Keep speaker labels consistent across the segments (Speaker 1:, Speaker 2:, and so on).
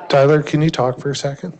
Speaker 1: Tyler, can you talk for a second?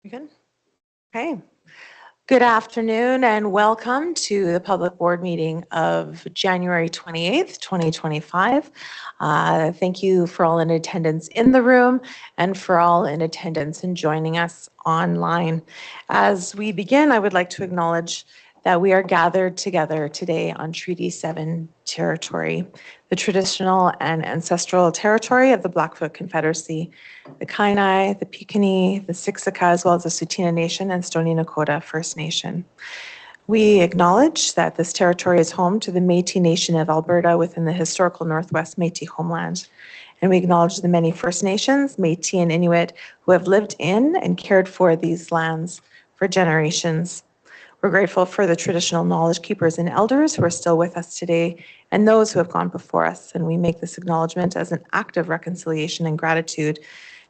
Speaker 2: You good? Okay. Good afternoon and welcome to the public board meeting of January 28th, 2025. Thank you for all in attendance in the room and for all in attendance and joining us online. As we begin, I would like to acknowledge that we are gathered together today on Treaty 7 territory, the traditional and ancestral territory of the Blackfoot Confederacy, the Kainai, the Piikani, the Siksika, as well as the Tsuut'ina Nation and Stoney Nakoda First Nation. We acknowledge that this territory is home to the Métis Nation of Alberta within the historical Northwest Métis homeland. And we acknowledge the many First Nations, Métis and Inuit, who have lived in and cared for these lands for generations. We're grateful for the traditional knowledge keepers and elders who are still with us today and those who have gone before us. And we make this acknowledgement as an act of reconciliation and gratitude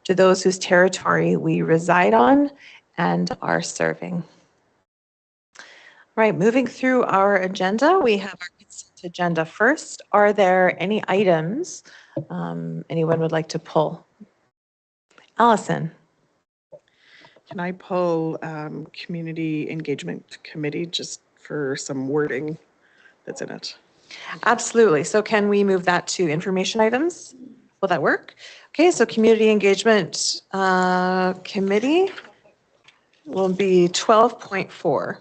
Speaker 2: to those whose territory we reside on and are serving. Right, moving through our agenda, we have our consent agenda first. Are there any items anyone would like to pull? Allison.
Speaker 3: Can I pull Community Engagement Committee just for some wording that's in it?
Speaker 2: Absolutely. So can we move that to information items? Will that work? Okay, so Community Engagement Committee will be 12.4.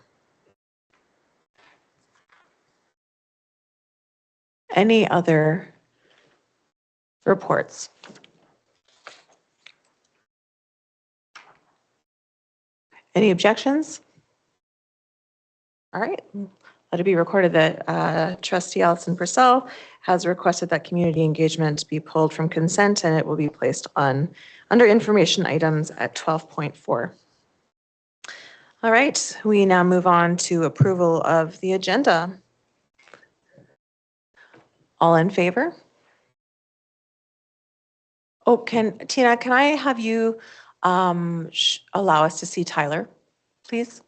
Speaker 2: Any other reports? Any objections? All right, let it be recorded that Trustee Alison Purcell has requested that community engagement be pulled from consent and it will be placed on under information items at 12.4. All right, we now move on to approval of the agenda. All in favor? Oh, Tina, can I have you allow us to see Tyler, please?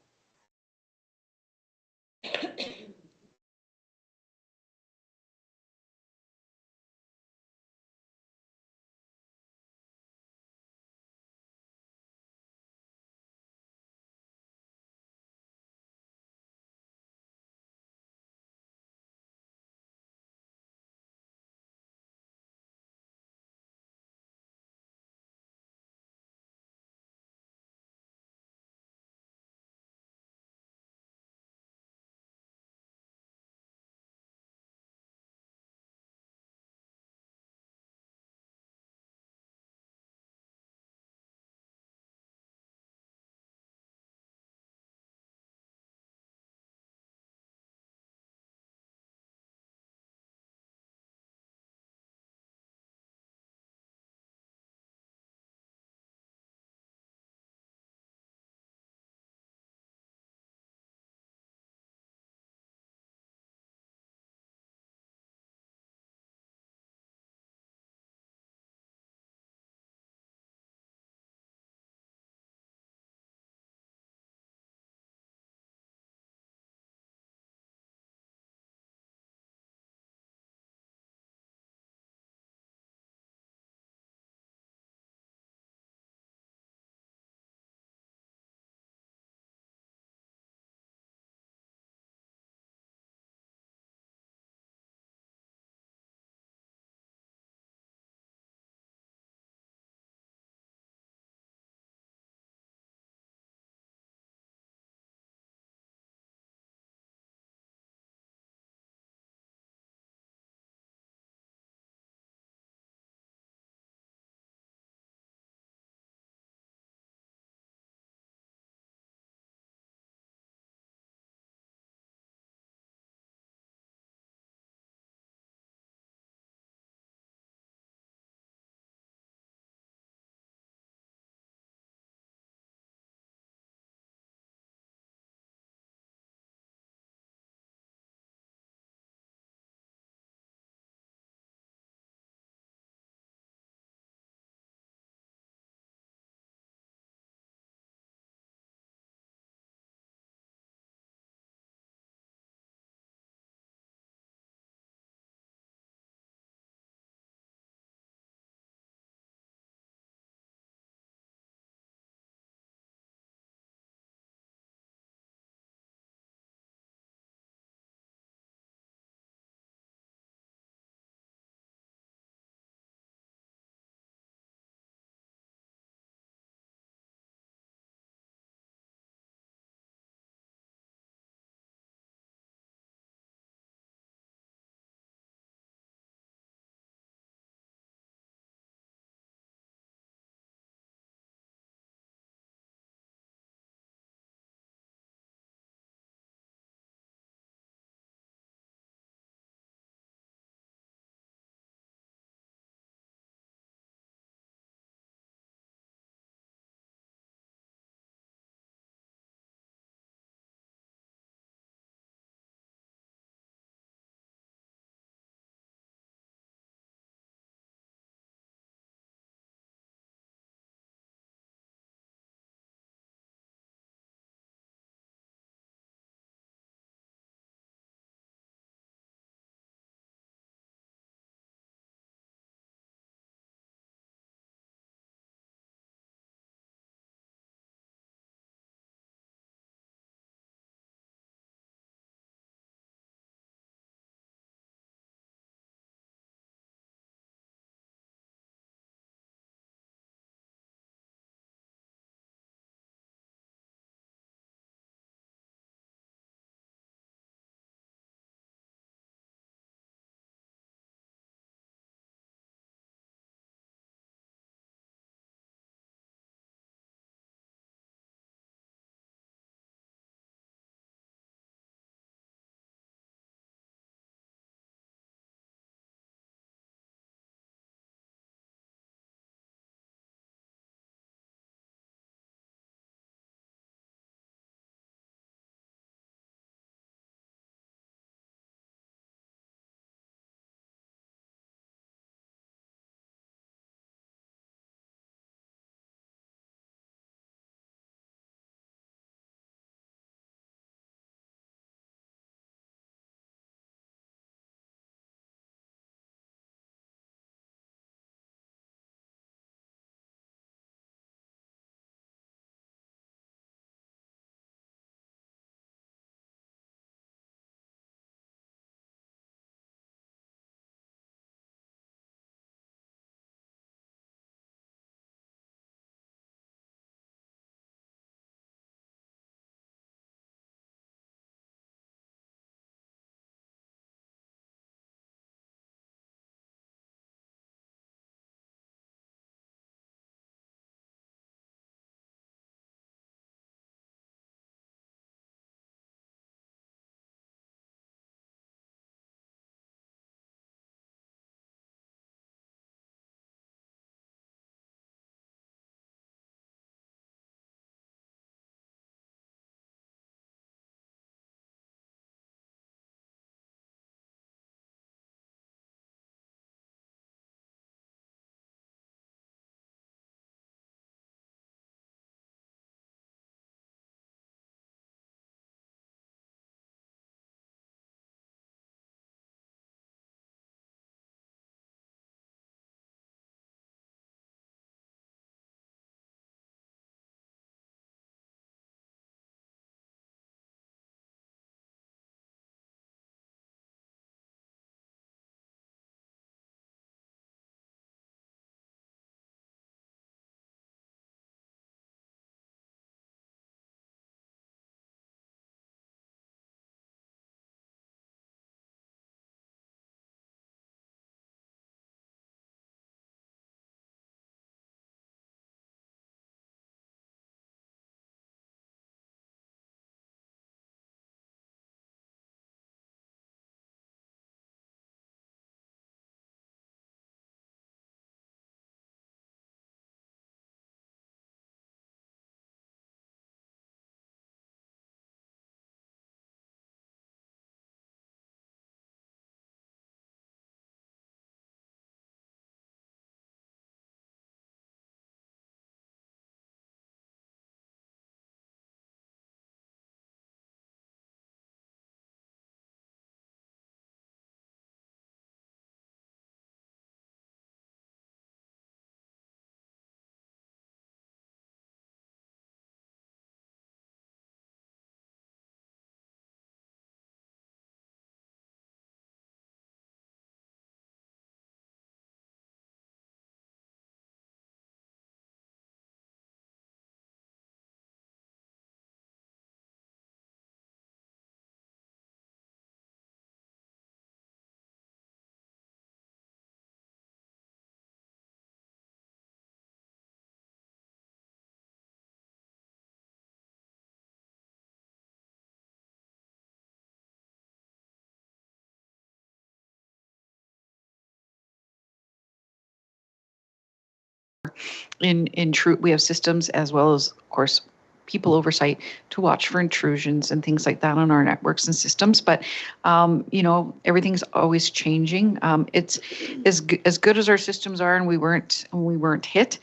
Speaker 4: we have systems as well as, of course, people oversight to watch for intrusions and things like that on our networks and systems. But, everything's always changing. It's as good as our systems are, and we weren't hit.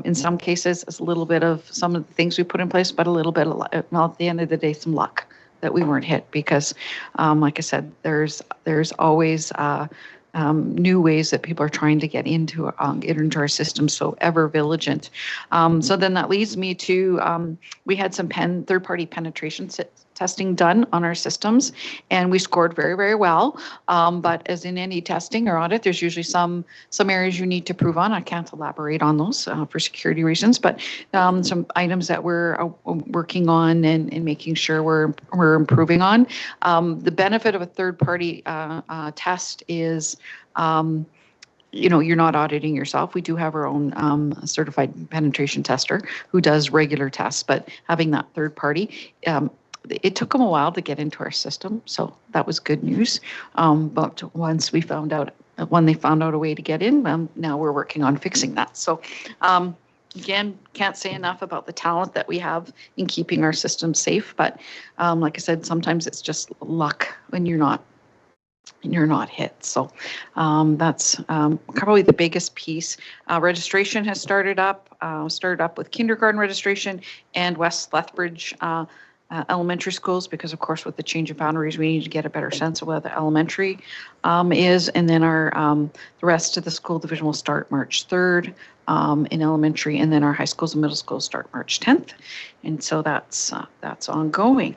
Speaker 4: In some cases, it's a little bit of some of the things we put in place, but a little bit of, at the end of the day, some luck that we weren't hit because, like I said, there's always new ways that people are trying to get into our system, so ever vigilant. So then that leads me to, we had some third-party penetration testing done on our systems, and we scored very, very well. But as in any testing or audit, there's usually some areas you need to prove on. I can't elaborate on those for security reasons, but some items that we're working on and making sure we're improving on. The benefit of a third-party test is you're not auditing yourself. We do have our own certified penetration tester who does regular tests, but having that third party, it took them a while to get into our system, so that was good news. But once they found out a way to get in, now we're working on fixing that. So again, can't say enough about the talent that we have in keeping our system safe. But like I said, sometimes it's just luck when you're not hit. So that's probably the biggest piece. Registration has started up with kindergarten registration and West Lethbridge elementary schools, because of course with the change of boundaries we need to get a better sense of where the elementary is, and then our the rest of the school division will start March 3rd in elementary, and then our high schools and middle schools start March 10th, and so that's ongoing.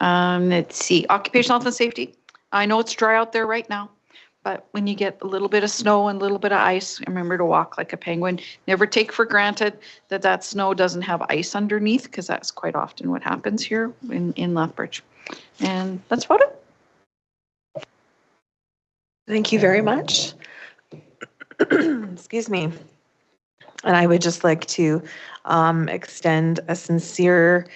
Speaker 4: Let's see, occupational health and safety. I know it's dry out there right now, but when you get a little bit of snow and a little bit of ice, remember to walk like a penguin. Never take for granted that snow doesn't have ice underneath, because that's quite often what happens here in Lethbridge. And that's about it.
Speaker 2: Thank you very much. Excuse me. And I would just like to extend a sincere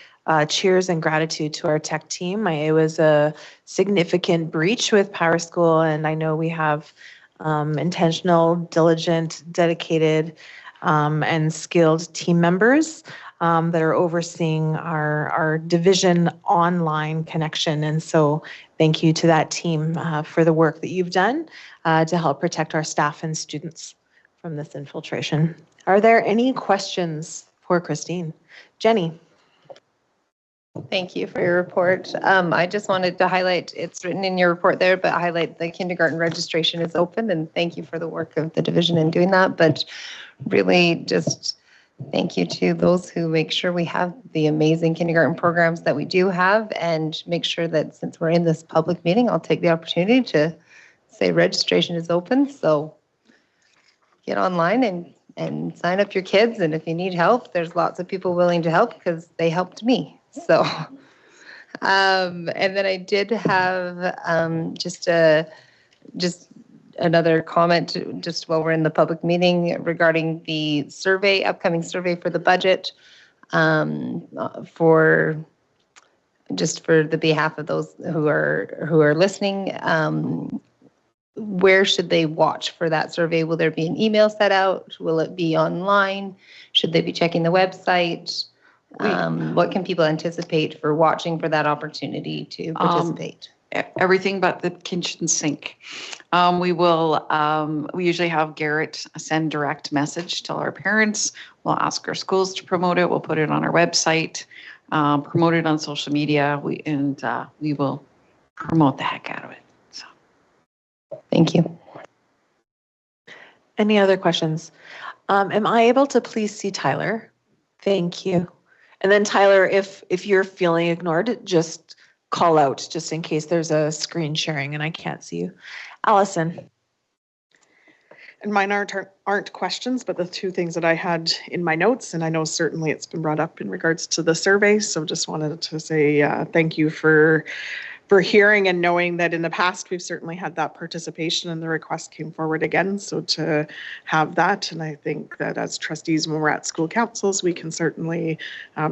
Speaker 2: cheers and gratitude to our tech team. It was a significant breach with Power School, and I know we have intentional, diligent, dedicated, and skilled team members that are overseeing our division online connection. And so thank you to that team for the work that you've done to help protect our staff and students from this infiltration. Are there any questions for Christine? Jenny.
Speaker 5: Thank you for your report. I just wanted to highlight, it's written in your report there, but highlight the kindergarten registration is open, and thank you for the work of the division in doing that. But really just thank you to those who make sure we have the amazing kindergarten programs that we do have, and make sure that since we're in this public meeting, I'll take the opportunity to say registration is open. So get online and sign up your kids. And if you need help, there's lots of people willing to help because they helped me. So, and then I did have just another comment just while we're in the public meeting regarding the survey, upcoming survey for the budget, for the behalf of those who are listening. Where should they watch for that survey? Will there be an email set out? Will it be online? Should they be checking the website? What can people anticipate for watching for that opportunity to participate?
Speaker 4: Everything but the kitchen sink. We usually have Garrett send direct message to our parents. We'll ask our schools to promote it. We'll put it on our website, promote it on social media. We will promote the heck out of it. So,
Speaker 5: thank you.
Speaker 2: Any other questions? Am I able to please see Tyler? Thank you. And then Tyler, if you're feeling ignored, just call out just in case there's a screen sharing and I can't see you. Allison.
Speaker 3: And mine aren't questions, but the two things that I had in my notes, and I know certainly it's been brought up in regards to the survey. So just wanted to say thank you for hearing and knowing that in the past we've certainly had that participation and the request came forward again. So to have that, and I think that as trustees when we're at school councils, we can certainly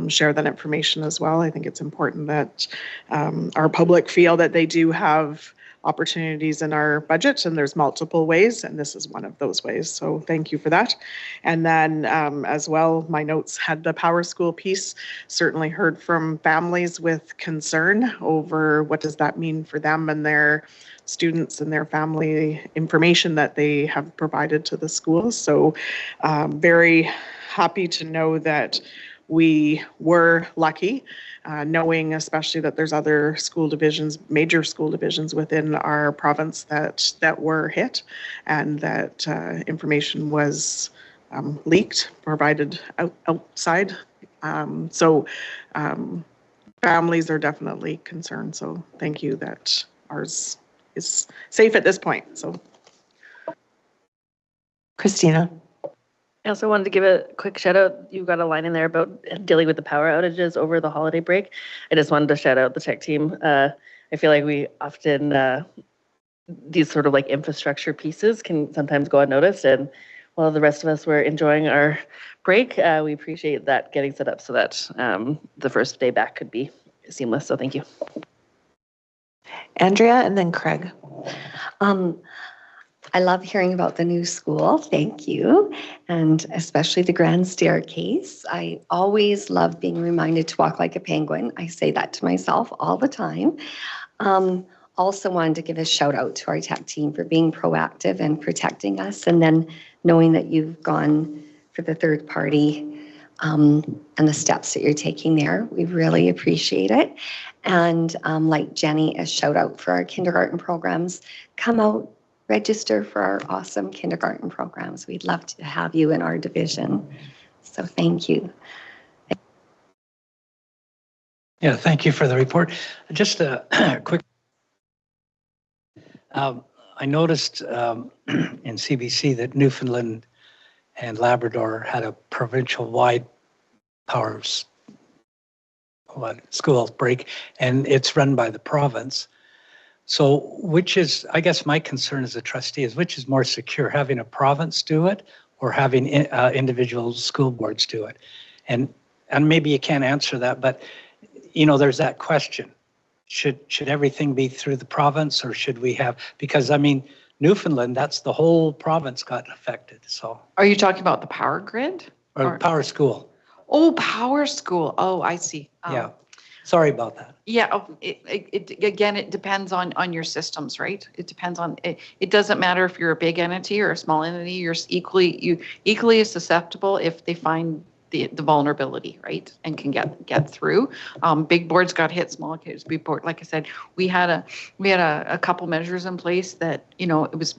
Speaker 3: share that information as well. I think it's important that our public feel that they do have opportunities in our budget, and there's multiple ways, and this is one of those ways. So thank you for that. And then as well, my notes had the Power School piece. Certainly heard from families with concern over what does that mean for them and their students and their family information that they have provided to the schools. So very happy to know that we were lucky, knowing especially that there's other school divisions, major school divisions within our province that were hit, and that information was leaked, provided outside. So families are definitely concerned. So thank you that ours is safe at this point. So
Speaker 2: Christina.
Speaker 6: I also wanted to give a quick shout out. You got a line in there about dealing with the power outages over the holiday break. I just wanted to shout out the tech team. I feel like we often, these sort of like infrastructure pieces can sometimes go unnoticed. And while the rest of us were enjoying our break, we appreciate that getting set up so that the first day back could be seamless. So thank you.
Speaker 2: Andrea and then Craig.
Speaker 7: I love hearing about the new school. Thank you. And especially the grand staircase. I always love being reminded to walk like a penguin. I say that to myself all the time. Also wanted to give a shout out to our tech team for being proactive and protecting us. And then knowing that you've gone for the third party and the steps that you're taking there. We really appreciate it. And like Jenny, a shout out for our kindergarten programs. Come out, register for our awesome kindergarten programs. We'd love to have you in our division. So thank you.
Speaker 8: Yeah, thank you for the report. Just a quick. I noticed in CBC that Newfoundland and Labrador had a provincial-wide school break, and it's run by the province. So which is, I guess my concern as a trustee is which is more secure, having a province do it or having individual school boards do it? And maybe you can't answer that, but you know, there's that question. Should everything be through the province, or should we have, because I mean, Newfoundland, that's the whole province got affected. So
Speaker 4: Are you talking about the power grid?
Speaker 8: or power school.
Speaker 4: Oh, power school. Oh, I see.
Speaker 8: Yeah. Sorry about that.
Speaker 4: Yeah, again, it depends on your systems, right? It depends on, it doesn't matter if you're a big entity or a small entity, you're equally as susceptible if they find the vulnerability, right? And can get through. Big boards got hit, small kids, big board. Like I said, we had a couple measures in place that, you know, it was,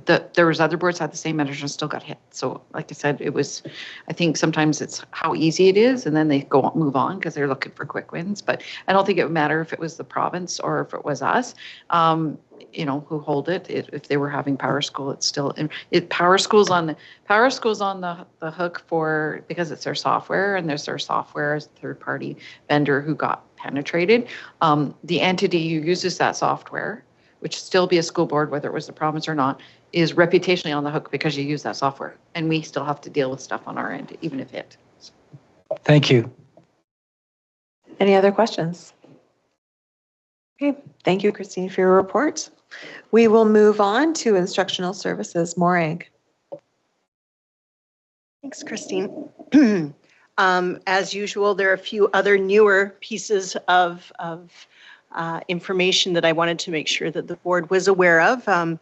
Speaker 4: there was other boards had the same measures and still got hit. So like I said, it was, I think sometimes it's how easy it is and then they move on because they're looking for quick wins. But I don't think it would matter if it was the province or if it was us, you know, who hold it. If they were having power school, it's still, power school's on the hook for, because it's their software and there's their software as a third party vendor who got penetrated. The entity who uses that software, which still be a school board, whether it was the province or not, is reputationally on the hook because you use that software. And we still have to deal with stuff on our end, even if it.
Speaker 8: Thank you.
Speaker 2: Any other questions? Okay, thank you, Christine, for your report. We will move on to instructional services. Morag.
Speaker 9: Thanks, Christine. As usual, there are a few other newer pieces of information that I wanted to make sure that the board was aware of.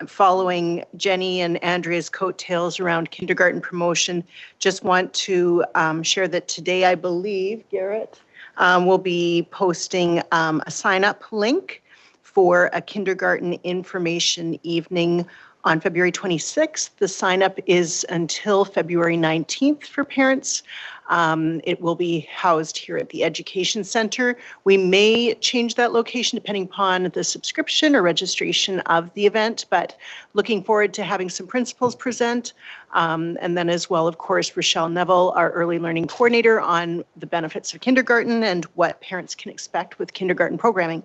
Speaker 9: Following Jenny and Andrea's coattails around kindergarten promotion, just want to share that today, I believe, Garrett, will be posting a sign-up link for a kindergarten information evening on February 26th. The sign-up is until February 19th for parents. It will be housed here at the Education Center. We may change that location depending upon the subscription or registration of the event, but looking forward to having some principals present. And then as well, of course, Rochelle Neville, our early learning coordinator, on the benefits of kindergarten and what parents can expect with kindergarten programming.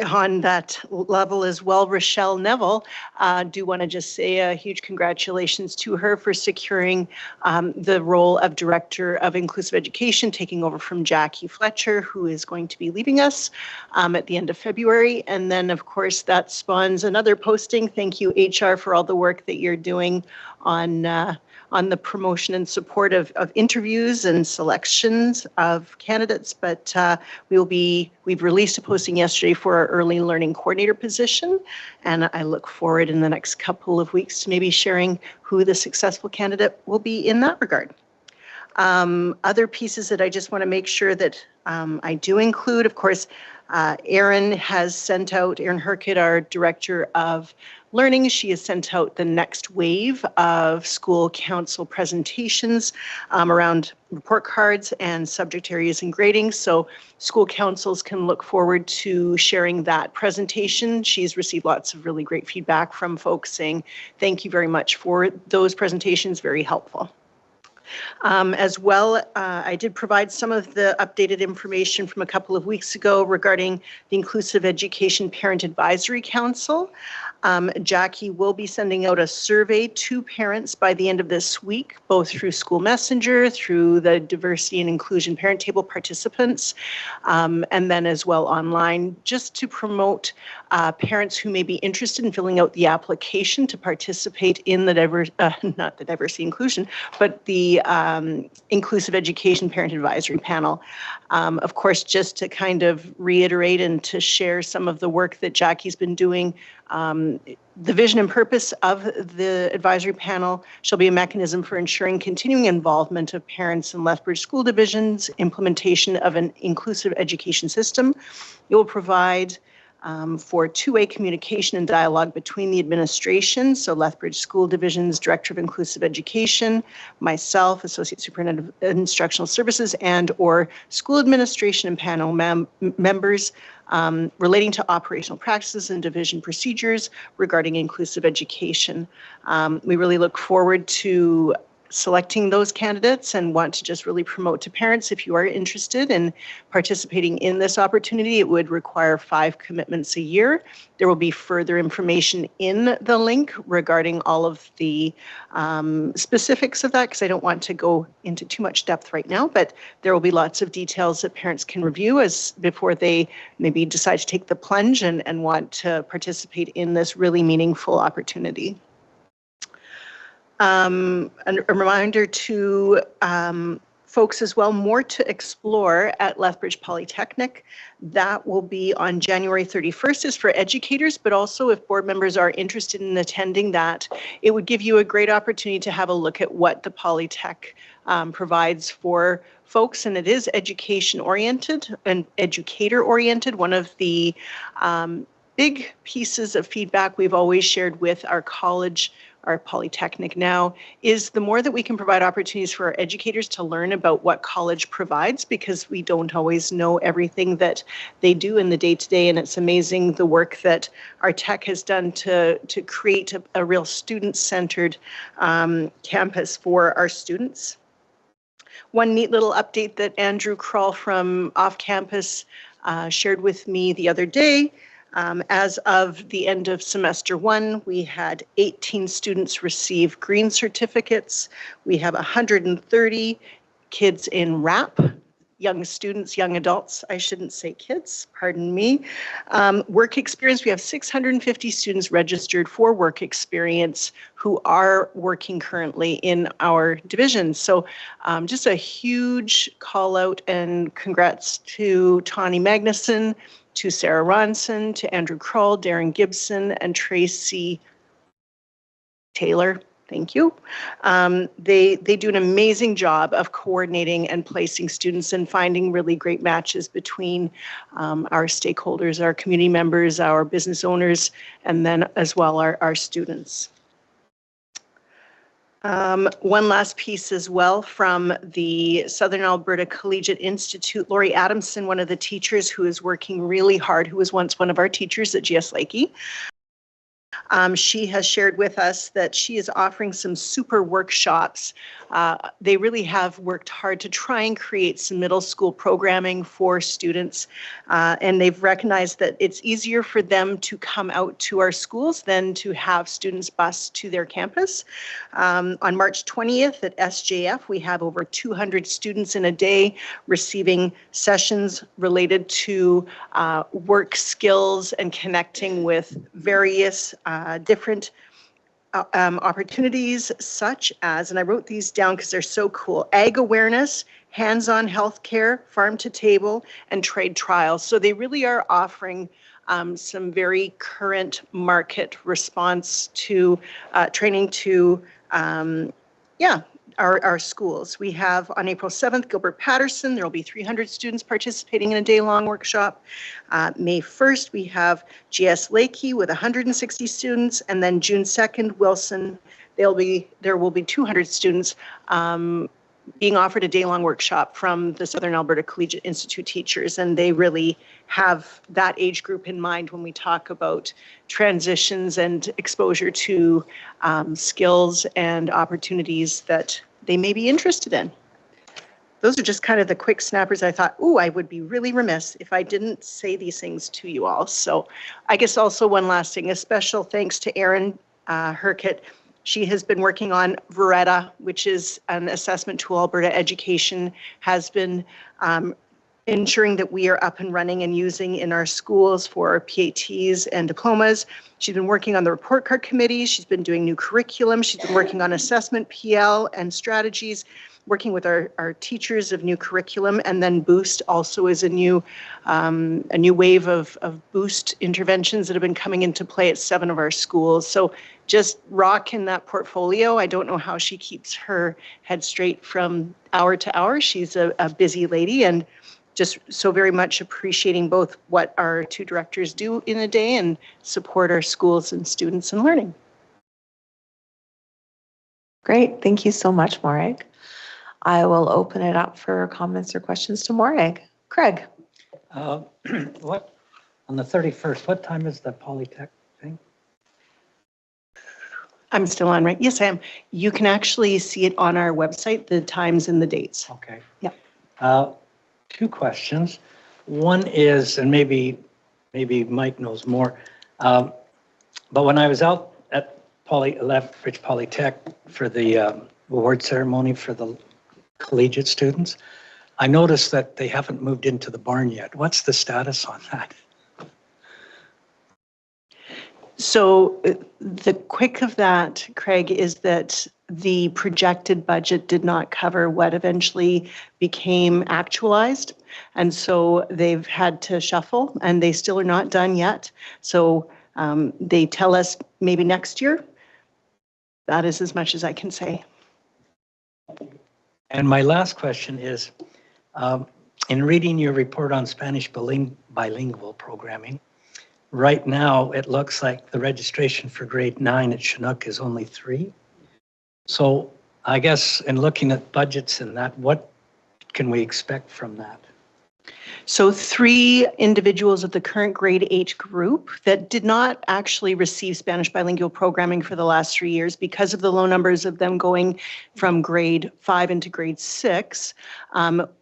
Speaker 9: on that level as well, Rochelle Neville, do want to just say a huge congratulations to her for securing the role of Director of Inclusive Education, taking over from Jackie Fletcher, who is going to be leaving us at the end of February. And then, of course, that spawns another posting. Thank you, HR, for all the work that you're doing on the promotion and support of interviews and selections of candidates. But we've released a posting yesterday for our early learning coordinator position. And I look forward in the next couple of weeks to maybe sharing who the successful candidate will be in that regard. Other pieces that I just want to make sure that I do include, of course, Erin Herkett, our Director of Learning, she has sent out the next wave of school council presentations around report cards and subject areas and grading. So school councils can look forward to sharing that presentation. She's received lots of really great feedback from folks saying, thank you very much for those presentations, very helpful. As well, I did provide some of the updated information from a couple of weeks ago regarding the Inclusive Education Parent Advisory Council. Jackie will be sending out a survey to parents by the end of this week, both through School Messenger, through the Diversity and Inclusion Parent Table participants, and then as well online, just to promote parents who may be interested in filling out the application to participate in the not the diversity inclusion, but the Inclusive Education Parent Advisory Panel. Of course, just to kind of reiterate and to share some of the work that Jackie's been doing, the vision and purpose of the advisory panel shall be a mechanism for ensuring continuing involvement of parents in Lethbridge school divisions, implementation of an inclusive education system. It will provide for two-way communication and dialogue between the administration, so Lethbridge School Division's Director of Inclusive Education, myself, Associate Superintendent of Instructional Services, and or school administration and panel members relating to operational practices and division procedures regarding inclusive education. We really look forward to selecting those candidates and want to just really promote to parents, if you are interested in participating in this opportunity, it would require 5 commitments a year. There will be further information in the link regarding all of the specifics of that, because I don't want to go into too much depth right now, but there will be lots of details that parents can review as before they maybe decide to take the plunge and want to participate in this really meaningful opportunity. A reminder to folks as well, more to explore at Lethbridge Polytechnic. That will be on January 31st is for educators, but also if board members are interested in attending that, it would give you a great opportunity to have a look at what the Polytech provides for folks, and it is education oriented and educator oriented. One of the big pieces of feedback we've always shared with our college, our Polytechnic now, is the more that we can provide opportunities for our educators to learn about what college provides, because we don't always know everything that they do in the day-to-day, and it's amazing the work that our tech has done to create a real student-centered campus for our students. One neat little update that Andrew Kroll from Off Campus shared with me the other day. As of the end of semester 1, we had 18 students receive green certificates. We have 130 kids in RAP, young students, young adults, I shouldn't say kids, pardon me. Work experience, we have 650 students registered for work experience who are working currently in our division. So just a huge call out and congrats to Tawny Magnuson, to Sarah Ronson, to Andrew Kroll, Darren Gibson, and Tracy Taylor. Thank you. They do an amazing job of coordinating and placing students and finding really great matches between our stakeholders, our community members, our business owners, and then as well our students. One last piece as well from the Southern Alberta Collegiate Institute. Lori Adamson, one of the teachers who is working really hard, who was once one of our teachers at GS Lakey, She has shared with us that she is offering some super workshops. They really have worked hard to try and create some middle school programming for students, and they've recognized that it's easier for them to come out to our schools than to have students bus to their campus. On March 20th at SJF, we have over 200 students in a day receiving sessions related to work skills and connecting with various different opportunities such as, and I wrote these down because they're so cool, ag awareness, hands-on healthcare, farm to table, and trade trials. So they really are offering some very current market response to training to, our schools. We have on April 7th, Gilbert Patterson, there will be 300 students participating in a day-long workshop. May 1st, we have GS Lakey with 160 students, and then June 2nd, Wilson, there will be 200 students being offered a day-long workshop from the Southern Alberta Collegiate Institute teachers, and they really have that age group in mind when we talk about transitions and exposure to skills and opportunities that they may be interested in. Those are just kind of the quick snappers. I thought, ooh, I would be really remiss if I didn't say these things to you all. So I guess also one last thing, a special thanks to Erin Herkett. She has been working on Veretta, which is an assessment tool Alberta Education has been ensuring that we are up and running and using in our schools for our PATs and diplomas. She's been working on the report card committee. She's been doing new curriculum. She's been working on assessment, PL, and strategies, working with our teachers of new curriculum. And then Boost also is a new wave of Boost interventions that have been coming into play at 7 of our schools. So just rocking that portfolio. I don't know how she keeps her head straight from hour to hour. She's a busy lady, and just so very much appreciating both what our two directors do in a day and support our schools and students and learning.
Speaker 2: Great. Thank you so much, Morag. I will open it up for comments or questions to Morag. Craig.
Speaker 8: What, on the 31st, what time is the Polytech thing?
Speaker 9: I'm still on, right? Yes, I am. You can actually see it on our website, the times and the dates.
Speaker 8: Okay.
Speaker 9: Yeah.
Speaker 8: 2 questions. One is, and maybe Mike knows more, but when I was out at Lethbridge Polytech for the award ceremony for the collegiate students, I noticed that they haven't moved into the barn yet. What's the status on that?
Speaker 9: So the quick of that, Craig, is that the projected budget did not cover what eventually became actualized. And so they've had to shuffle, and they still are not done yet. So they tell us maybe next year. That is as much as I can say.
Speaker 8: And my last question is, in reading your report on Spanish bilingual programming, right now it looks like the registration for grade 9 at Chinook is only 3. So I guess in looking at budgets and that, what can we expect from that?
Speaker 9: So 3 individuals of the current grade 8 group that did not actually receive Spanish bilingual programming for the last 3 years because of the low numbers of them going from grade 5 into grade 6,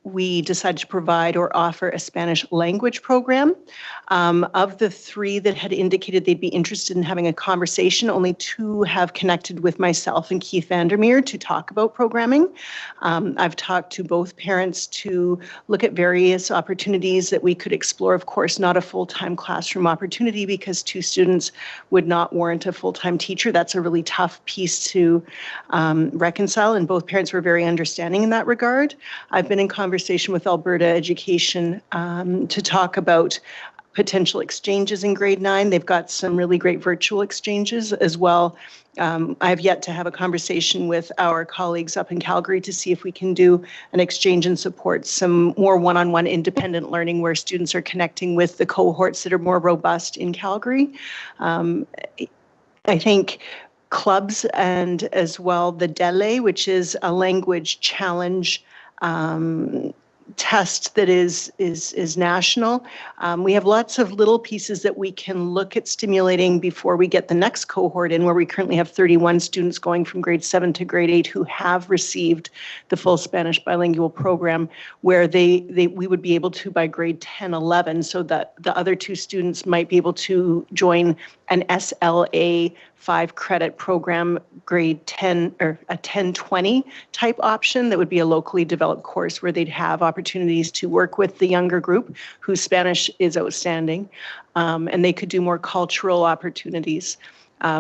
Speaker 9: we decided to provide or offer a Spanish language program. Of the 3 that had indicated they'd be interested in having a conversation, only 2 have connected with myself and Keith Vandermeer to talk about programming. I've talked to both parents to look at various opportunities that we could explore. Of course, not a full-time classroom opportunity because 2 students would not warrant a full-time teacher. That's a really tough piece to reconcile, and both parents were very understanding in that regard. I've been in conversation with Alberta Education to talk about potential exchanges in grade 9. They've got some really great virtual exchanges as well. I have yet to have a conversation with our colleagues up in Calgary to see if we can do an exchange and support some more one-on-one independent learning where students are connecting with the cohorts that are more robust in Calgary. I think clubs and as well the DELE, which is a language challenge test that is national. We have lots of little pieces that we can look at stimulating before we get the next cohort in, where we currently have 31 students going from grade 7 to grade 8 who have received the full Spanish bilingual program, where we would be able to by grade 10, 11, so that the other 2 students might be able to join an SLA 5 credit program, grade 10 or a 10-20 type option that would be a locally developed course where they'd have opportunities to work with the younger group whose Spanish is outstanding, and they could do more cultural opportunities.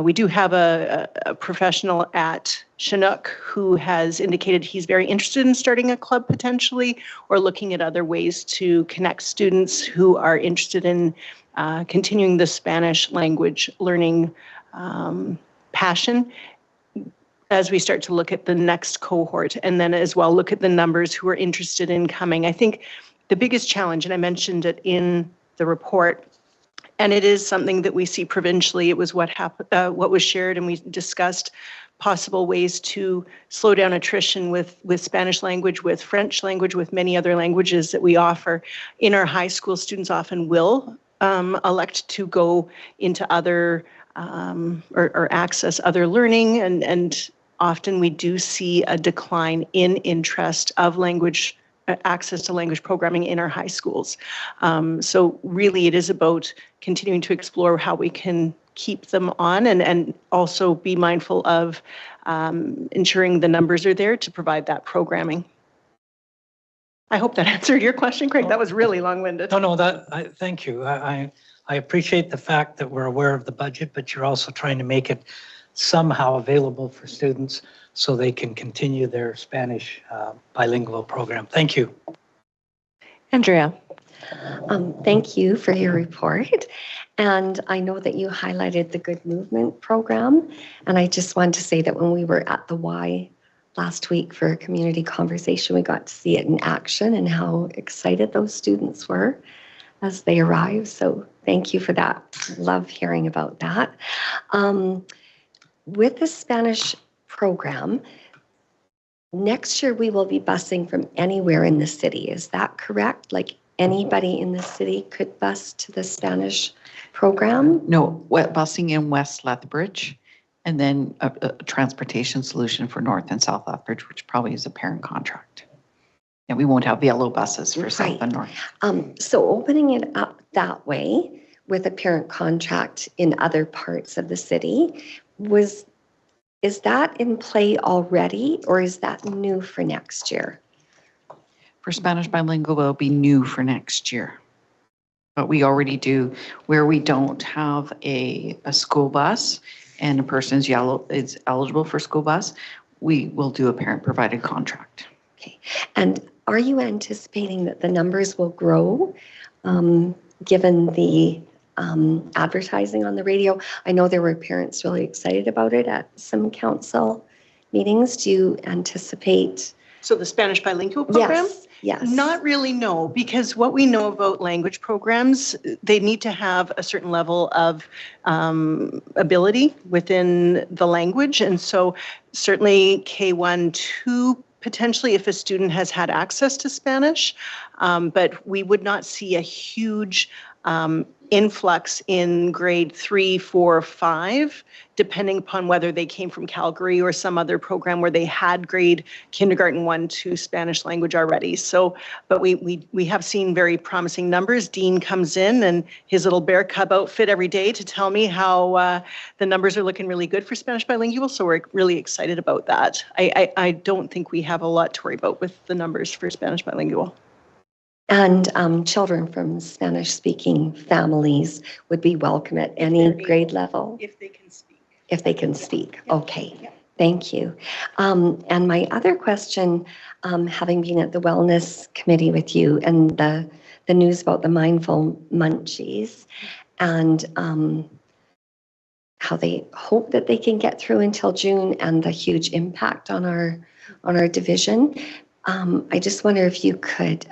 Speaker 9: We do have a professional at Chinook who has indicated he's very interested in starting a club potentially, or looking at other ways to connect students who are interested in continuing the Spanish language learning passion as we start to look at the next cohort, and then as well look at the numbers who are interested in coming. I think the biggest challenge, and I mentioned it in the report, and it is something that we see provincially, it was what was shared, and we discussed possible ways to slow down attrition with Spanish language, with French language, with many other languages that we offer. In our high school, students often will elect to go into other or access other learning, and often we do see a decline in interest of language access to language programming in our high schools. So really it is about continuing to explore how we can keep them on, and also be mindful of ensuring the numbers are there to provide that programming. I hope that answered your question, Craig. That was really long-winded.
Speaker 8: No, thank you. I appreciate the fact that we're aware of the budget, but you're also trying to make it somehow available for students so they can continue their Spanish bilingual program. Thank you.
Speaker 2: Andrea.
Speaker 7: Thank you for your report. And I know that you highlighted the Good Movement program. And I just wanted to say that when we were at the Y last week for a community conversation, we got to see it in action and how excited those students were as they arrived. So thank you for that. I love hearing about that. With the Spanish program, next year we will be busing from anywhere in the city. Is that correct? Like anybody in the city could bus to the Spanish program?
Speaker 4: No, busing in West Lethbridge, and then a transportation solution for North and South Lethbridge, which probably is a parent contract. And we won't have yellow buses for South and North.
Speaker 7: So opening it up that way with a parent contract in other parts of the city, is that in play already, or is that new for next year?
Speaker 4: For Spanish bilingual, will be new for next year. But we already do, where we don't have a school bus and a person is eligible for school bus, we will do a parent-provided contract.
Speaker 7: Okay. And are you anticipating that the numbers will grow given the advertising on the radio? I know there were parents really excited about it at some council meetings. Do you anticipate?
Speaker 9: So the Spanish bilingual program?
Speaker 7: Yes.
Speaker 9: Not really, no, because what we know about language programs, they need to have a certain level of ability within the language. And so certainly K1, 2, potentially if a student has had access to Spanish, but we would not see a huge influx in grade 3, 4, 5, depending upon whether they came from Calgary or some other program where they had grade kindergarten 1 to Spanish language already. So, but we have seen very promising numbers. Dean comes in and his little bear cub outfit every day to tell me how the numbers are looking really good for Spanish bilingual. So we're really excited about that. I don't think we have a lot to worry about with the numbers for Spanish bilingual.
Speaker 7: And children from Spanish-speaking families would be welcome at any grade level?
Speaker 9: If they can speak.
Speaker 7: If they can speak, okay. Thank you. And my other question, having been at the Wellness Committee with you and the news about the mindful munchies and how they hope that they can get through until June and the huge impact on our division. I just wonder if you could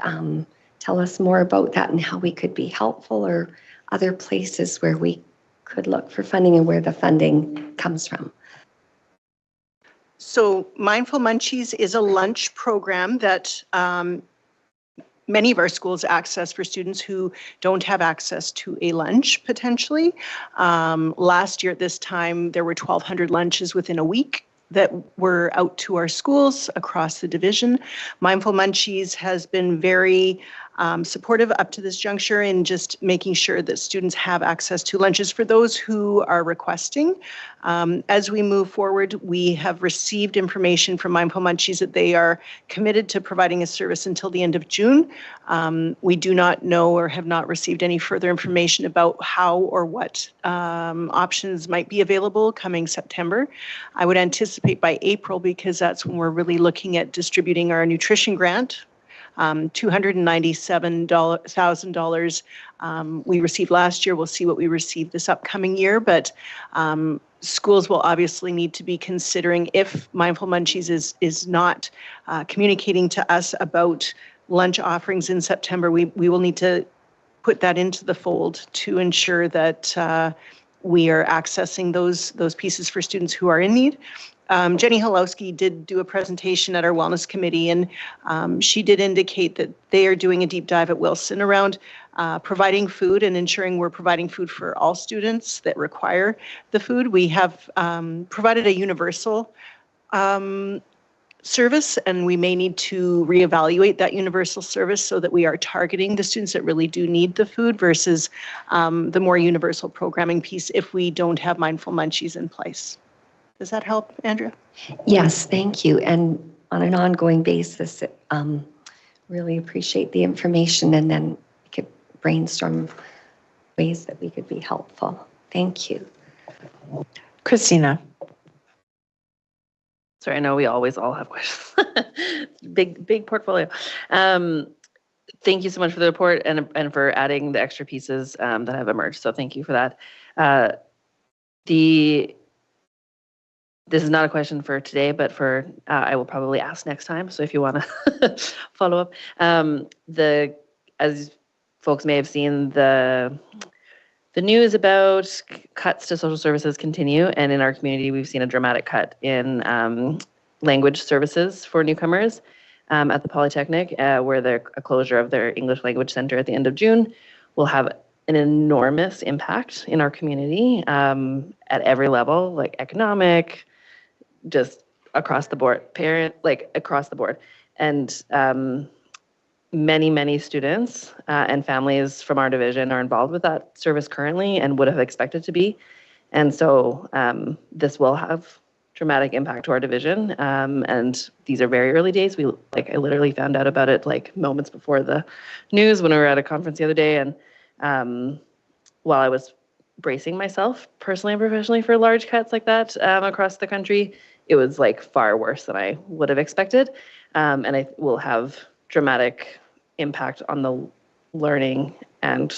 Speaker 7: tell us more about that and how we could be helpful, or other places where we could look for funding and where the funding comes from.
Speaker 9: So Mindful Munchies is a lunch program that many of our schools access for students who don't have access to a lunch potentially. Last year at this time, there were 1,200 lunches within a week that were out to our schools across the division. Mindful Munchies has been very supportive up to this juncture in just making sure that students have access to lunches for those who are requesting. As we move forward, we have received information from Mindful Munchies that they are committed to providing a service until the end of June. We do not know or have not received any further information about how or what options might be available coming September. I would anticipate by April, because that's when we're really looking at distributing our nutrition grant. $297,000 we received last year. We'll see what we receive this upcoming year, but schools will obviously need to be considering, if Mindful Munchies is not communicating to us about lunch offerings in September, we will need to put that into the fold to ensure that we are accessing those pieces for students who are in need. Jenny Halowski did do a presentation at our wellness committee, and she did indicate that they are doing a deep dive at Wilson around providing food and ensuring we're providing food for all students that require the food. We have provided a universal service, and we may need to reevaluate that universal service so that we are targeting the students that really do need the food versus the more universal programming piece if we don't have Mindful Munchies in place. Does that help, Andrea?
Speaker 7: Yes, thank you. And on an ongoing basis, really appreciate the information, and then we could brainstorm ways that we could be helpful. Thank you.
Speaker 2: Christina.
Speaker 6: Sorry, I know we always all have questions. Big portfolio. Thank you so much for the report and for adding the extra pieces that have emerged. So thank you for that. This is not a question for today, but for I will probably ask next time. So if you want to follow up, as folks may have seen, the news about cuts to social services continue, and in our community, we've seen a dramatic cut in language services for newcomers at the Polytechnic, where a closure of their English language center at the end of June will have an enormous impact in our community at every level, like economic, just across the board, across the board. And many students and families from our division are involved with that service currently and would have expected to be. And so this will have dramatic impact to our division. And these are very early days. I literally found out about it like moments before the news when we were at a conference the other day. And while I was bracing myself personally and professionally for large cuts like that across the country, it was like far worse than I would have expected. And I will have dramatic impact on the learning and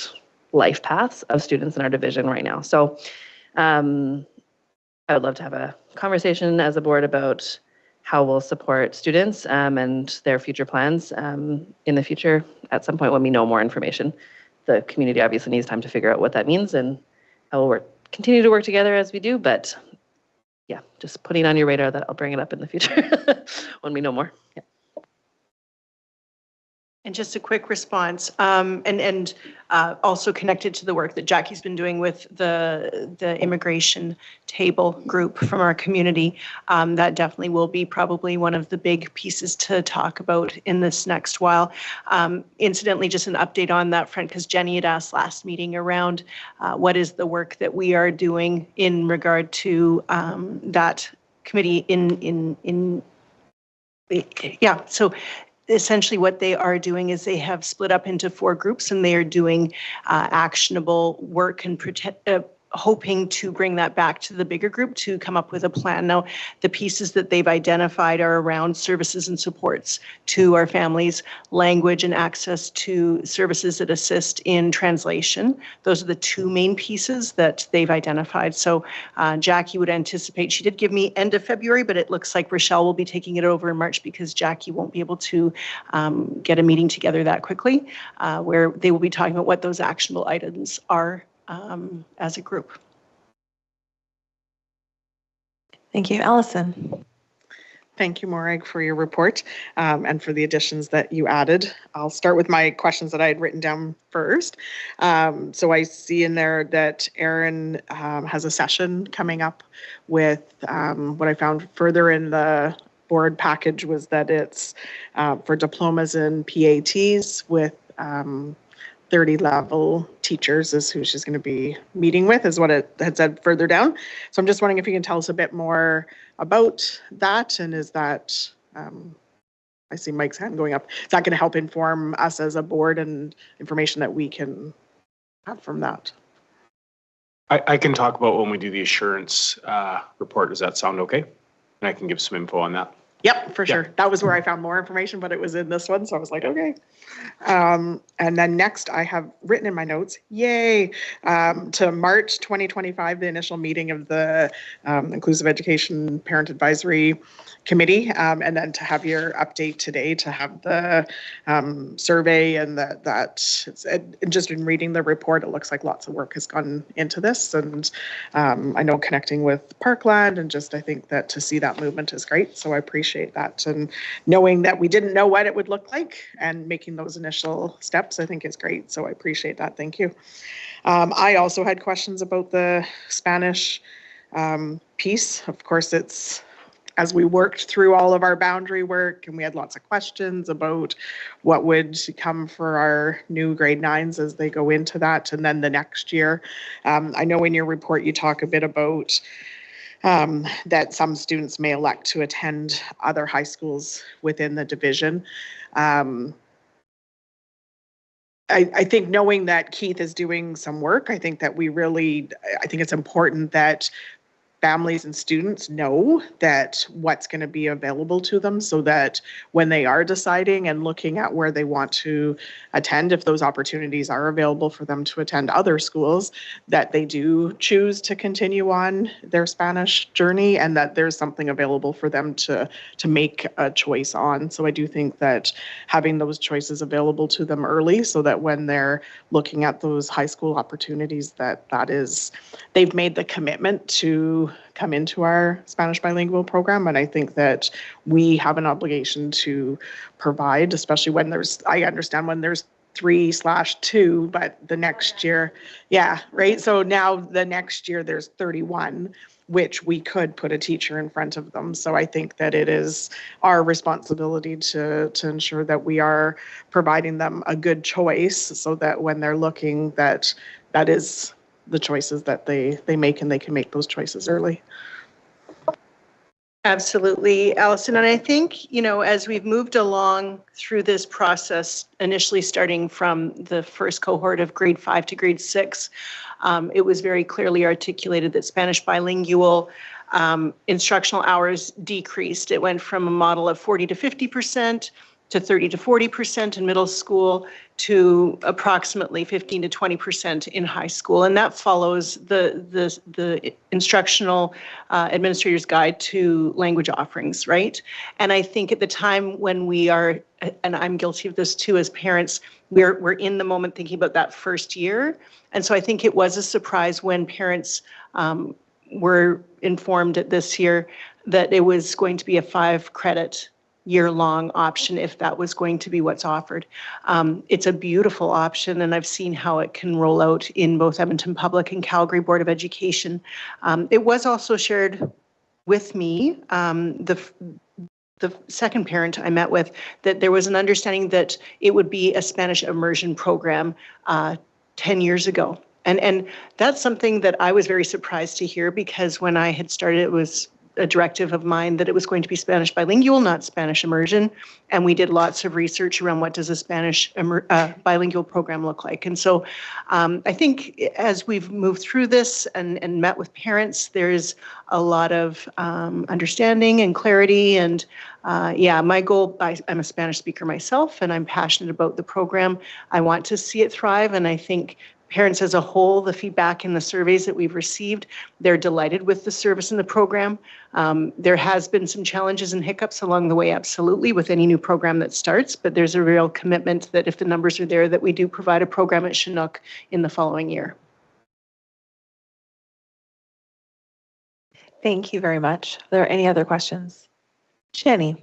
Speaker 6: life paths of students in our division right now. So I would love to have a conversation as a board about how we'll support students and their future plans in the future at some point when we know more information. The community obviously needs time to figure out what that means, and I will continue to work together as we do, but yeah, just putting on your radar that I'll bring it up in the future when we know more. Yeah.
Speaker 9: And just a quick response, and also connected to the work that Jackie's been doing with the immigration table group from our community. That definitely will be probably one of the big pieces to talk about in this next while. Incidentally, just an update on that front, because Jenny had asked last meeting around what is the work that we are doing in regard to that committee so essentially what they are doing is they have split up into 4 groups, and they are doing actionable work and hoping to bring that back to the bigger group to come up with a plan. Now, the pieces that they've identified are around services and supports to our families, language and access to services that assist in translation. Those are the 2 main pieces that they've identified. So Jackie would anticipate, she did give me end of February, but it looks like Rochelle will be taking it over in March because Jackie won't be able to get a meeting together that quickly, where they will be talking about what those actionable items are as a group.
Speaker 2: Thank you. Allison.
Speaker 3: Thank you, Morag, for your report and for the additions that you added. I'll start with my questions that I had written down first. So I see in there that Aaron has a session coming up with what I found further in the board package was that it's for diplomas and PATs with 30 level teachers is who she's going to be meeting with, is what it had said further down. So I'm just wondering if you can tell us a bit more about that, and is that, I see Mike's hand going up, is that going to help inform us as a board and information that we can have from that?
Speaker 10: I can talk about when we do the assurance report. Does that sound okay? And I can give some info on that.
Speaker 3: Yep, for sure. That was where I found more information, but it was in this one. So I was like, okay. And then next I have written in my notes, yay, to March 2025, the initial meeting of the Inclusive Education Parent Advisory Committee. And then to have your update today, to have the survey and just in reading the report, it looks like lots of work has gone into this. And I know connecting with Parkland and just, I think that to see that movement is great. So I appreciate that, and knowing that we didn't know what it would look like and making those initial steps, I think is great. So I appreciate that. Thank you. I also had questions about the Spanish piece. Of course, it's as we worked through all of our boundary work and we had lots of questions about what would come for our new grade 9s as they go into that. And then the next year, I know in your report, you talk a bit about that some students may elect to attend other high schools within the division. I think knowing that Keith is doing some work, I think it's important that families and students know that what's going to be available to them, so that when they are deciding and looking at where they want to attend, if those opportunities are available for them to attend other schools, that they do choose to continue on their Spanish journey and that there's something available for them to make a choice on. So I do think that having those choices available to them early, so that when they're looking at those high school opportunities, they've made the commitment to come into our Spanish bilingual program. And I think that we have an obligation to provide, especially when I understand when there's 3/2, but the next year, yeah, right. So now the next year there's 31, which we could put a teacher in front of them. So I think that it is our responsibility to ensure that we are providing them a good choice, so that when they're looking, that is the choices that they make, and they can make those choices early.
Speaker 9: Absolutely, Allison. And I think, as we've moved along through this process, initially starting from the first cohort of grade 5 to grade 6, it was very clearly articulated that Spanish bilingual instructional hours decreased. It went from a model of 40 to 50% to 30 to 40% in middle school to approximately 15 to 20% in high school. And that follows the instructional administrator's guide to language offerings, right? And I think at the time when we are, and I'm guilty of this too as parents, we're in the moment thinking about that first year. And so I think it was a surprise when parents were informed this year that it was going to be a 5-credit year-long option if that was going to be what's offered. It's a beautiful option, and I've seen how it can roll out in both Edmonton Public and Calgary Board of Education. It was also shared with me, the second parent I met with, that there was an understanding that it would be a Spanish immersion program 10 years ago. And that's something that I was very surprised to hear, because when I had started, it was a directive of mine that it was going to be Spanish bilingual, not Spanish immersion. And we did lots of research around what does a Spanish bilingual program look like. And so I think as we've moved through this and met with parents, there's a lot of understanding and clarity. And my goal, I'm a Spanish speaker myself, and I'm passionate about the program. I want to see it thrive. And I think parents as a whole, the feedback in the surveys that we've received, they're delighted with the service in the program. There has been some challenges and hiccups along the way, absolutely, with any new program that starts, but there's a real commitment that if the numbers are there, that we do provide a program at Chinook in the following year.
Speaker 2: Thank you very much. Are there any other questions? Jenny.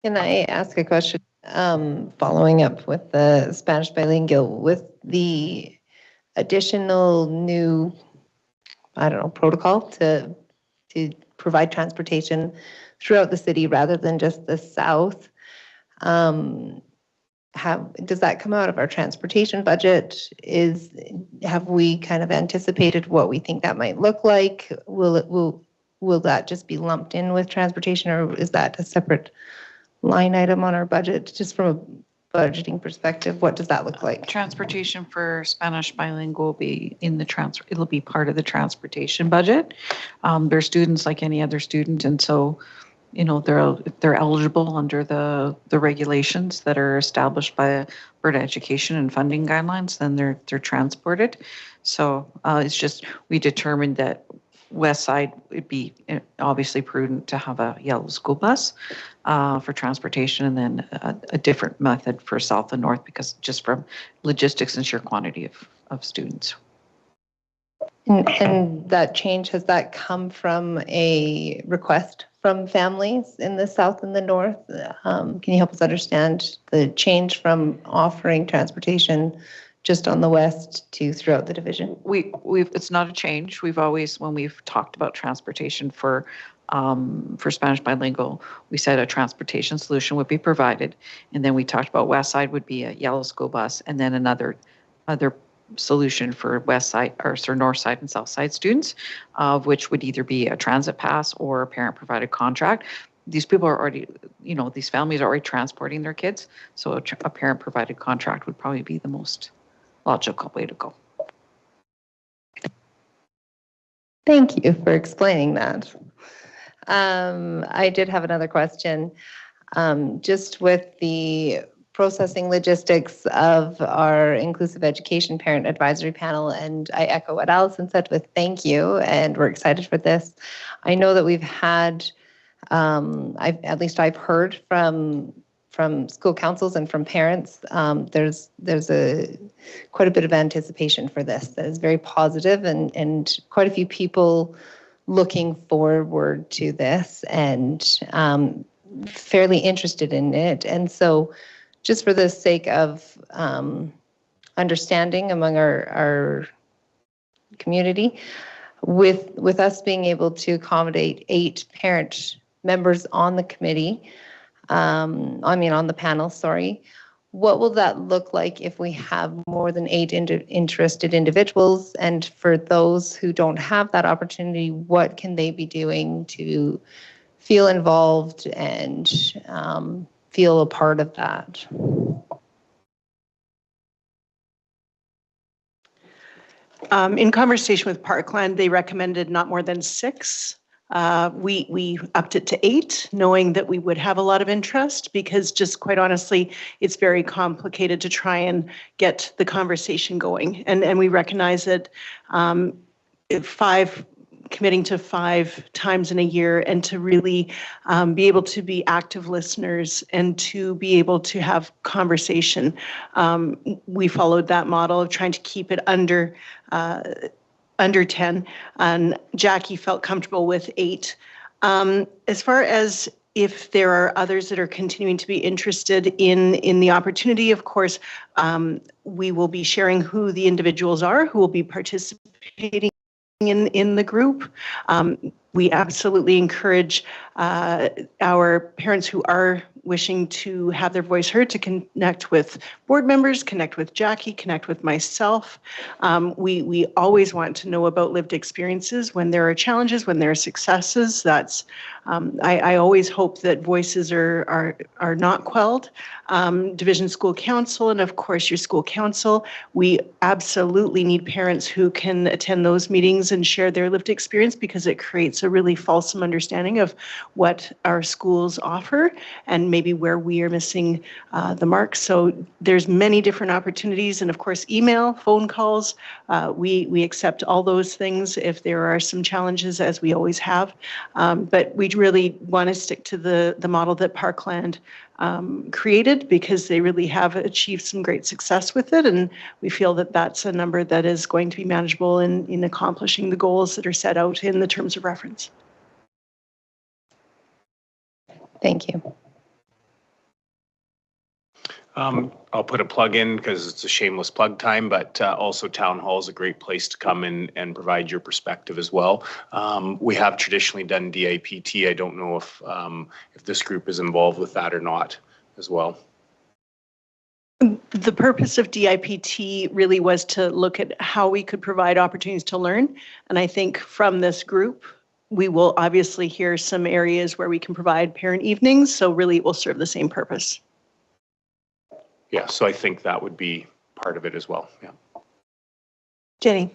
Speaker 5: Can I ask a question? Following up with the Spanish bilingual, with the additional new, I don't know, protocol to provide transportation throughout the city rather than just the south. Does that come out of our transportation budget? Have we kind of anticipated what we think that might look like? Will that just be lumped in with transportation, or is that a separate line item on our budget? Just from a budgeting perspective, what does that look like?
Speaker 4: Transportation for Spanish bilingual will be in the it'll be part of the transportation budget. They're students like any other student, and so, you know, they're eligible under the regulations that are established by Alberta Education and Funding Guidelines, then they're transported. So it's just, we determined that West Side would be obviously prudent to have a yellow school bus for transportation, and then a different method for South and North, because just from logistics and sheer quantity of students.
Speaker 5: And that change, has that come from a request from families in the South and the North? Can you help us understand the change from offering transportation just on the West to throughout the division?
Speaker 4: It's not a change. We've always, when we've talked about transportation for Spanish bilingual, we said a transportation solution would be provided, and then we talked about West Side would be a yellow school bus, and then other solution for West Side or North Side and South Side students, of which would either be a transit pass or a parent provided contract. These people are already, you know, these families are already transporting their kids, so a parent provided contract would probably be the most logical way to go.
Speaker 5: Thank you for explaining that. I did have another question. Just with the processing logistics of our inclusive education parent advisory panel, and I echo what Allison said with thank you, and we're excited for this. I know that we've had, I've heard from school councils and from parents, there's quite a bit of anticipation for this that is very positive, and quite a few people looking forward to this and fairly interested in it. And so just for the sake of understanding among our community, with us being able to accommodate 8 parent members on the committee, on the panel, sorry, what will that look like if we have more than 8 interested individuals? And for those who don't have that opportunity, what can they be doing to feel involved and feel a part of that?
Speaker 9: In conversation with Parkland, they recommended not more than 6. We upped it to 8, knowing that we would have a lot of interest, because just quite honestly, it's very complicated to try and get the conversation going. And we recognize that committing to 5 times in a year, and to really be able to be active listeners and to be able to have conversation. We followed that model of trying to keep it under 10, and Jackie felt comfortable with 8. As far as if there are others that are continuing to be interested in the opportunity, of course, we will be sharing who the individuals are who will be participating in the group. We absolutely encourage our parents who are wishing to have their voice heard to connect with board members, connect with Jackie, connect with myself. We always want to know about lived experiences when there are challenges, when there are successes. That's I always hope that voices are not quelled. Division School Council, and of course your school council, we absolutely need parents who can attend those meetings and share their lived experience, because it creates a really fulsome understanding of what our schools offer and maybe where we are missing the mark. So there's many different opportunities, and of course email, phone calls, we accept all those things if there are some challenges, as we always have. But we really want to stick to the model that Parkland created, because they really have achieved some great success with it, and we feel that that's a number that is going to be manageable in accomplishing the goals that are set out in the terms of reference.
Speaker 5: Thank you.
Speaker 10: I'll put a plug in because it's a shameless plug time, but also town hall is a great place to come in and provide your perspective as well. We have traditionally done DIPT. I don't know if this group is involved with that or not as well.
Speaker 9: The purpose of DIPT really was to look at how we could provide opportunities to learn. And I think from this group, we will obviously hear some areas where we can provide parent evenings. So really it will serve the same purpose.
Speaker 10: Yeah, so I think that would be part of it as well. Yeah.
Speaker 2: Jenny?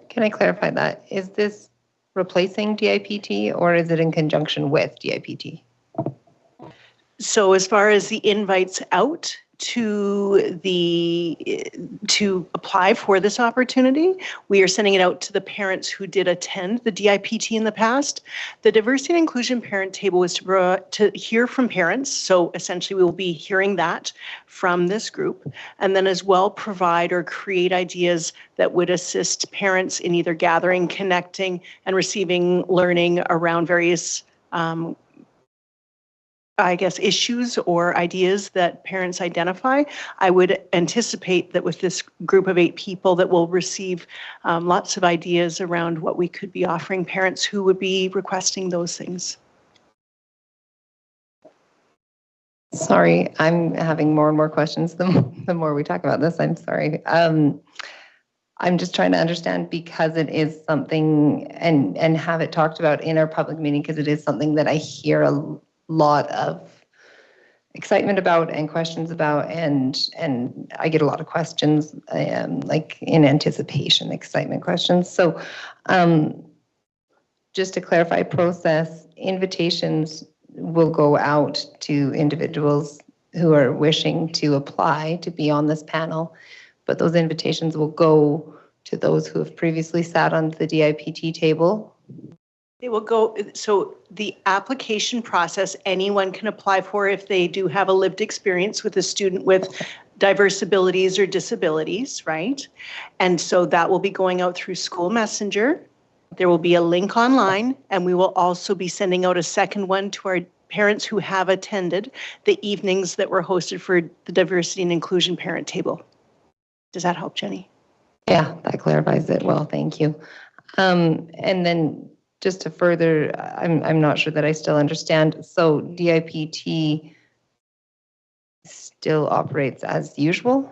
Speaker 5: Can I clarify that? Is this replacing DIPT or is it in conjunction with DIPT?
Speaker 9: So as far as the invites out to apply for this opportunity, we are sending it out to the parents who did attend the DIPT in the past. The diversity and inclusion parent table was to hear from parents. So essentially we will be hearing that from this group, and then as well provide or create ideas that would assist parents in either gathering, connecting, and receiving learning around various issues or ideas that parents identify. I would anticipate that with this group of 8 people that will receive lots of ideas around what we could be offering parents who would be requesting those things.
Speaker 5: Sorry, I'm having more and more questions the more we talk about this. I'm sorry. I'm just trying to understand because it is something and have it talked about in our public meeting because it is something that I hear a lot of excitement about and questions about, and I get a lot of questions like in anticipation, excitement questions. So just to clarify process, invitations will go out to individuals who are wishing to apply to be on this panel, but those invitations will go to those who have previously sat on the DIPT table.
Speaker 9: They will go, so the application process, anyone can apply for if they do have a lived experience with a student with diverse abilities or disabilities, right? And so that will be going out through School Messenger. There will be a link online, and we will also be sending out a second one to our parents who have attended the evenings that were hosted for the diversity and inclusion parent table. Does that help, Jenny?
Speaker 5: Yeah, that clarifies it well, thank you. And then just to further, I'm not sure that I still understand. So DIPT still operates as usual?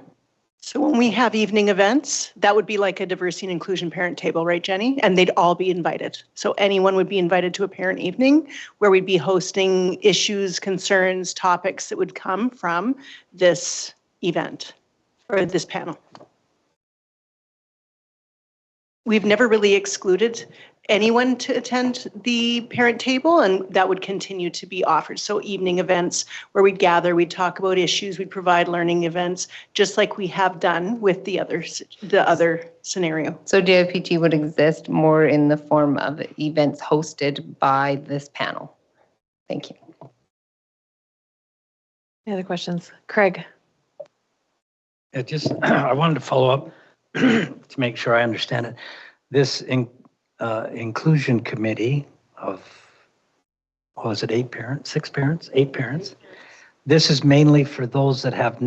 Speaker 9: So when we have evening events, that would be like a diversity and inclusion parent table, right, Jenny? And they'd all be invited. So anyone would be invited to a parent evening where we'd be hosting issues, concerns, topics that would come from this event or this panel. We've never really excluded anyone to attend the parent table, and that would continue to be offered. So evening events where we'd gather, we'd talk about issues, we'd provide learning events, just like we have done with the other scenario.
Speaker 5: So DIPT would exist more in the form of events hosted by this panel. Thank you.
Speaker 2: Any other questions? Craig?
Speaker 8: I wanted to follow up to make sure I understand it. This inclusion committee of, what was it, 8 parents, 6 parents, 8 parents? This is mainly for those that have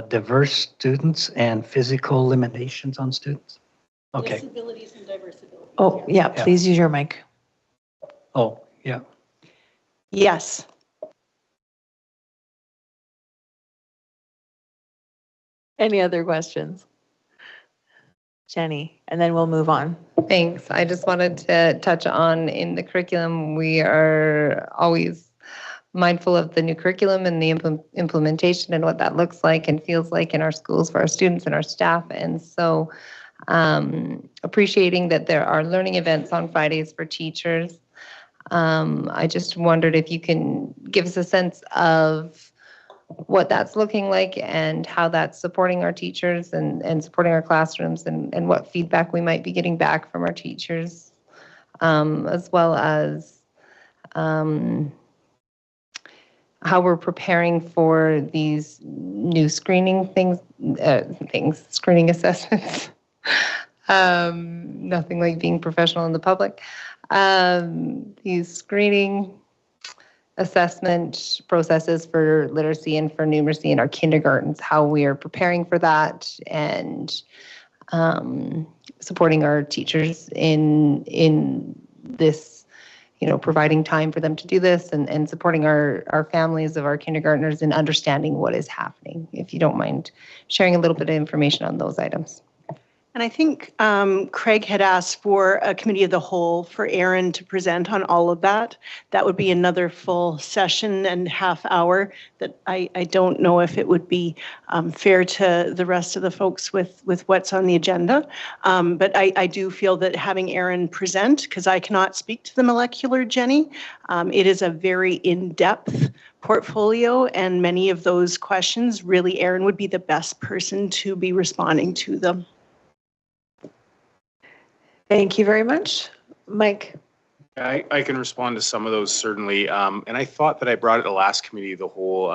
Speaker 8: diverse students and physical limitations on students? Okay.
Speaker 9: Disabilities and diverse abilities.
Speaker 2: Oh, yeah, please use your mic.
Speaker 8: Oh, yeah.
Speaker 9: Yes.
Speaker 2: Any other questions? Jenny, and then we'll move on.
Speaker 5: Thanks. I just wanted to touch on in the curriculum, we are always mindful of the new curriculum and the implementation and what that looks like and feels like in our schools for our students and our staff. And so appreciating that there are learning events on Fridays for teachers. I just wondered if you can give us a sense of what that's looking like and how that's supporting our teachers and supporting our classrooms and what feedback we might be getting back from our teachers, as well as how we're preparing for these new screening screening assessments. Nothing like being professional in the public. These screening assessment processes for literacy and for numeracy in our kindergartens, how we are preparing for that, and supporting our teachers in this, providing time for them to do this, and supporting our families of our kindergartners in understanding what is happening. If you don't mind sharing a little bit of information on those items.
Speaker 9: And I think Craig had asked for a committee of the whole for Aaron to present on all of that. That would be another full session and half hour that I don't know if it would be fair to the rest of the folks with what's on the agenda. But I do feel that having Aaron present, because I cannot speak to the molecular, Jenny, it is a very in-depth portfolio, and many of those questions, really Aaron would be the best person to be responding to them.
Speaker 2: Thank you very much. Mike?
Speaker 10: I can respond to some of those certainly. And I thought that I brought it to last committee, the whole,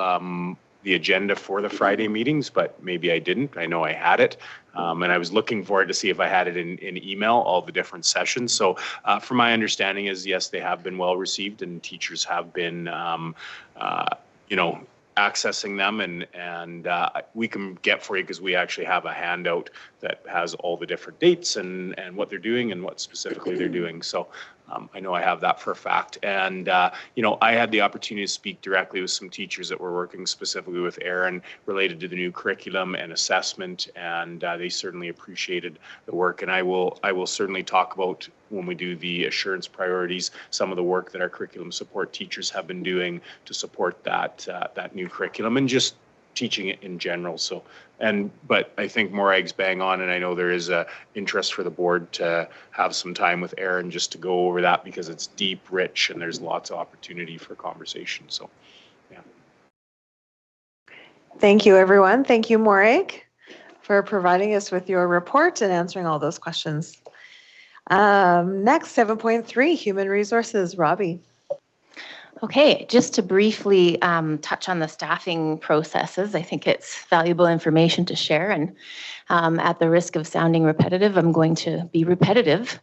Speaker 10: the agenda for the Friday meetings, but maybe I didn't. I know I had it. And I was looking for it to see if I had it in email, all the different sessions. So from my understanding is, yes, they have been well received and teachers have been, accessing them, and we can get for you, because we actually have a handout that has all the different dates and what they're doing and what specifically they're doing. So I know I have that for a fact. And, I had the opportunity to speak directly with some teachers that were working specifically with Aaron related to the new curriculum and assessment, and they certainly appreciated the work. And I will certainly talk about, when we do the assurance priorities, some of the work that our curriculum support teachers have been doing to support that new curriculum and just teaching it in general. So, but I think Morag's bang on, and I know there is a interest for the board to have some time with Aaron just to go over that, because it's deep, rich, and there's lots of opportunity for conversation. So, yeah.
Speaker 2: Thank you, everyone. Thank you, Morag, for providing us with your report and answering all those questions. Next, 7.3, Human Resources. Robbie.
Speaker 11: Okay, just to briefly touch on the staffing processes, I think it's valuable information to share, and at the risk of sounding repetitive, I'm going to be repetitive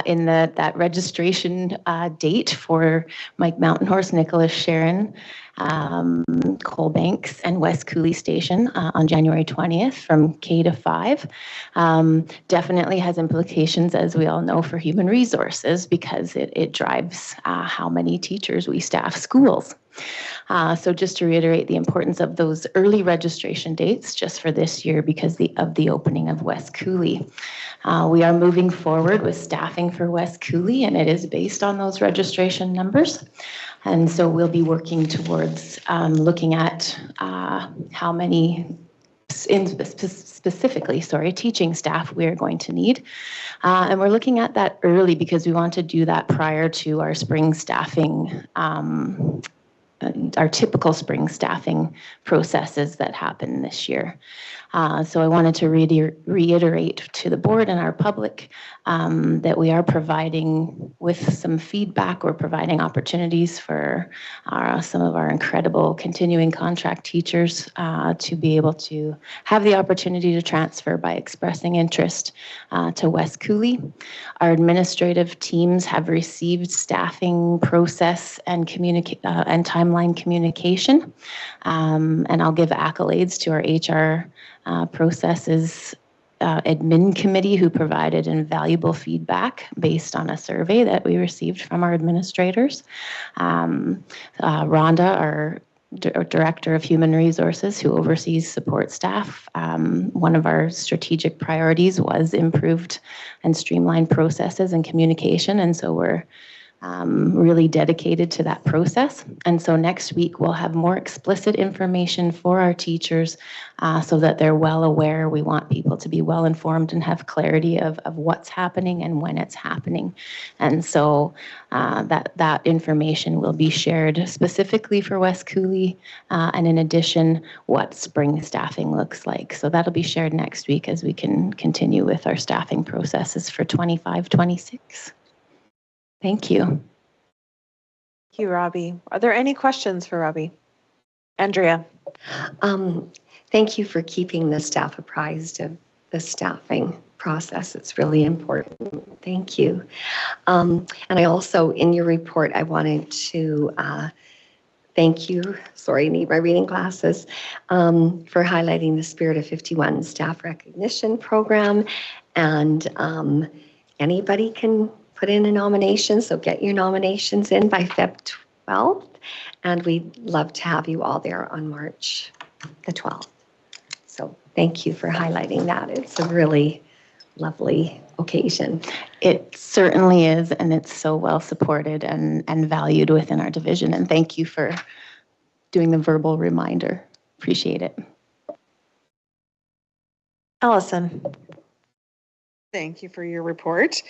Speaker 11: in that registration date for Mike Mountain Horse, Nicholas Sharon, Cole Banks, and West Cooley Station on January 20th from K to 5. Definitely has implications, as we all know, for human resources, because it drives how many teachers we staff schools. So just to reiterate the importance of those early registration dates just for this year, because of the opening of West Cooley. We are moving forward with staffing for West Cooley, and it is based on those registration numbers. And so we'll be working towards looking at how many, specifically, teaching staff we are going to need. And we're looking at that early because we want to do that prior to our spring staffing, our typical spring staffing processes that happen this year. So I wanted to reiterate to the board and our public that we are providing, with some feedback, we're providing opportunities for some of our incredible continuing contract teachers to be able to have the opportunity to transfer by expressing interest to West Cooley. Our administrative teams have received staffing process and timeline communication, and I'll give accolades to our HR processes admin committee, who provided invaluable feedback based on a survey that we received from our administrators. Rhonda, our Director of Human Resources, who oversees support staff. One of our strategic priorities was improved and streamlined processes and communication, and so we're really dedicated to that process. And so next week we'll have more explicit information for our teachers so that they're well aware. We want people to be well informed and have clarity of what's happening and when it's happening. And so that information will be shared specifically for West Cooley, and in addition, what spring staffing looks like. So that'll be shared next week as we can continue with our staffing processes for 25-26. Thank you.
Speaker 2: Thank you, Robbie. Are there any questions for Robbie? Andrea.
Speaker 7: Thank you for keeping the staff apprised of the staffing process. It's really important. Thank you. And I also, in your report, I wanted to thank you. Sorry, need my reading glasses. For highlighting the Spirit of 51 staff recognition program. And anybody can put in a nomination, so get your nominations in by Feb 12th. And we'd love to have you all there on March the 12th. So thank you for highlighting that. It's a really lovely occasion.
Speaker 11: It certainly is, and it's so well supported and valued within our division. And thank you for doing the verbal reminder. Appreciate it.
Speaker 2: Allison.
Speaker 3: Thank you for your report.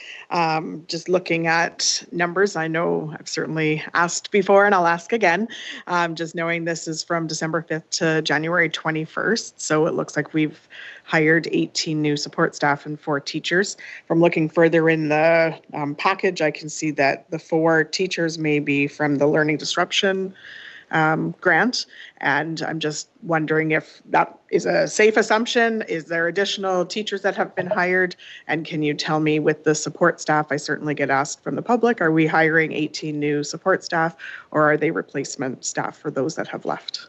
Speaker 3: Just looking at numbers, I know I've certainly asked before and I'll ask again. Just knowing this is from December 5th to January 21st. So it looks like we've hired 18 new support staff and 4 teachers. From looking further in the package, I can see that the 4 teachers may be from the learning disruption grant. And I'm just wondering if that is a safe assumption. Is there additional teachers that have been hired? And can you tell me with the support staff, I certainly get asked from the public, are we hiring 18 new support staff or are they replacement staff for those that have left?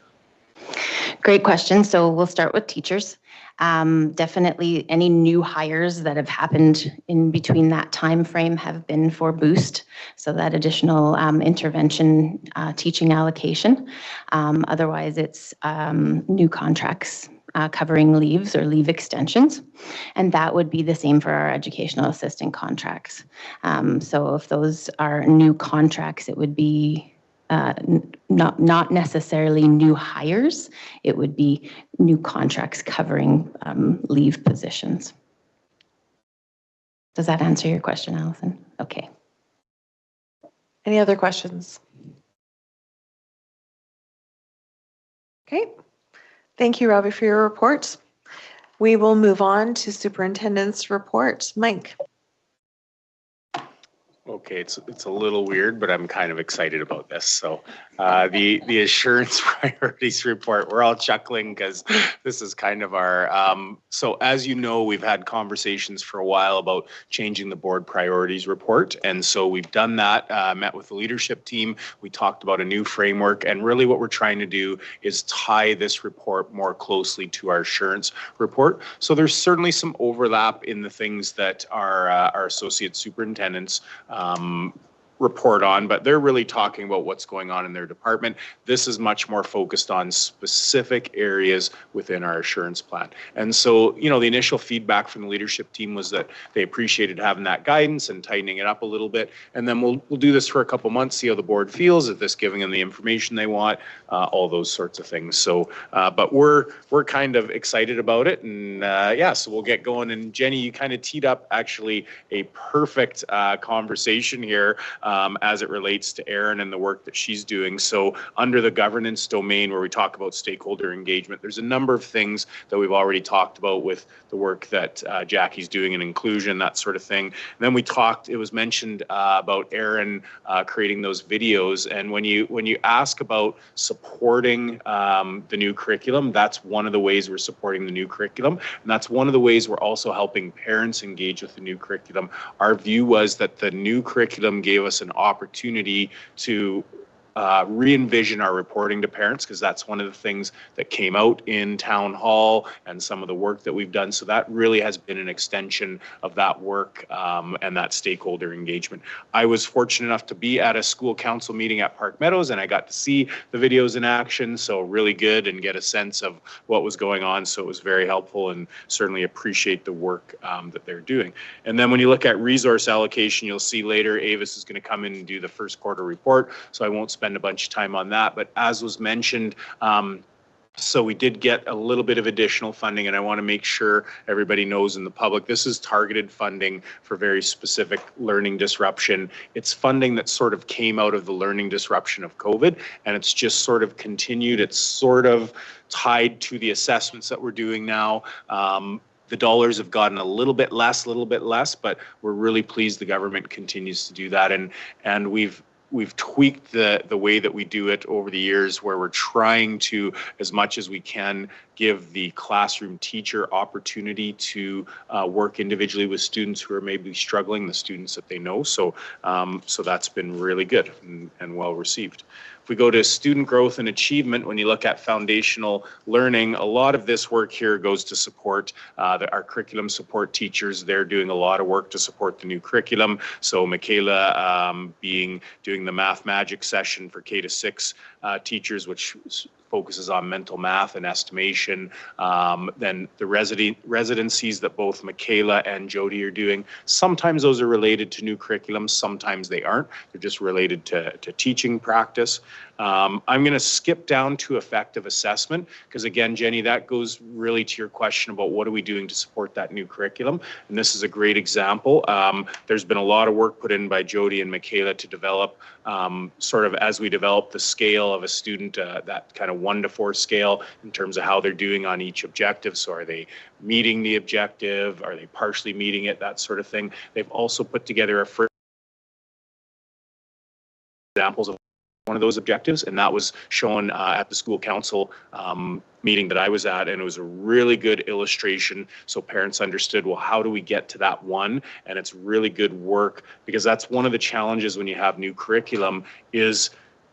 Speaker 11: Great question. So we'll start with teachers. Definitely any new hires that have happened in between that time frame have been for boost, so that additional intervention teaching allocation. Otherwise, it's new contracts covering leaves or leave extensions, and that would be the same for our educational assistant contracts. So if those are new contracts, it would be not necessarily new hires, it would be new contracts covering leave positions. Does that answer your question, Allison? Okay.
Speaker 2: Any other questions? Okay. Thank you, Robbie, for your report. We will move on to superintendent's report. Mike.
Speaker 10: Okay, it's a little weird, but I'm kind of excited about this. So the assurance priorities report, we're all chuckling because this is kind of our, so as you know, we've had conversations for a while about changing the board priorities report. And so we've done that, met with the leadership team. We talked about a new framework, and really what we're trying to do is tie this report more closely to our assurance report. So there's certainly some overlap in the things that our associate superintendents report on, but they're really talking about what's going on in their department. This is much more focused on specific areas within our assurance plan. And so, you know, the initial feedback from the leadership team was that they appreciated having that guidance and tightening it up a little bit. And then we'll do this for a couple months, see how the board feels, if this giving them the information they want, all those sorts of things. So, but we're kind of excited about it. And yeah, so we'll get going. And Jenny, you kind of teed up actually a perfect conversation here as it relates to Erin and the work that she's doing. So under the governance domain where we talk about stakeholder engagement, there's a number of things that we've already talked about with the work that Jackie's doing in inclusion, that sort of thing. And then we talked, it was mentioned about Erin creating those videos. And when you ask about supporting the new curriculum, that's one of the ways we're supporting the new curriculum. And that's one of the ways we're also helping parents engage with the new curriculum. Our view was that the new curriculum gave us an opportunity to re-envision our reporting to parents, because that's one of the things that came out in town hall and some of the work that we've done. So that really has been an extension of that work and that stakeholder engagement. I was fortunate enough to be at a school council meeting at Park Meadows, and I got to see the videos in action. So really good, and get a sense of what was going on. So it was very helpful, and certainly appreciate the work that they're doing. And then when you look at resource allocation, you'll see later Avis is going to come in and do the first quarter report. So I won't spend a bunch of time on that, but as was mentioned, so we did get a little bit of additional funding, and I want to make sure everybody knows in the public, this is targeted funding for very specific learning disruption. It's funding that sort of came out of the learning disruption of COVID, and it's just sort of continued. It's sort of tied to the assessments that we're doing now. The dollars have gotten a little bit less, but we're really pleased the government continues to do that. And we've tweaked the way that we do it over the years, where we're trying to, as much as we can, give the classroom teacher opportunity to work individually with students who are maybe struggling, the students that they know. So, so that's been really good and well received. If we go to student growth and achievement, when you look at foundational learning, a lot of this work here goes to support our curriculum support teachers. They're doing a lot of work to support the new curriculum. So Michaela doing the Math Magic session for K to 6 teachers, which focuses on mental math and estimation. Then the residencies that both Michaela and Jody are doing, sometimes those are related to new curriculums, sometimes they aren't. They're just related to teaching practice. I'm going to skip down to effective assessment because, again, Jenny, that goes really to your question about what are we doing to support that new curriculum. And this is a great example. There's been a lot of work put in by Jody and Michaela to develop sort of as we develop the scale of a student, that kind of 1 to 4 scale in terms of how they're doing on each objective. So are they meeting the objective? Are they partially meeting it? That sort of thing. They've also put together a first examples of one of those objectives, and that was shown at the school council meeting that I was at, and it was a really good illustration so parents understood, well, how do we get to that one? And it's really good work because that's one of the challenges when you have new curriculum is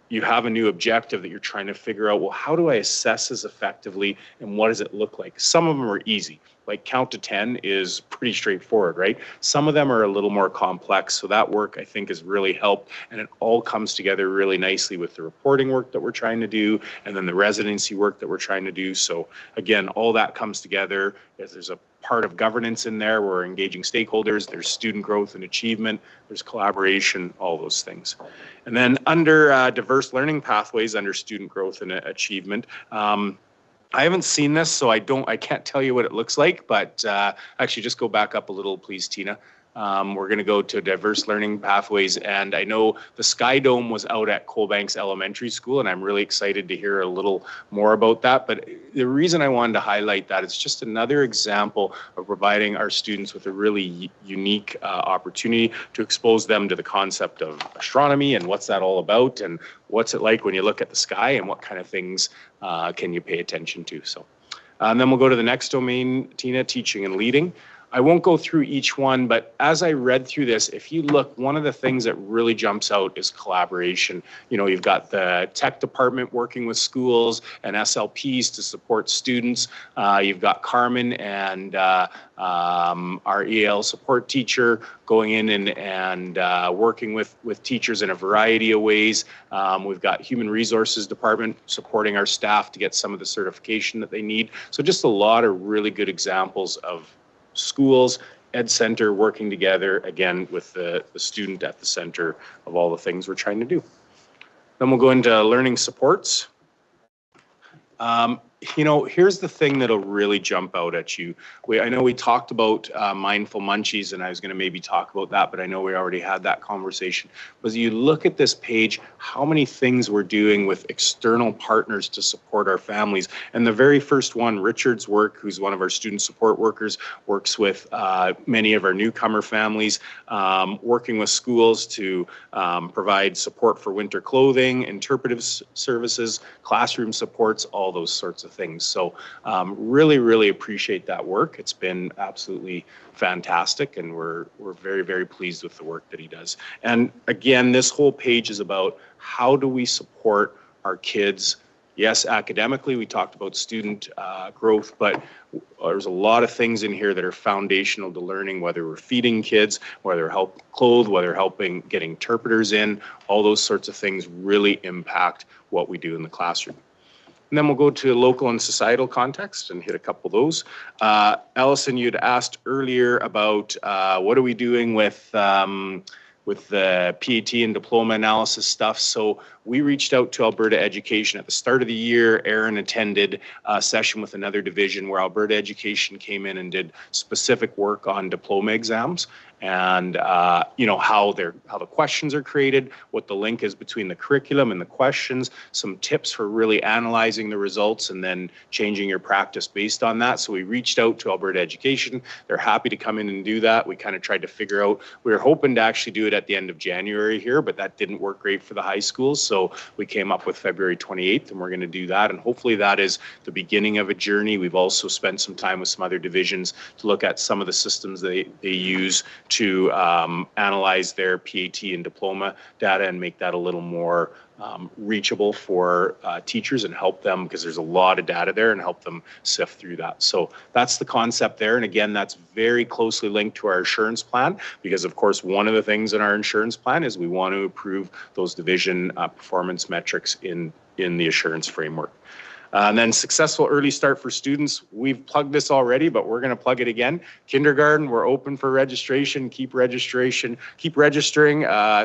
Speaker 10: you have a new objective that you're trying to figure out, well, how do I assess this effectively and what does it look like? Some of them are easy, like count to 10 is pretty straightforward, right? Some of them are a little more complex. So that work I think has really helped, and it all comes together really nicely with the reporting work that we're trying to do and then the residency work that we're trying to do. So again, all that comes together as there's a part of governance in there. We're engaging stakeholders, there's student growth and achievement, there's collaboration, all those things. And then under diverse learning pathways, under student growth and achievement, I haven't seen this, so I can't tell you what it looks like, but actually just go back up a little, please, Tina. We're going to go to diverse learning pathways, and I know the Sky Dome was out at Coalbanks Elementary School, and I'm really excited to hear a little more about that. But the reason I wanted to highlight that is just another example of providing our students with a really unique opportunity to expose them to the concept of astronomy and what's that all about, and what's it like when you look at the sky, and what kind of things can you pay attention to. So, and then we'll go to the next domain, Tina, teaching and leading. I won't go through each one, but as I read through this, if you look, one of the things that really jumps out is collaboration. You know, you've got the tech department working with schools and SLPs to support students. You've got Carmen and our EL support teacher going in and working with teachers in a variety of ways. We've got human resources department supporting our staff to get some of the certification that they need. So just a lot of really good examples of schools, Ed Center working together, again, with the student at the center of all the things we're trying to do. Then we'll go into learning supports. You know, here's the thing that'll really jump out at you. I know we talked about mindful munchies, and I was going to maybe talk about that, but I know we already had that conversation. But you look at this page, how many things we're doing with external partners to support our families. And the very first one, Richard's work, who's one of our student support workers, works with many of our newcomer families, working with schools to provide support for winter clothing, interpretive services, classroom supports, all those sorts of things. So really, really appreciate that work. It's been absolutely fantastic, and we're very, very pleased with the work that he does. And again, this whole page is about how do we support our kids. Yes, academically, we talked about student growth, but there's a lot of things in here that are foundational to learning, whether we're feeding kids, whether help clothe, whether helping get interpreters in, all those sorts of things really impact what we do in the classroom. And then we'll go to local and societal context and hit a couple of those. Allison, you'd asked earlier about what are we doing with the PAT and diploma analysis stuff. So we reached out to Alberta Education at the start of the year. Aaron attended a session with another division where Alberta Education came in and did specific work on diploma exams. and how the questions are created, what the link is between the curriculum and the questions, some tips for really analyzing the results and then changing your practice based on that. So we reached out to Alberta Education. They're happy to come in and do that. We kind of tried to figure out, we were hoping to actually do it at the end of January here, but that didn't work great for the high schools. So we came up with February 28th, and we're going to do that. And hopefully that is the beginning of a journey. We've also spent some time with some other divisions to look at some of the systems they use to analyze their PAT and diploma data and make that a little more reachable for teachers and help them, because there's a lot of data there, and help them sift through that. So that's the concept there. And again, that's very closely linked to our assurance plan, because of course, one of the things in our insurance plan is we want to improve those division performance metrics in the assurance framework. And then successful early start for students. We've plugged this already, but we're going to plug it again. Kindergarten, we're open for registration. Keep registering.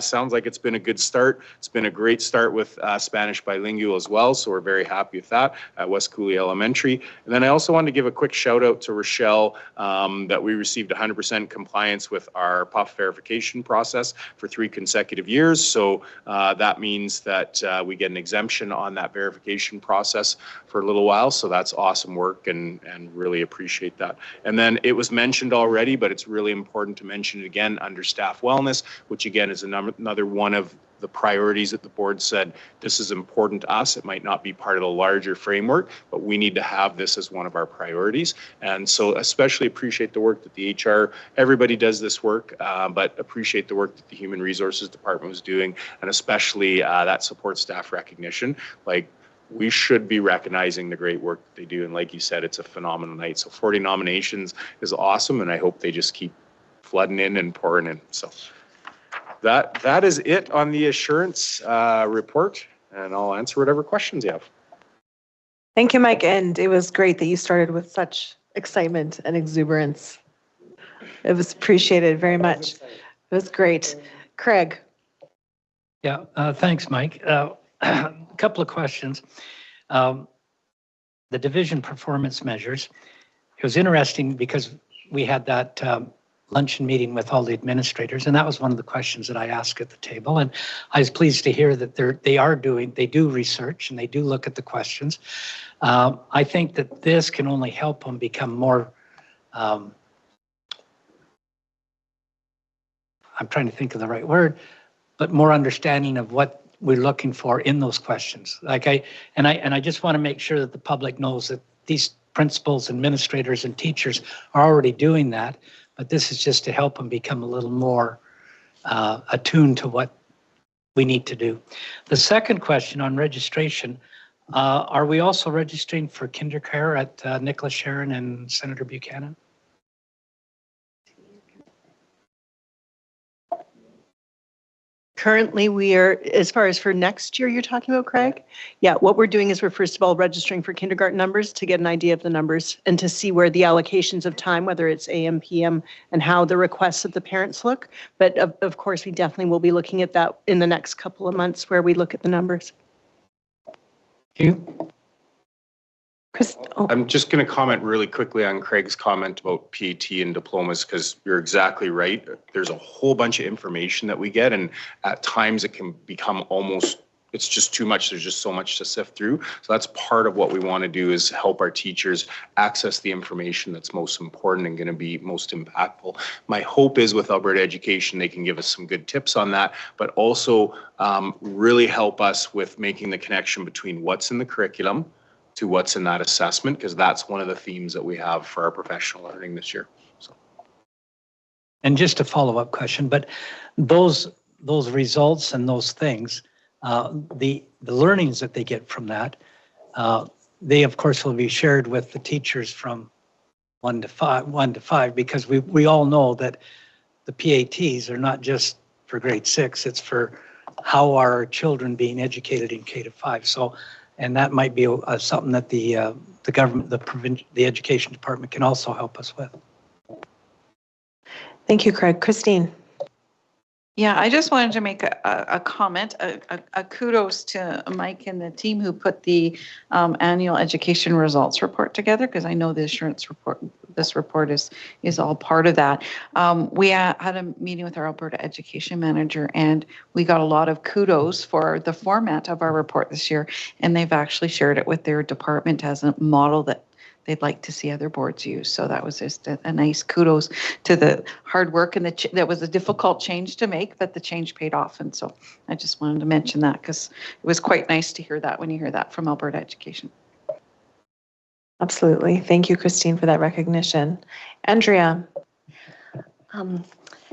Speaker 10: Sounds like it's been a good start. It's been a great start with Spanish bilingual as well, so we're very happy with that at West Cooley Elementary. And then I also wanted to give a quick shout out to Rochelle that we received 100% compliance with our PUF verification process for 3 consecutive years. So that means that we get an exemption on that verification process for a little while. So that's awesome work, and really appreciate that. And then it was mentioned already, but it's really important to mention it again, under staff wellness, which again is another one of the priorities that the board said, this is important to us. It might not be part of the larger framework, but we need to have this as one of our priorities. And so especially appreciate the work that the HR, everybody does this work, but appreciate the work that the Human Resources Department was doing, and especially that support staff recognition. Like, we should be recognizing the great work that they do. And like you said, it's a phenomenal night. So 40 nominations is awesome, and I hope they just keep flooding in and pouring in. So that is it on the assurance report, and I'll answer whatever questions you have.
Speaker 2: Thank you, Mike. And it was great that you started with such excitement and exuberance. It was appreciated very much. It was great. Craig.
Speaker 8: Yeah, thanks, Mike. A couple of questions. The division performance measures. It was interesting because we had that luncheon meeting with all the administrators, and that was one of the questions that I asked at the table. And I was pleased to hear that they do research and they do look at the questions. I think that this can only help them become more. I'm trying to think of the right word, but more understanding of what we're looking for in those questions. I just want to make sure that the public knows that these principals, administrators, and teachers are already doing that, but this is just to help them become a little more attuned to what we need to do. The second question on registration, are we also registering for kindercare at Nicholas Sharon and Senator Buchanan?
Speaker 9: Currently, we are, as far as for next year you're talking about, Craig? Yeah, what we're doing is we're first of all registering for kindergarten numbers to get an idea of the numbers and to see where the allocations of time, whether it's AM, PM, and how the requests of the parents look. But of course, we definitely will be looking at that in the next couple of months where we look at the numbers.
Speaker 8: You?
Speaker 2: Chris,
Speaker 10: I'm just going to comment really quickly on Craig's comment about PAT and diplomas, because you're exactly right. There's a whole bunch of information that we get, and at times it can become almost, it's just too much. There's just so much to sift through. So that's part of what we want to do, is help our teachers access the information that's most important and going to be most impactful. My hope is with Alberta Education, they can give us some good tips on that, but also really help us with making the connection between what's in the curriculum to what's in that assessment, because that's one of the themes that we have for our professional learning this year. So,
Speaker 8: and just a follow-up question, but those results and those things, the learnings that they get from that, they of course will be shared with the teachers from 1 to 5, because we all know that the PATs are not just for grade 6, it's for how are our children being educated in K to 5. So, and that might be something that the government, the education department can also help us with.
Speaker 2: thank you, Craig. Christine.
Speaker 4: Yeah, I just wanted to make a comment, a kudos to Mike and the team who put the annual education results report together, because I know the assurance report this report is all part of that. We had a meeting with our Alberta Education Manager, and we got a lot of kudos for the format of our report this year, and they've actually shared it with their department as a model that they'd like to see other boards use. So that was just a nice kudos to the hard work, and that was a difficult change to make, but the change paid off. And so I just wanted to mention that because it was quite nice to hear that when you hear that from Alberta Education.
Speaker 2: Absolutely. Thank you, Christine, for that recognition. Andrea.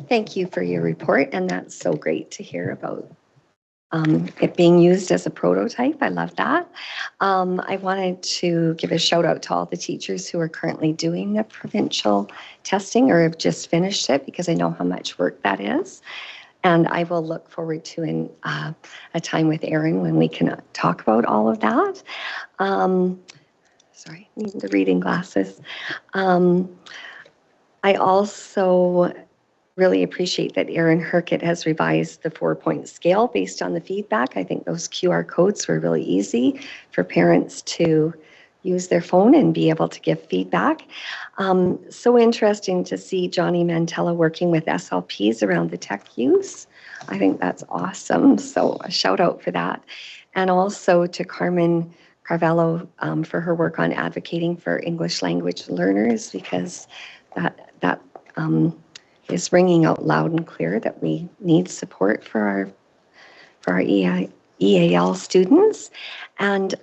Speaker 7: Thank you for your report, and that's so great to hear about it being used as a prototype. I love that. I wanted to give a shout out to all the teachers who are currently doing the provincial testing or have just finished it, because I know how much work that is. And I will look forward to a time with Erin when we can talk about all of that. Sorry, needing the reading glasses. I also really appreciate that Erin Herkett has revised the 4-point scale based on the feedback. I think those QR codes were really easy for parents to use their phone and be able to give feedback. So interesting to see Johnny Mantella working with SLPs around the tech use. I think that's awesome. So a shout out for that. And also to Carmen Carvello for her work on advocating for English language learners, because that is ringing out loud and clear that we need support for our EAL students. And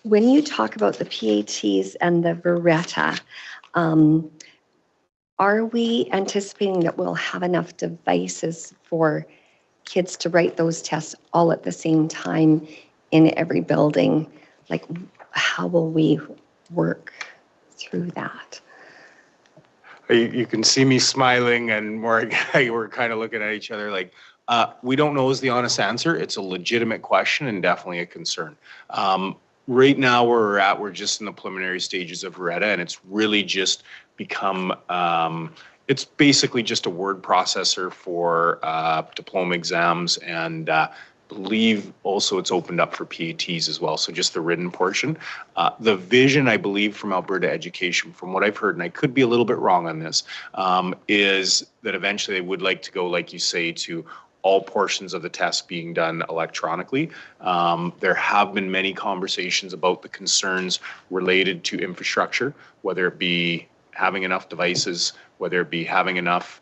Speaker 7: when you talk about the PATs and the Veretta, are we anticipating that we'll have enough devices for kids to write those tests all at the same time in every building? Like, how will we work through that?
Speaker 10: You can see me smiling, and we're kind of looking at each other like, we don't know is the honest answer. It's a legitimate question and definitely a concern. Right now where we're at, we're just in the preliminary stages of Veretta, and it's really just become, it's basically just a word processor for diploma exams, and believe also it's opened up for PATs as well, so just the written portion. The vision, I believe, from Alberta Education, from what I've heard, and I could be a little bit wrong on this, is that eventually they would like to go, like you say, to all portions of the test being done electronically. There have been many conversations about the concerns related to infrastructure, whether it be having enough devices, whether it be having enough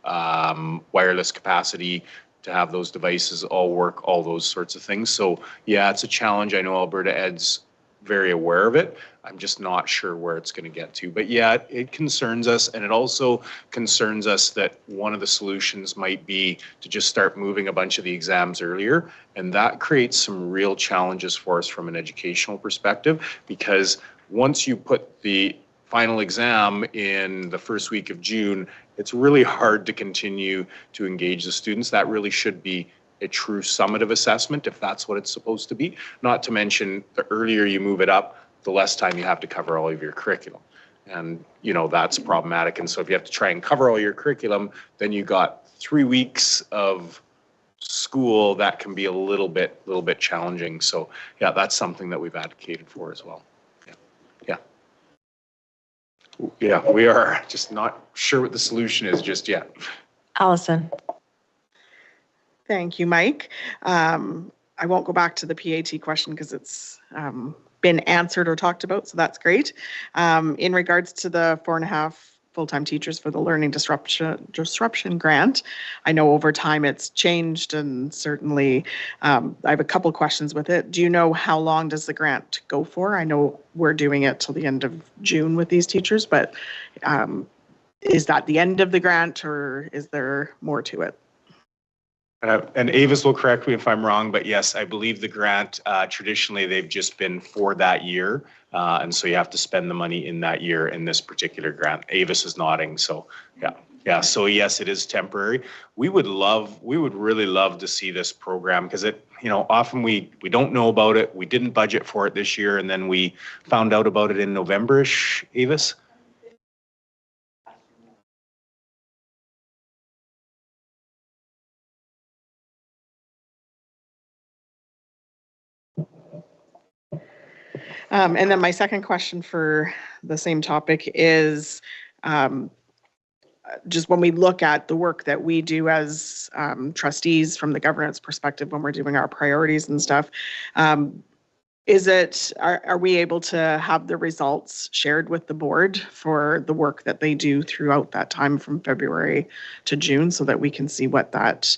Speaker 10: wireless capacity to have those devices all work, all those sorts of things. So yeah, it's a challenge. I know Alberta Ed's very aware of it. I'm just not sure where it's going to get to. But yeah, it concerns us, and it also concerns us that one of the solutions might be to just start moving a bunch of the exams earlier, and that creates some real challenges for us from an educational perspective, because once you put the final exam in the first week of June, it's really hard to continue to engage the students. That really should be a true summative assessment, if that's what it's supposed to be. Not to mention, the earlier you move it up, the less time you have to cover all of your curriculum. And, you know, that's problematic. And so if you have to try and cover all your curriculum, then you got 3 weeks of school that can be a little bit challenging. So yeah, that's something that we've advocated for as well. Yeah, we are just not sure what the solution is just yet.
Speaker 2: Allison.
Speaker 3: Thank you, Mike. I won't go back to the PAT question because it's been answered or talked about, so that's great. In regards to the 4.5 full-time teachers for the learning disruption grant, I know over time it's changed, and certainly I have a couple questions with it. Do you know how long does the grant go for? I know we're doing it till the end of June with these teachers, but is that the end of the grant, or is there more to it?
Speaker 10: And Avis will correct me if I'm wrong, but yes, I believe the grant, traditionally they've just been for that year. And so you have to spend the money in that year in this particular grant. Avis is nodding, so yeah. So yes, it is temporary. We would really love to see this program, because it, you know, often we don't know about it. We didn't budget for it this year, and then we found out about it in November-ish, Avis?
Speaker 3: And then my second question for the same topic is, just when we look at the work that we do as trustees from the governance perspective, when we're doing our priorities and stuff, are we able to have the results shared with the board for the work that they do throughout that time from February to June so that we can see what that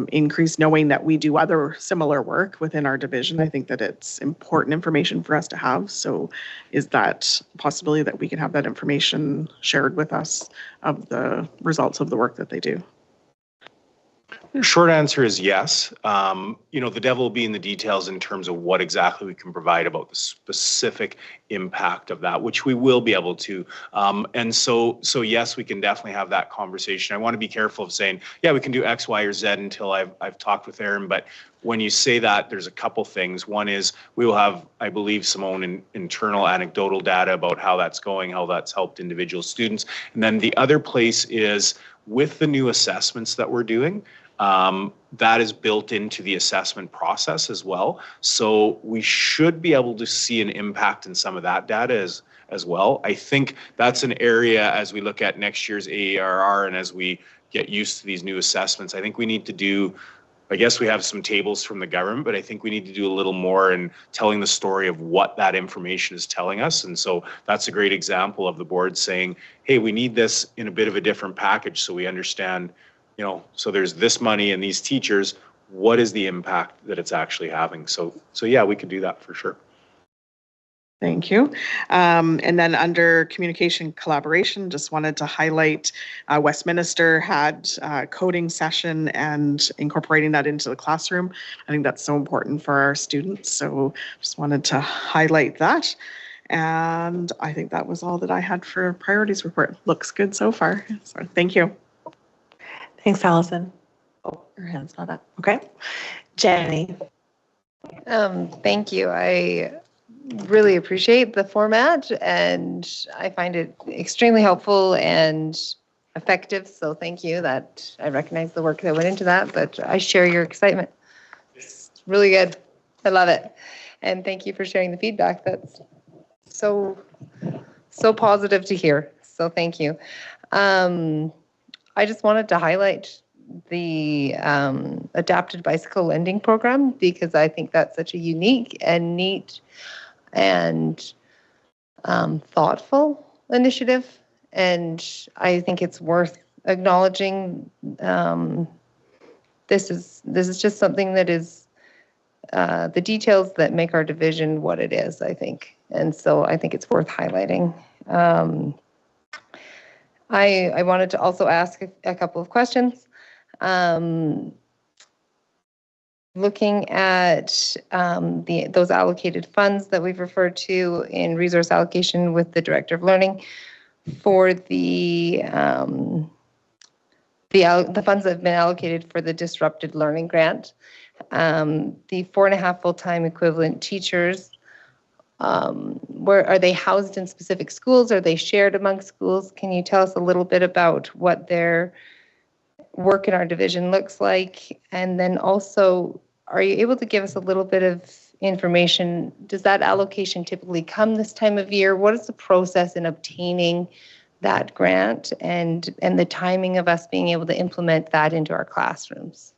Speaker 3: increase, knowing that we do other similar work within our division? I think that it's important information for us to have. So is that a possibility that we can have that information shared with us of the results of the work that they do?
Speaker 10: Short answer is yes. The devil will be in the details in terms of what exactly we can provide about the specific impact of that, which we will be able to. And so yes, we can definitely have that conversation. I want to be careful of saying, yeah, we can do X, Y, or Z until I've talked with Aaron. But when you say that, there's a couple things. One is we will have, I believe, some own internal anecdotal data about how that's going, how that's helped individual students. And then the other place is with the new assessments that we're doing, that is built into the assessment process as well. So we should be able to see an impact in some of that data as well. I think that's an area as we look at next year's AERR and as we get used to these new assessments, I think we need to do, I guess we have some tables from the government, but I think we need to do a little more in telling the story of what that information is telling us. And so that's a great example of the board saying, hey, we need this in a bit of a different package so we understand, so there's this money and these teachers, what is the impact that it's actually having? So yeah, we could do that for sure.
Speaker 3: Thank you. And then under communication collaboration, just wanted to highlight Westminster had a coding session and incorporating that into the classroom. I think that's so important for our students. So just wanted to highlight that. And I think that was all that I had for priorities report. Looks good so far. So thank you.
Speaker 2: Thanks, Allison. Oh, her hand's not up. Okay. Jenny.
Speaker 5: Thank you. I really appreciate the format and I find it extremely helpful and effective. So thank you. That I recognize the work that went into that, but I share your excitement. It's really good. I love it. And thank you for sharing the feedback. That's so positive to hear. So thank you. I just wanted to highlight the adapted bicycle lending program because I think that's such a unique and neat and thoughtful initiative. And I think it's worth acknowledging. This is just something that is the details that make our division what it is, I think. And so I think it's worth highlighting. I wanted to also ask a couple of questions. Looking at those allocated funds that we've referred to in resource allocation with the Director of Learning for the funds that have been allocated for the Disrupted Learning Grant, the 4.5 full-time equivalent teachers, where are they housed in specific schools? Are they shared among schools? Can you tell us a little bit about what their work in our division looks like? And then also, are you able to give us a little bit of information? Does that allocation typically come this time of year? What is the process in obtaining that grant and the timing of us being able to implement that into our classrooms?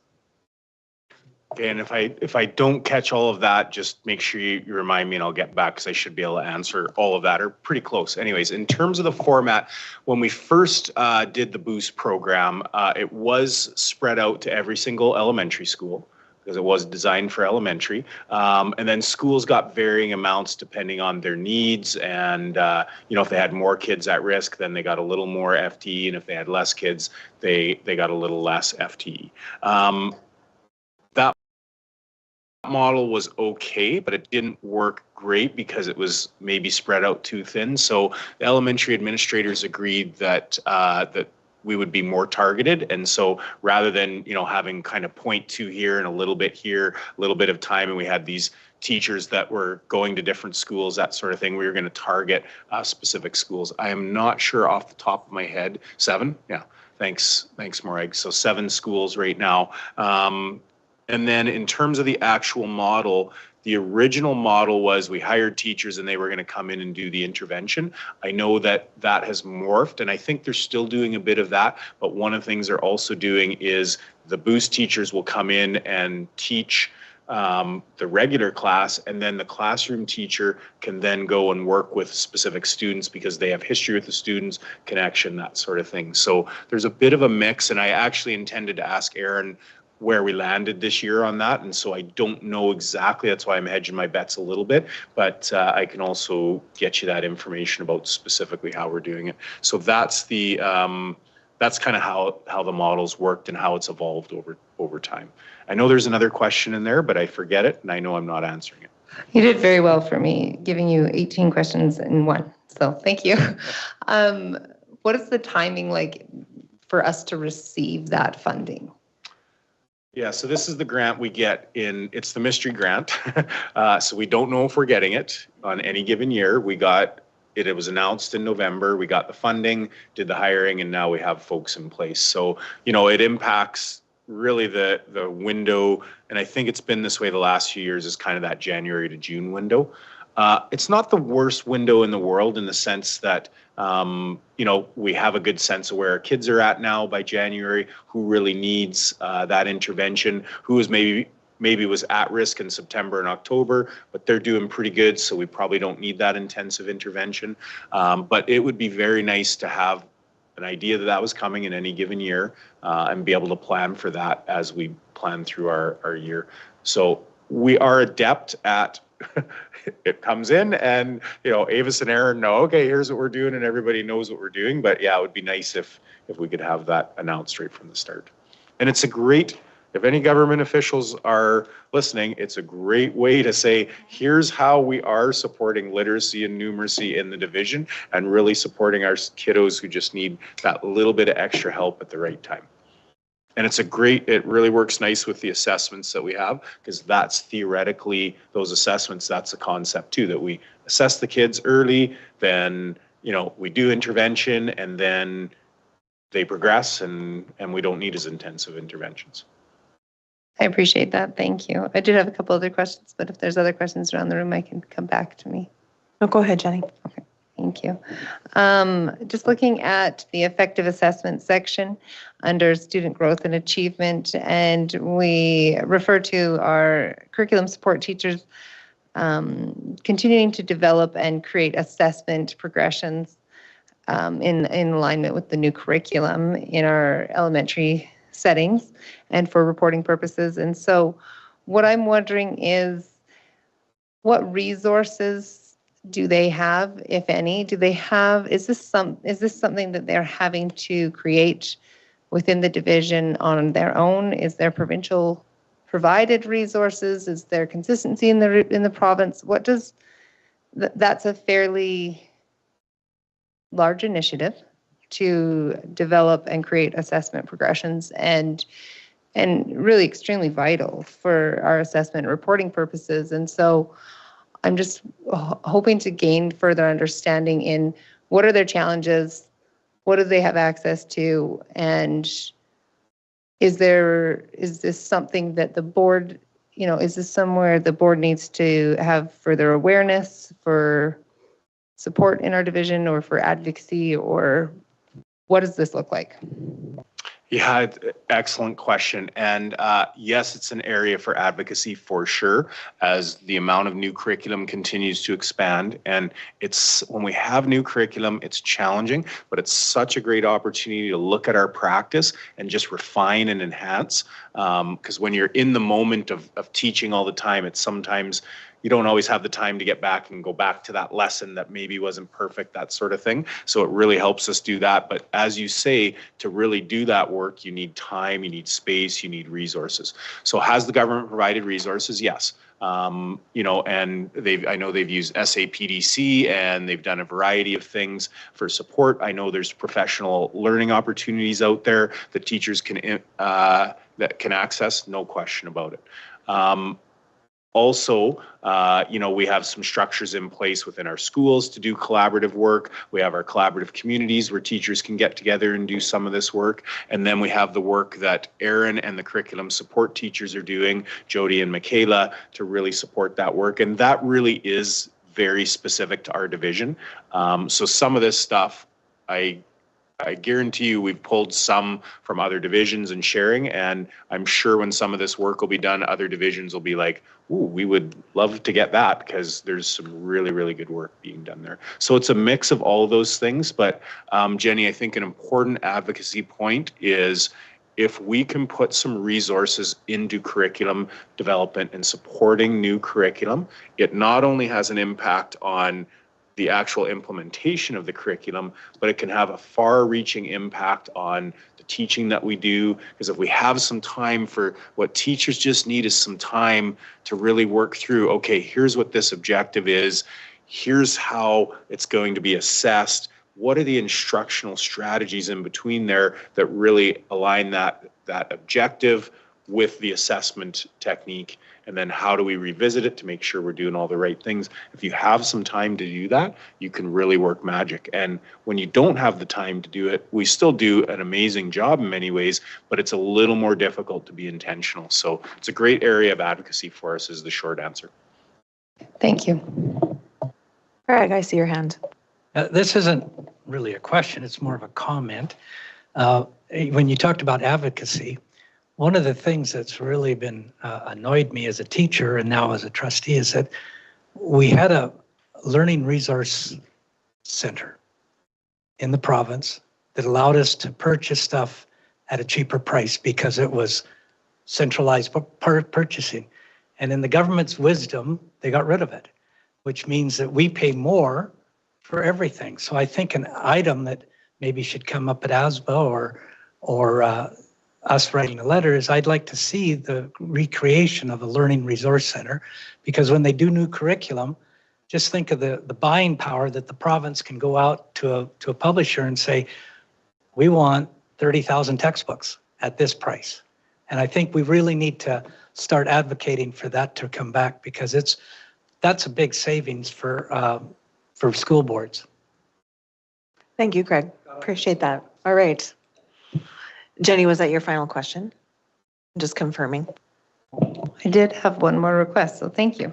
Speaker 10: Okay, and if I don't catch all of that, just make sure you remind me and I'll get back because I should be able to answer all of that or pretty close. Anyways, in terms of the format, when we first did the Boost program, it was spread out to every single elementary school because it was designed for elementary. And then schools got varying amounts depending on their needs. And, if they had more kids at risk, then they got a little more FTE. And if they had less kids, they got a little less FTE. That model was okay, but it didn't work great because it was maybe spread out too thin. So the elementary administrators agreed that that we would be more targeted. And so rather than, having kind of 0.2 here and a little bit here, a little bit of time, and we had these teachers that were going to different schools, that sort of thing, we were going to target specific schools. I am not sure off the top of my head. 7? Yeah. Thanks, Morag. So 7 schools right now. And then in terms of the actual model, The original model was we hired teachers and they were going to come in and do the intervention. I know that that has morphed, and I think they're still doing a bit of that, but one of the things they're also doing is the boost teachers will come in and teach the regular class, and then the classroom teacher can then go and work with specific students because they have history with the students, connection, that sort of thing. So there's a bit of a mix, and I actually intended to ask Aaron where we landed this year on that, and so I don't know exactly. That's why I'm hedging my bets a little bit, but I can also get you that information about specifically how we're doing it. So that's the that's kind of how the model's worked and how it's evolved over time. I know there's another question in there, but I forget it, and I know I'm not answering it.
Speaker 5: You did very well for me, giving you 18 questions in one. So thank you. What is the timing like for us to receive that funding?
Speaker 10: Yeah, so this is the grant we get it's the mystery grant. So we don't know if we're getting it on any given year. We got it, it was announced in November. We got the funding, did the hiring, and now we have folks in place. So, you know, it impacts really the window, and I think it's been this way the last few years, is kind of that January to June window. It's not the worst window in the world in the sense that, you know, we have a good sense of where our kids are at now by January, who really needs that intervention, who is maybe was at risk in September and October, but they're doing pretty good, so we probably don't need that intensive intervention. But it would be very nice to have an idea that that was coming in any given year and be able to plan for that as we plan through our year. So we are adept at it comes in and, you know, Avis and Aaron know, okay, here's what we're doing, and everybody knows what we're doing. But yeah, it would be nice if we could have that announced right from the start. And it's a great, if any government officials are listening, it's a great way to say, here's how we are supporting literacy and numeracy in the division and really supporting our kiddos who just need that little bit of extra help at the right time. And it really works nice with the assessments that we have, because that's theoretically, those assessments, that's a concept too, that we assess the kids early, then, you know, we do intervention, and then they progress and we don't need as intensive interventions.
Speaker 5: I appreciate that. Thank you. I did have a couple other questions, but if there's other questions around the room, I can come back to me.
Speaker 2: No, go ahead, Jenny.
Speaker 5: Okay, thank you. Just looking at the effective assessment section under student growth and achievement, and we refer to our curriculum support teachers continuing to develop and create assessment progressions in alignment with the new curriculum in our elementary settings and for reporting purposes. And so what I'm wondering is, what resources do they have, if any? Do they have, is this something that they're having to create within the division on their own? Is there provincial provided resources? Is there consistency in the province? What does that's a fairly large initiative to develop and create assessment progressions, and really extremely vital for our assessment reporting purposes. And so I'm just hoping to gain further understanding in what are their challenges, what do they have access to, and is this something that the board, you know, is this somewhere the board needs to have further awareness for support in our division or for advocacy, or what does this look like?
Speaker 10: Yeah, excellent question. And yes, it's an area for advocacy for sure, as the amount of new curriculum continues to expand. And it's, when we have new curriculum, it's challenging, but it's such a great opportunity to look at our practice and just refine and enhance. Because when you're in the moment of teaching all the time, it's sometimes you don't always have the time to get back and go back to that lesson that maybe wasn't perfect, that sort of thing. So it really helps us do that. But as you say, to really do that work, you need time, you need space, you need resources. So has the government provided resources? Yes. You know, and I know they've used SAPDC and they've done a variety of things for support. I know there's professional learning opportunities out there that teachers can access, no question about it. Also, we have some structures in place within our schools to do collaborative work. We have our collaborative communities where teachers can get together and do some of this work. And then we have the work that Aaron and the curriculum support teachers are doing, Jody and Michaela, to really support that work. And that really is very specific to our division. So some of this stuff, I guarantee you we've pulled some from other divisions and sharing, and I'm sure when some of this work will be done, other divisions will be like, ooh, we would love to get that, because there's some really, really good work being done there. So it's a mix of all of those things. But Jenny, I think an important advocacy point is if we can put some resources into curriculum development and supporting new curriculum, it not only has an impact on the actual implementation of the curriculum, but it can have a far-reaching impact on the teaching that we do. Because if we have some time, for what teachers just need is some time to really work through, okay, here's what this objective is, here's how it's going to be assessed, what are the instructional strategies in between there that really align that objective with the assessment technique, and then how do we revisit it to make sure we're doing all the right things. If you have some time to do that, you can really work magic. And when you don't have the time to do it, we still do an amazing job in many ways, but it's a little more difficult to be intentional. So it's a great area of advocacy for us, is the short answer.
Speaker 5: Thank you.
Speaker 2: Greg, I see your hand.
Speaker 8: This isn't really a question, it's more of a comment. When you talked about advocacy, one of the things that's really been annoyed me as a teacher and now as a trustee is that we had a learning resource center in the province that allowed us to purchase stuff at a cheaper price because it was centralized purchasing. And in the government's wisdom, they got rid of it, which means that we pay more for everything. So I think an item that maybe should come up at ASBA or us writing a letter is I'd like to see the recreation of a learning resource center, because when they do new curriculum, just think of the buying power that the province can go out to a publisher and say, we want 30,000 textbooks at this price. And I think we really need to start advocating for that to come back, because that's a big savings for school boards.
Speaker 2: Thank you, Craig. Appreciate that. All right. Jenny, was that your final question? Just confirming.
Speaker 5: I did have one more request, so thank you.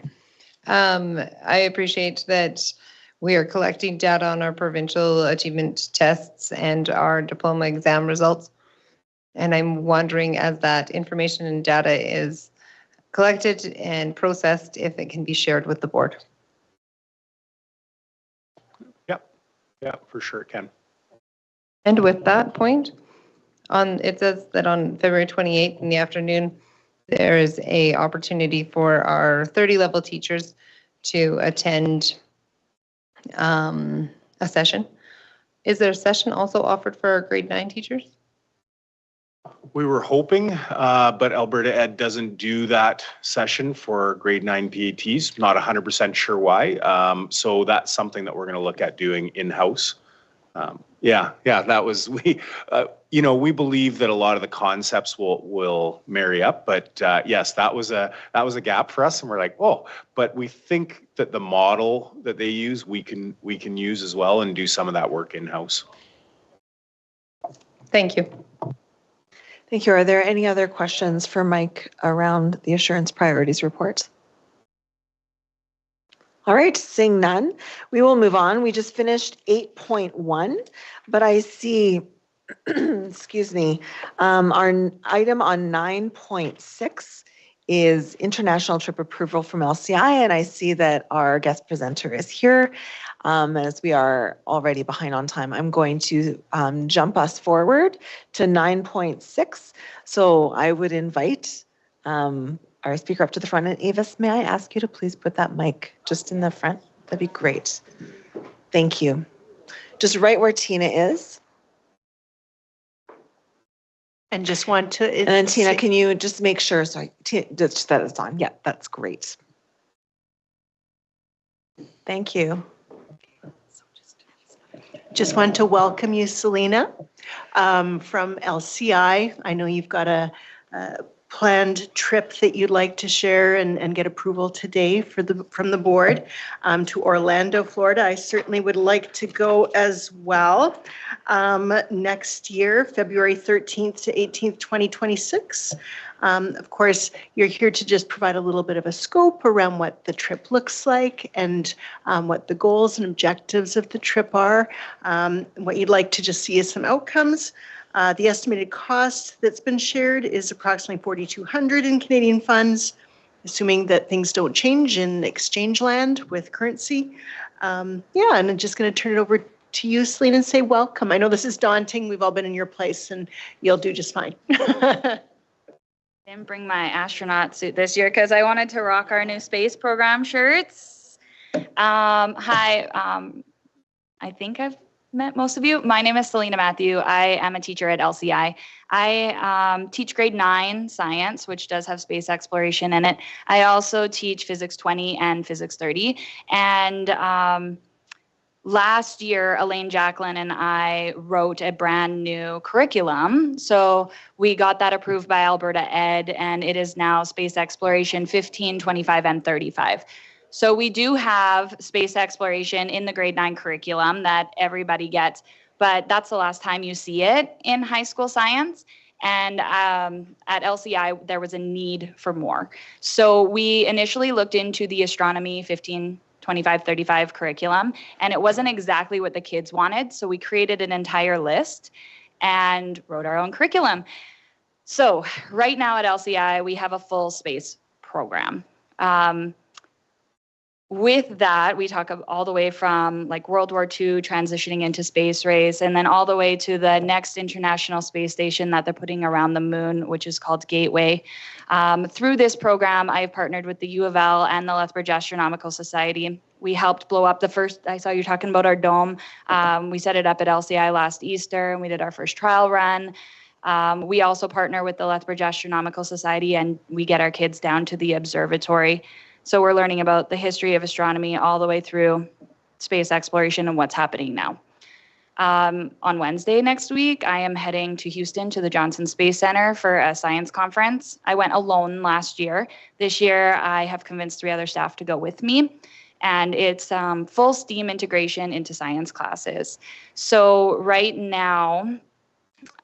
Speaker 5: I appreciate that we are collecting data on our provincial achievement tests and our diploma exam results. And I'm wondering, as that information and data is collected and processed, if it can be shared with the board.
Speaker 10: Yeah, for sure it can.
Speaker 5: And with that point, it says that on February 28th in the afternoon, there is a opportunity for our 30 level teachers to attend a session. Is there a session also offered for our grade 9 teachers?
Speaker 10: We were hoping, but Alberta Ed doesn't do that session for grade 9 PATs. Not 100% sure why. So that's something that we're going to look at doing in-house. That was, we believe that a lot of the concepts will marry up, but yes, that was a gap for us, and we're like, oh, but we think that the model that they use, we can use as well and do some of that work in-house.
Speaker 5: Thank you.
Speaker 2: Thank you. Are there any other questions for Mike around the assurance priorities report? All right, seeing none, we will move on. We just finished 8.1, but I see, excuse me, our item on 9.6 is international trip approval from LCI, and I see that our guest presenter is here. As we are already behind on time, I'm going to jump us forward to 9.6. So I would invite our speaker up to the front. And Avis, may I ask you to please put that mic just in the front? That'd be great. Thank you. Just right where Tina is.
Speaker 9: And just want to.
Speaker 2: And then Tina, can you just make sure, sorry, just that it's on. Yeah, that's great. Thank you.
Speaker 9: Just want to welcome you, Selena, from LCI. I know you've got a planned trip that you'd like to share and get approval today from the board to Orlando, Florida. I certainly would like to go as well next year, February 13th to 18th, 2026. Of course, you're here to just provide a little bit of a scope around what the trip looks like and what the goals and objectives of the trip are, what you'd like to just see as some outcomes. The estimated cost that's been shared is approximately $4,200 in Canadian funds, assuming that things don't change in exchange land with currency. And I'm just going to turn it over to you, Celine, and say welcome. I know this is daunting. We've all been in your place, and you'll do just fine.
Speaker 12: Didn't bring my astronaut suit this year because I wanted to rock our new space program shirts. Hi, I think I've met most of you. My name is Selena Matthew. I am a teacher at LCI. I teach grade 9 science, which does have space exploration in it. I also teach physics 20 and physics 30. And last year, Elaine, Jacqueline, and I wrote a brand new curriculum. So we got that approved by Alberta Ed, and it is now space exploration 15, 25, and 35. So we do have space exploration in the grade 9 curriculum that everybody gets, but that's the last time you see it in high school science. And at LCI, there was a need for more. So we initially looked into the astronomy 15, 25, 35 curriculum, and it wasn't exactly what the kids wanted. So we created an entire list and wrote our own curriculum. So right now at LCI, we have a full space program. With that, we talk all the way from like World War II transitioning into space race, and then all the way to the next International Space Station that they're putting around the moon, which is called Gateway. Through this program, I've partnered with the U of L and the Lethbridge Astronomical Society. We helped blow up the first, I saw you talking about our dome. We set it up at LCI last Easter, and we did our first trial run. We also partner with the Lethbridge Astronomical Society, and we get our kids down to the observatory. So we're learning about the history of astronomy all the way through space exploration and what's happening now. On Wednesday next week, I am heading to Houston to the Johnson Space Center for a science conference. I went alone last year. This year, I have convinced 3 other staff to go with me. And it's full STEAM integration into science classes. So right now,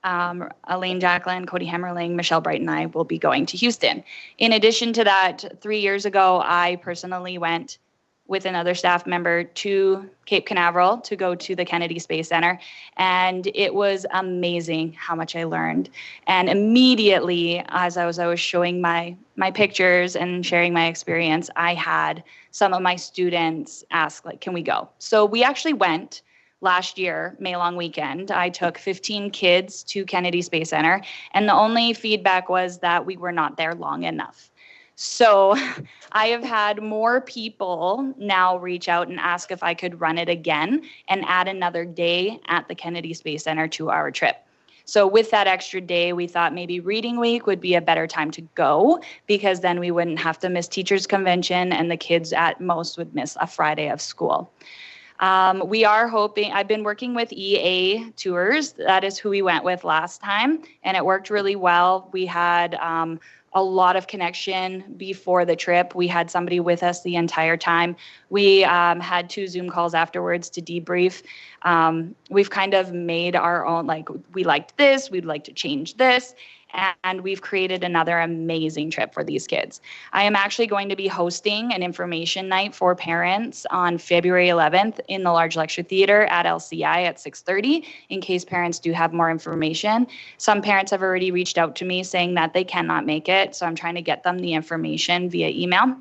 Speaker 12: Elaine, Jacqueline, Cody Hammerling, Michelle Bright, and I will be going to Houston. In addition to that, 3 years ago, I personally went with another staff member to Cape Canaveral to go to the Kennedy Space Center. And it was amazing how much I learned. And immediately, as I was showing my pictures and sharing my experience, I had some of my students ask, like, can we go? So we actually went. Last year, May long weekend, I took 15 kids to Kennedy Space Center, and the only feedback was that we were not there long enough. So I have had more people now reach out and ask if I could run it again and add another day at the Kennedy Space Center to our trip. So with that extra day, we thought maybe reading week would be a better time to go, because then we wouldn't have to miss teachers' convention, and the kids at most would miss a Friday of school. We are hoping, I've been working with EA Tours. That is who we went with last time, and it worked really well. We had a lot of connection before the trip. We had somebody with us the entire time. We had 2 Zoom calls afterwards to debrief. We've kind of made our own, like, we liked this, we'd like to change this, and we've created another amazing trip for these kids. I am actually going to be hosting an information night for parents on February 11th in the large lecture theater at LCI at 6:30, in case parents do have more information. Some parents have already reached out to me saying that they cannot make it, so I'm trying to get them the information via email.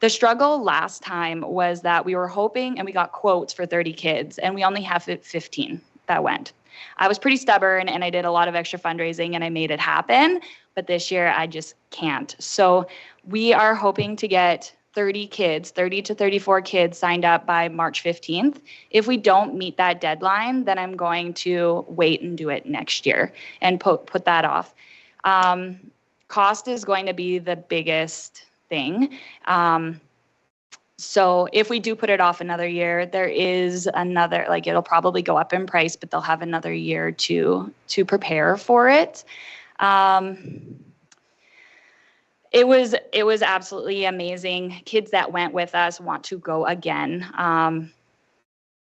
Speaker 12: The struggle last time was that we were hoping, and we got quotes for 30 kids, and we only have 15 that went. I was pretty stubborn, and I did a lot of extra fundraising, and I made it happen. But this year, I just can't. So we are hoping to get 30 to 34 kids signed up by March 15th. If we don't meet that deadline, then I'm going to wait and do it next year and put that off. Cost is going to be the biggest thing. So if we do put it off another year, there is another, like, it'll probably go up in price, but they'll have another year to prepare for it. It was absolutely amazing. Kids that went with us want to go again.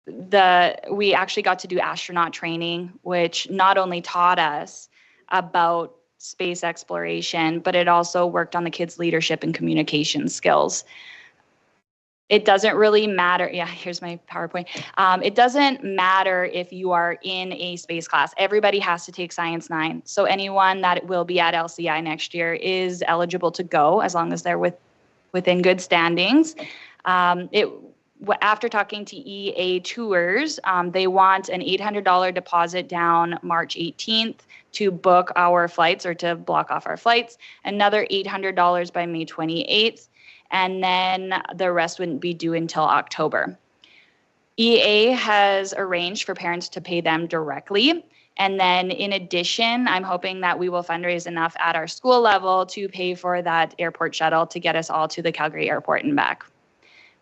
Speaker 12: We actually got to do astronaut training, which not only taught us about space exploration, but it also worked on the kids' leadership and communication skills. It doesn't really matter. Yeah, here's my PowerPoint. It doesn't matter if you are in a space class. Everybody has to take Science 9. So anyone that will be at LCI next year is eligible to go as long as they're within good standings. After talking to EA Tours, they want an $800 deposit down March 18th to book our flights or to block off our flights, another $800 by May 28th, and then the rest wouldn't be due until October. EA has arranged for parents to pay them directly. And then in addition, I'm hoping that we will fundraise enough at our school level to pay for that airport shuttle to get us all to the Calgary airport and back.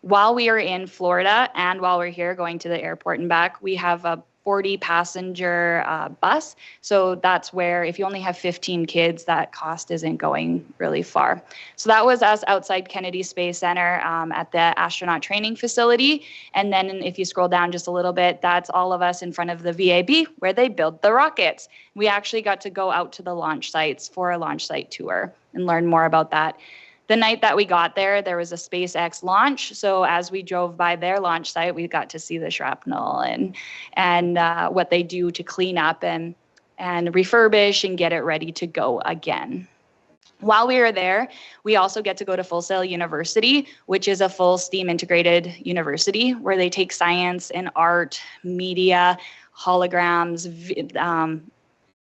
Speaker 12: While we are in Florida and while we're here going to the airport and back, we have a 40 passenger bus. So that's where if you only have 15 kids, that cost isn't going really far. So that was us outside Kennedy Space Center at the astronaut training facility. And then if you scroll down just a little bit, that's all of us in front of the VAB where they build the rockets. We actually got to go out to the launch sites for a launch site tour and learn more about that. The night that we got there, there was a SpaceX launch. So as we drove by their launch site, we got to see the shrapnel and what they do to clean up and refurbish and get it ready to go again. While we were there, we also get to go to Full Sail University, which is a full STEAM integrated university where they take science and art, media, holograms,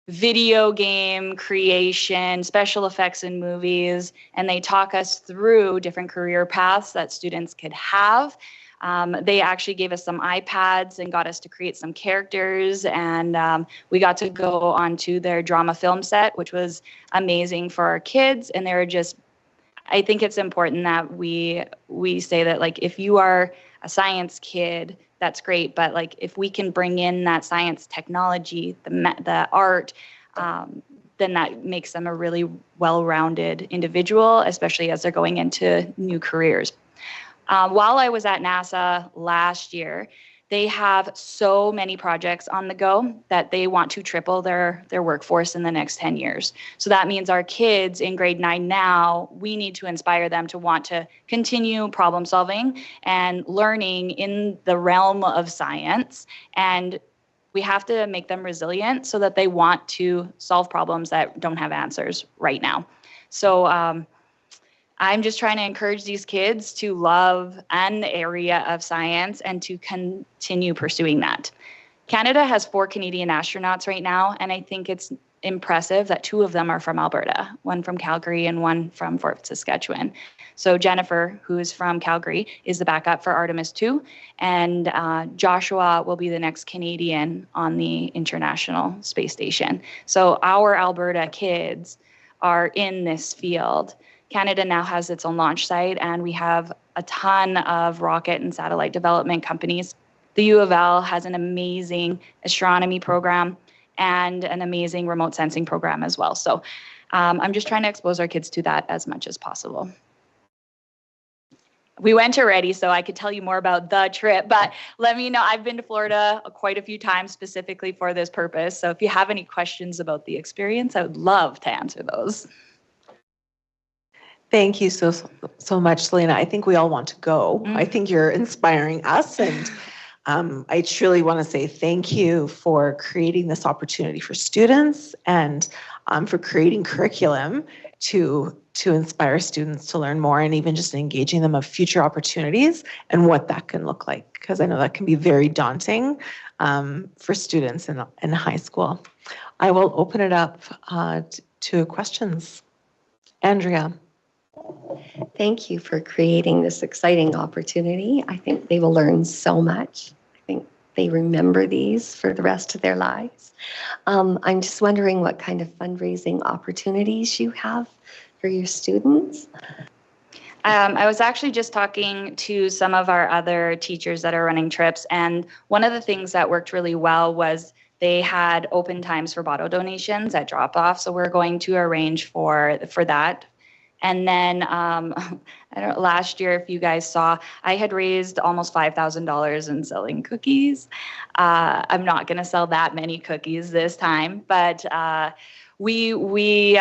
Speaker 12: video game creation, special effects in movies, and they talk us through different career paths that students could have. They actually gave us some iPads and got us to create some characters, and we got to go onto their drama film set, which was amazing for our kids. And they were just, I think it's important that we say that, like, if you are a science kid, that's great. But like, if we can bring in that science technology, the art, then that makes them a really well-rounded individual, especially as they're going into new careers. While I was at NASA last year, they have so many projects on the go that they want to triple their workforce in the next 10 years. So that means our kids in grade 9 now, we need to inspire them to want to continue problem solving and learning in the realm of science. And we have to make them resilient so that they want to solve problems that don't have answers right now. So I'm just trying to encourage these kids to love an area of science and to continue pursuing that. Canada has 4 Canadian astronauts right now, and I think it's impressive that 2 of them are from Alberta, one from Calgary and one from Fort Saskatchewan. So Jennifer, who is from Calgary, is the backup for Artemis 2, and Joshua will be the next Canadian on the International Space Station. So our Alberta kids are in this field. Canada now has its own launch site, and we have a ton of rocket and satellite development companies. The U of L has an amazing astronomy program and an amazing remote sensing program as well. So I'm just trying to expose our kids to that as much as possible. We went already, so I could tell you more about the trip, but let me know. I've been to Florida quite a few times specifically for this purpose. So if you have any questions about the experience, I would love to answer those.
Speaker 2: Thank you so much, Selena. I think we all want to go. I think you're inspiring us, and I truly want to say thank you for creating this opportunity for students and for creating curriculum to inspire students to learn more, and even just engaging them of future opportunities and what that can look like, because I know that can be very daunting for students in high school. I will open it up to questions. Andrea.
Speaker 7: Thank you for creating this exciting opportunity. I think they will learn so much. I think they remember these for the rest of their lives. I'm just wondering what kind of fundraising opportunities you have for your students.
Speaker 12: I was actually just talking to some of our other teachers that are running trips, and one of the things that worked really well was they had open times for bottle donations at drop-off. So we're going to arrange for that. And then I don't last year, if you guys saw, I had raised almost $5,000 in selling cookies. I'm not going to sell that many cookies this time, but we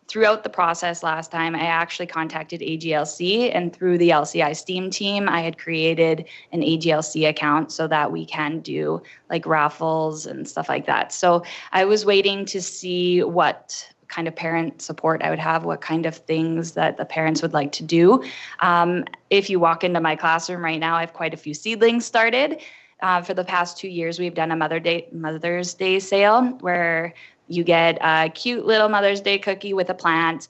Speaker 12: throughout the process last time, I actually contacted AGLC, and through the LCI STEAM team, I had created an AGLC account so that we can do like raffles and stuff like that. So I was waiting to see what kind of parent support I would have, what kind of things that the parents would like to do. If you walk into my classroom right now, I have quite a few seedlings started. For the past 2 years, we've done a Mother's Day sale where you get a cute little Mother's Day cookie with a plant,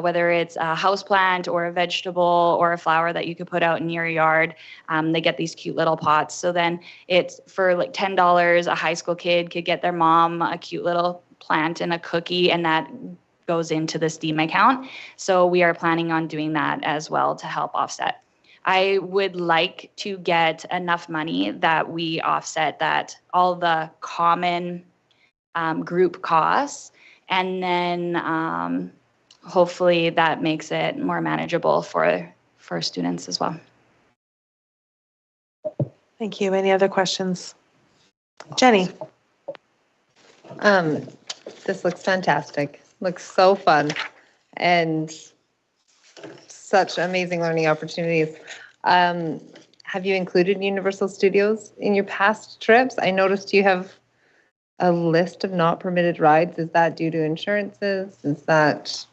Speaker 12: whether it's a house plant or a vegetable or a flower that you could put out in your yard. They get these cute little pots. So then it's for like $10, a high school kid could get their mom a cute little plant and a cookie, and that goes into the STEAM account. So we are planning on doing that as well to help offset. I would like to get enough money that we offset that all the common group costs, and then hopefully that makes it more manageable for students as well.
Speaker 2: Thank you. Any other questions? Jenny?
Speaker 5: This looks fantastic. Looks so fun and such amazing learning opportunities. Have you included Universal Studios in your past trips? I noticed you have a list of not permitted rides. Is that due to insurances? Is that?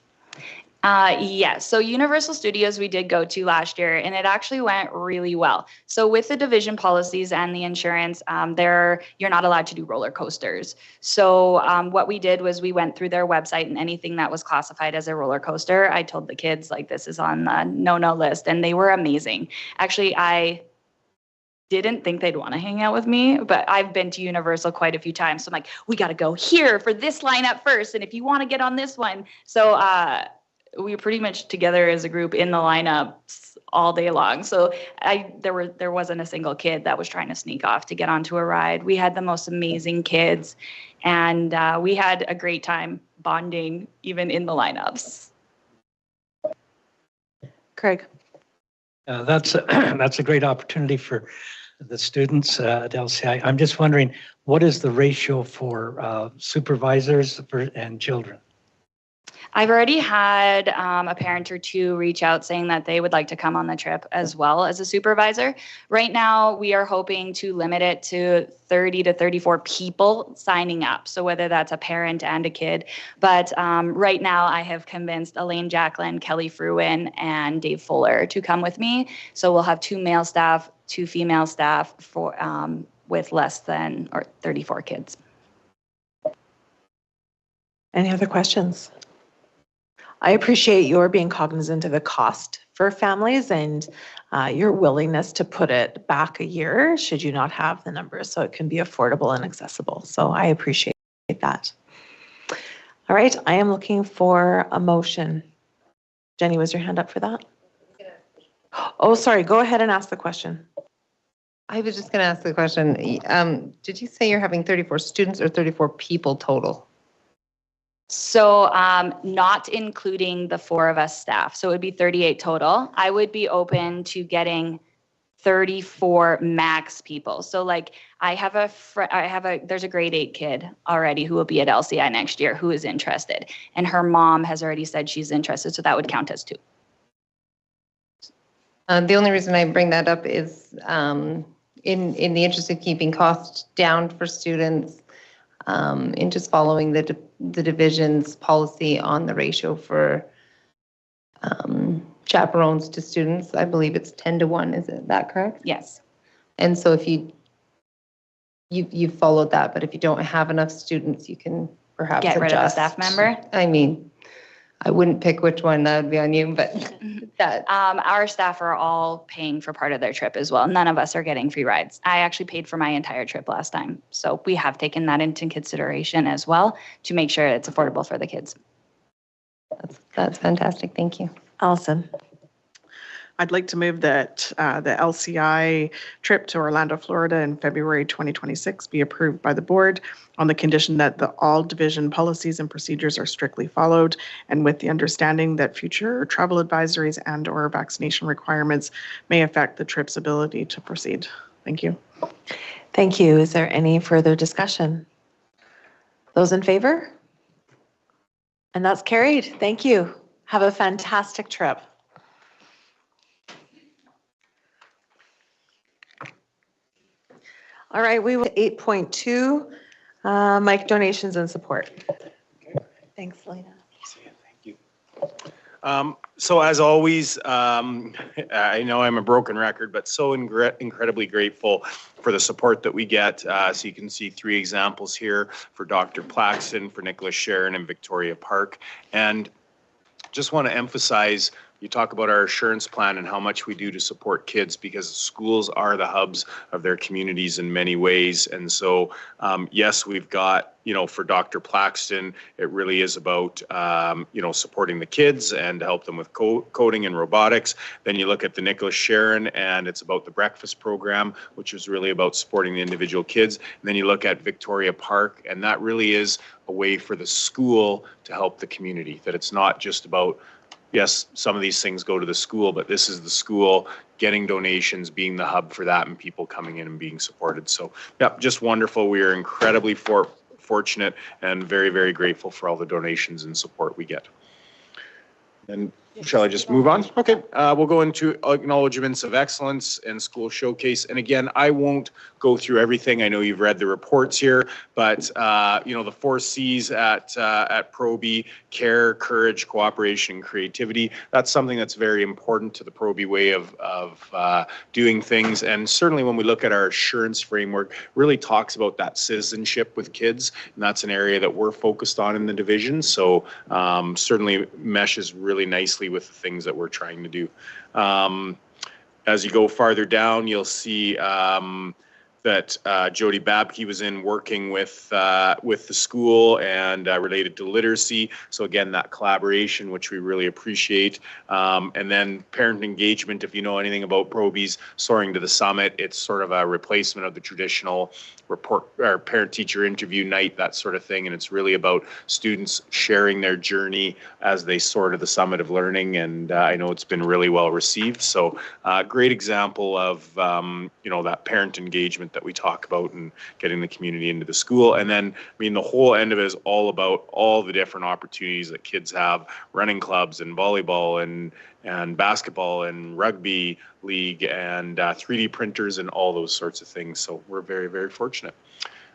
Speaker 12: Yes. So Universal Studios we did go to last year, and it actually went really well. So with the division policies and the insurance, you're not allowed to do roller coasters. So what we did was we went through their website, and anything that was classified as a roller coaster, I told the kids like this is on the no list, and they were amazing. Actually, I didn't think they'd want to hang out with me, but I've been to Universal quite a few times. So I'm like, we got to go here for this lineup first, and if you want to get on this one. So we were pretty much together as a group in the lineups all day long. So there wasn't a single kid that was trying to sneak off to get onto a ride. We had the most amazing kids, and we had a great time bonding even in the lineups.
Speaker 2: Craig?
Speaker 8: That's a great opportunity for the students at LCI. I'm just wondering, what is the ratio for supervisors and children?
Speaker 12: I've already had a parent or two reach out saying that they would like to come on the trip as well as a supervisor. Right now, we are hoping to limit it to 30 to 34 people signing up. So whether that's a parent and a kid. But right now, I have convinced Elaine Jacqueline, Kelly Fruin, and Dave Fuller to come with me. So we'll have 2 male staff, 2 female staff for with less than 34 kids.
Speaker 2: Any other questions? I appreciate your being cognizant of the cost for families and your willingness to put it back a year should you not have the numbers so it can be affordable and accessible. So I appreciate that. All right, I am looking for a motion. Jenny, was your hand up for that? Oh, sorry, go ahead and ask the question.
Speaker 5: I was just going to ask the question. Did you say you're having 34 students or 34 people total?
Speaker 12: So not including the 4 of us staff. So it would be 38 total. I would be open to getting 34 max people. So like there's a grade 8 kid already who will be at LCI next year who is interested. And her mom has already said she's interested. So that would count as 2.
Speaker 5: The only reason I bring that up is in the interest of keeping costs down for students, in just following the division's policy on the ratio for chaperones to students. I believe it's 10 to 1. Is that correct?
Speaker 12: Yes.
Speaker 5: And so if you followed that, but if you don't have enough students, you can perhaps
Speaker 12: get rid of a
Speaker 5: adjust.
Speaker 12: staff member.
Speaker 5: I mean, I wouldn't pick which one, that would be on you, but that.
Speaker 12: Our staff are all paying for part of their trip as well. None of us are getting free rides. I actually paid for my entire trip last time. So we have taken that into consideration as well to make sure it's affordable for the kids.
Speaker 5: That's fantastic. Thank you.
Speaker 2: Allison?
Speaker 3: I'd like to move that the LCI trip to Orlando, Florida in February 2026 be approved by the board on the condition that all division policies and procedures are strictly followed, and with the understanding that future travel advisories and/or vaccination requirements may affect the trip's ability to proceed. Thank you.
Speaker 2: Thank you. Is there any further discussion? Those in favor? And that's carried. Thank you. Have a fantastic trip. All right, we will 8.2, mic donations and support. Thanks, Selena.
Speaker 10: Thank you. So as always, I know I'm a broken record, but so incredibly grateful for the support that we get. So you can see 3 examples here for Dr. Plaxton, for Nicholas Sharon, and Victoria Park. And just want to emphasize, you talk about our assurance plan and how much we do to support kids, because schools are the hubs of their communities in many ways. And so, yes, we've got, for Dr. Plaxton, it really is about, supporting the kids and to help them with coding and robotics. Then you look at the Nicholas Sharon, and it's about the breakfast program, which is really about supporting the individual kids. And then you look at Victoria Park, and that really is a way for the school to help the community, that it's not just about, yes, some of these things go to the school, but this is the school getting donations, being the hub for that, and people coming in and being supported. So, yeah, just wonderful. We are incredibly fortunate and very, very grateful for all the donations and support we get. And shall I just move on? Okay, we'll go into acknowledgements of excellence and school showcase. And again, I won't go through everything. I know you've read the reports here, but the 4 C's at Proby: care, courage, cooperation, and creativity. That's something that's very important to the Proby way of doing things. And certainly when we look at our assurance framework, really talks about that citizenship with kids, and that's an area that we're focused on in the division. So certainly meshes really nicely with the things that we're trying to do. As you go farther down, you'll see that Jody Babke was in working with the school and related to literacy. So again, that collaboration, which we really appreciate. And then parent engagement, if you know anything about Proby's Soaring to the Summit, it's sort of a replacement of the traditional report or parent-teacher interview night, that sort of thing. And it's really about students sharing their journey as they soar to the summit of learning. And I know it's been really well received. So great example of, that parent engagement that we talk about and getting the community into the school. And then, the whole end of it is all about all the different opportunities that kids have, running clubs and volleyball and basketball and rugby league and 3D printers and all those sorts of things. So we're very, very fortunate.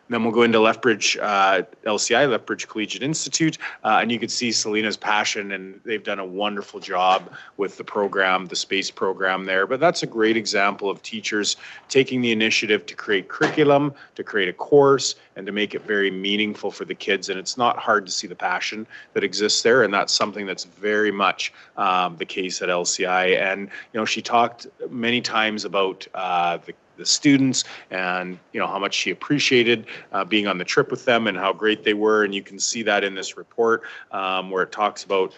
Speaker 10: And then we'll go into Lethbridge LCI, Lethbridge Collegiate Institute, and you can see Selena's passion, and they've done a wonderful job with the program, the space program there. But that's a great example of teachers taking the initiative to create curriculum, to create a course, and to make it very meaningful for the kids. And it's not hard to see the passion that exists there, and that's something that's very much the case at LCI. And, she talked many times about the students and how much she appreciated being on the trip with them and how great they were. And you can see that in this report where it talks about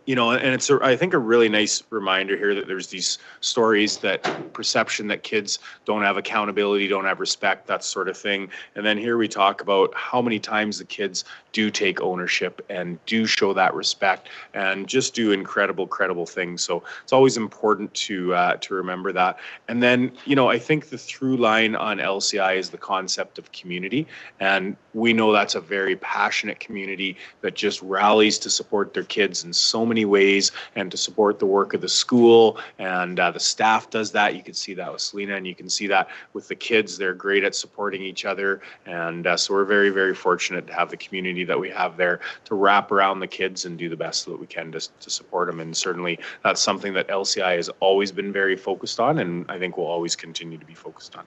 Speaker 10: and it's I think a really nice reminder here that there's these stories that perception that kids don't have accountability, don't have respect, that sort of thing. And then here we talk about how many times the kids do take ownership and do show that respect and just do incredible things. So it's always important to remember that. And then, I think the through line on LCI is the concept of community. And we know that's a very passionate community that just rallies to support their kids in so many ways and to support the work of the school. And the staff does that. You can see that with Selena, and you can see that with the kids. They're great at supporting each other. And so we're very, very fortunate to have the community that we have there to wrap around the kids and do the best that we can to support them. And certainly that's something that LCI has always been very focused on, and I think will always continue to be focused on.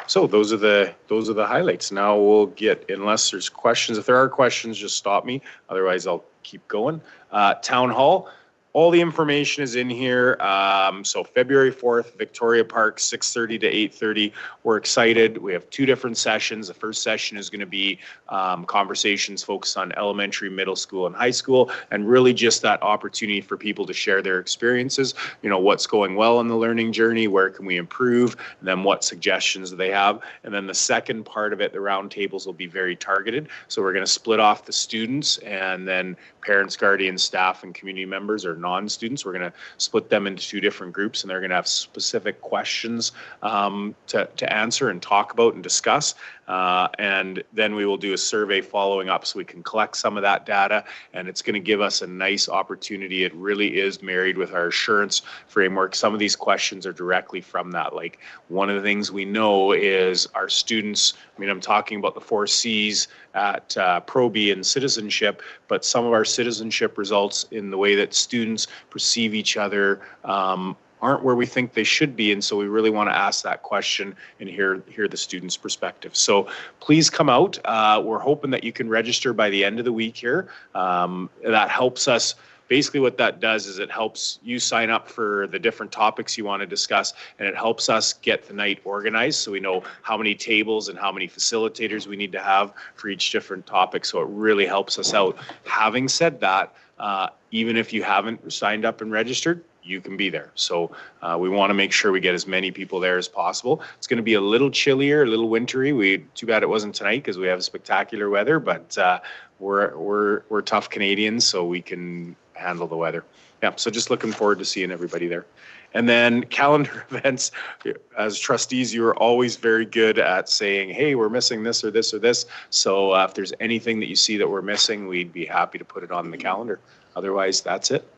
Speaker 10: So those are the highlights. Now we'll get, unless there's questions, if there are questions, just stop me. Otherwise, I'll keep going. Town Hall. all the information is in here. So February 4th, Victoria Park, 6:30 to 8:30. We're excited. We have 2 different sessions. The first session is going to be conversations focused on elementary, middle school, and high school, and really just that opportunity for people to share their experiences. You know, what's going well in the learning journey, where can we improve, and then what suggestions do they have. And then the second part of it, the roundtables, will be very targeted. So we're going to split off the students, and then parents, guardians, staff, and community members or non-students. We're going to split them into 2 different groups, and they're going to have specific questions to answer and talk about and discuss. And then we will do a survey following up so we can collect some of that data, and it's going to give us a nice opportunity. It really is married with our assurance framework. Some of these questions are directly from that. Like, one of the things we know is our students, I mean, I'm talking about the 4 C's at Proby and citizenship, but some of our citizenship results in the way that students perceive each other aren't where we think they should be. And so we really want to ask that question and hear the students' perspective. So please come out. We're hoping that you can register by the end of the week here. That helps us. Basically what that does is it helps you sign up for the different topics you want to discuss, and it helps us get the night organized so we know how many tables and how many facilitators we need to have for each different topic. So it really helps us out. Having said that, even if you haven't signed up and registered, you can be there. So we want to make sure we get as many people there as possible. It's going to be a little chillier, a little wintry. Too bad it wasn't tonight because we have spectacular weather, but we're tough Canadians, so we can handle the weather. Yeah, so just looking forward to seeing everybody there. And then calendar events, as trustees, you are always very good at saying, hey, we're missing this or this or this. So if there's anything that you see that we're missing, we'd be happy to put it on the calendar. Otherwise, that's it.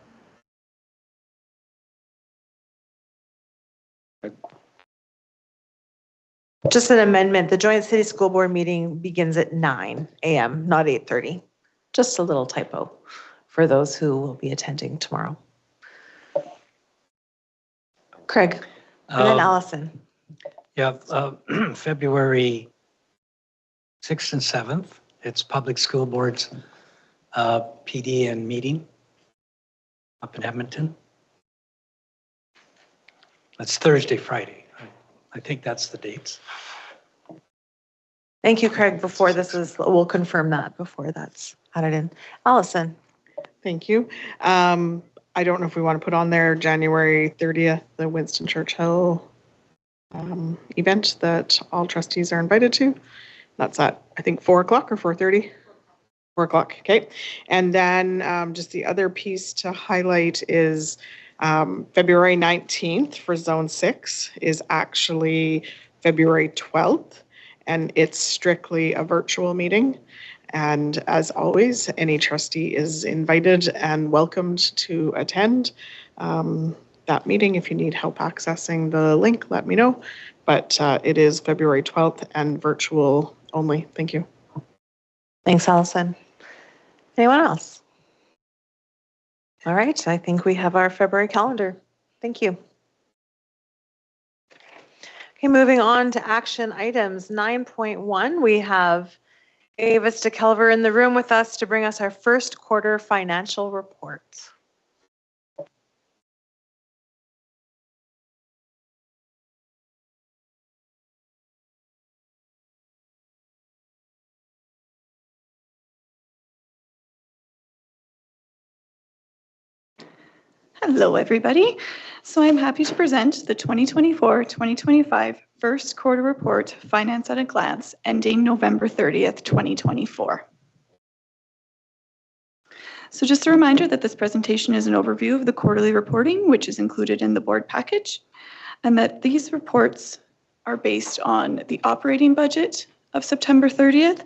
Speaker 2: Just an amendment, the joint city school board meeting begins at 9 a.m., not 8:30. Just a little typo for those who will be attending tomorrow. Craig, and then Allison.
Speaker 8: Yeah, February 6th and 7th, it's public school boards PD and meeting up in Edmonton. That's Thursday, Friday. I think that's the dates.
Speaker 2: Thank you, Craig. Before this is, we'll confirm that before that's added in. Allison.
Speaker 3: Thank you. I don't know if we want to put on there January 30th, the Winston Churchill event that all trustees are invited to. That's at, I think, 4 o'clock or 4:30. 4 o'clock, okay. And then just the other piece to highlight is February 19th for Zone 6 is actually February 12th, and it's strictly a virtual meeting. And as always, any trustee is invited and welcomed to attend that meeting. If you need help accessing the link, let me know. But it is February 12th and virtual only. Thank you.
Speaker 2: Thanks, Allison. Anyone else? All right, I think we have our February calendar. Thank you. Okay, moving on to action items. 9.1, we have Avis DeKelver in the room with us to bring us our first quarter financial reports.
Speaker 13: Hello, everybody. So I'm happy to present the 2024-2025 first quarter report, Finance at a Glance, ending November 30th, 2024. So just a reminder that this presentation is an overview of the quarterly reporting, which is included in the board package, and that these reports are based on the operating budget of September 30th,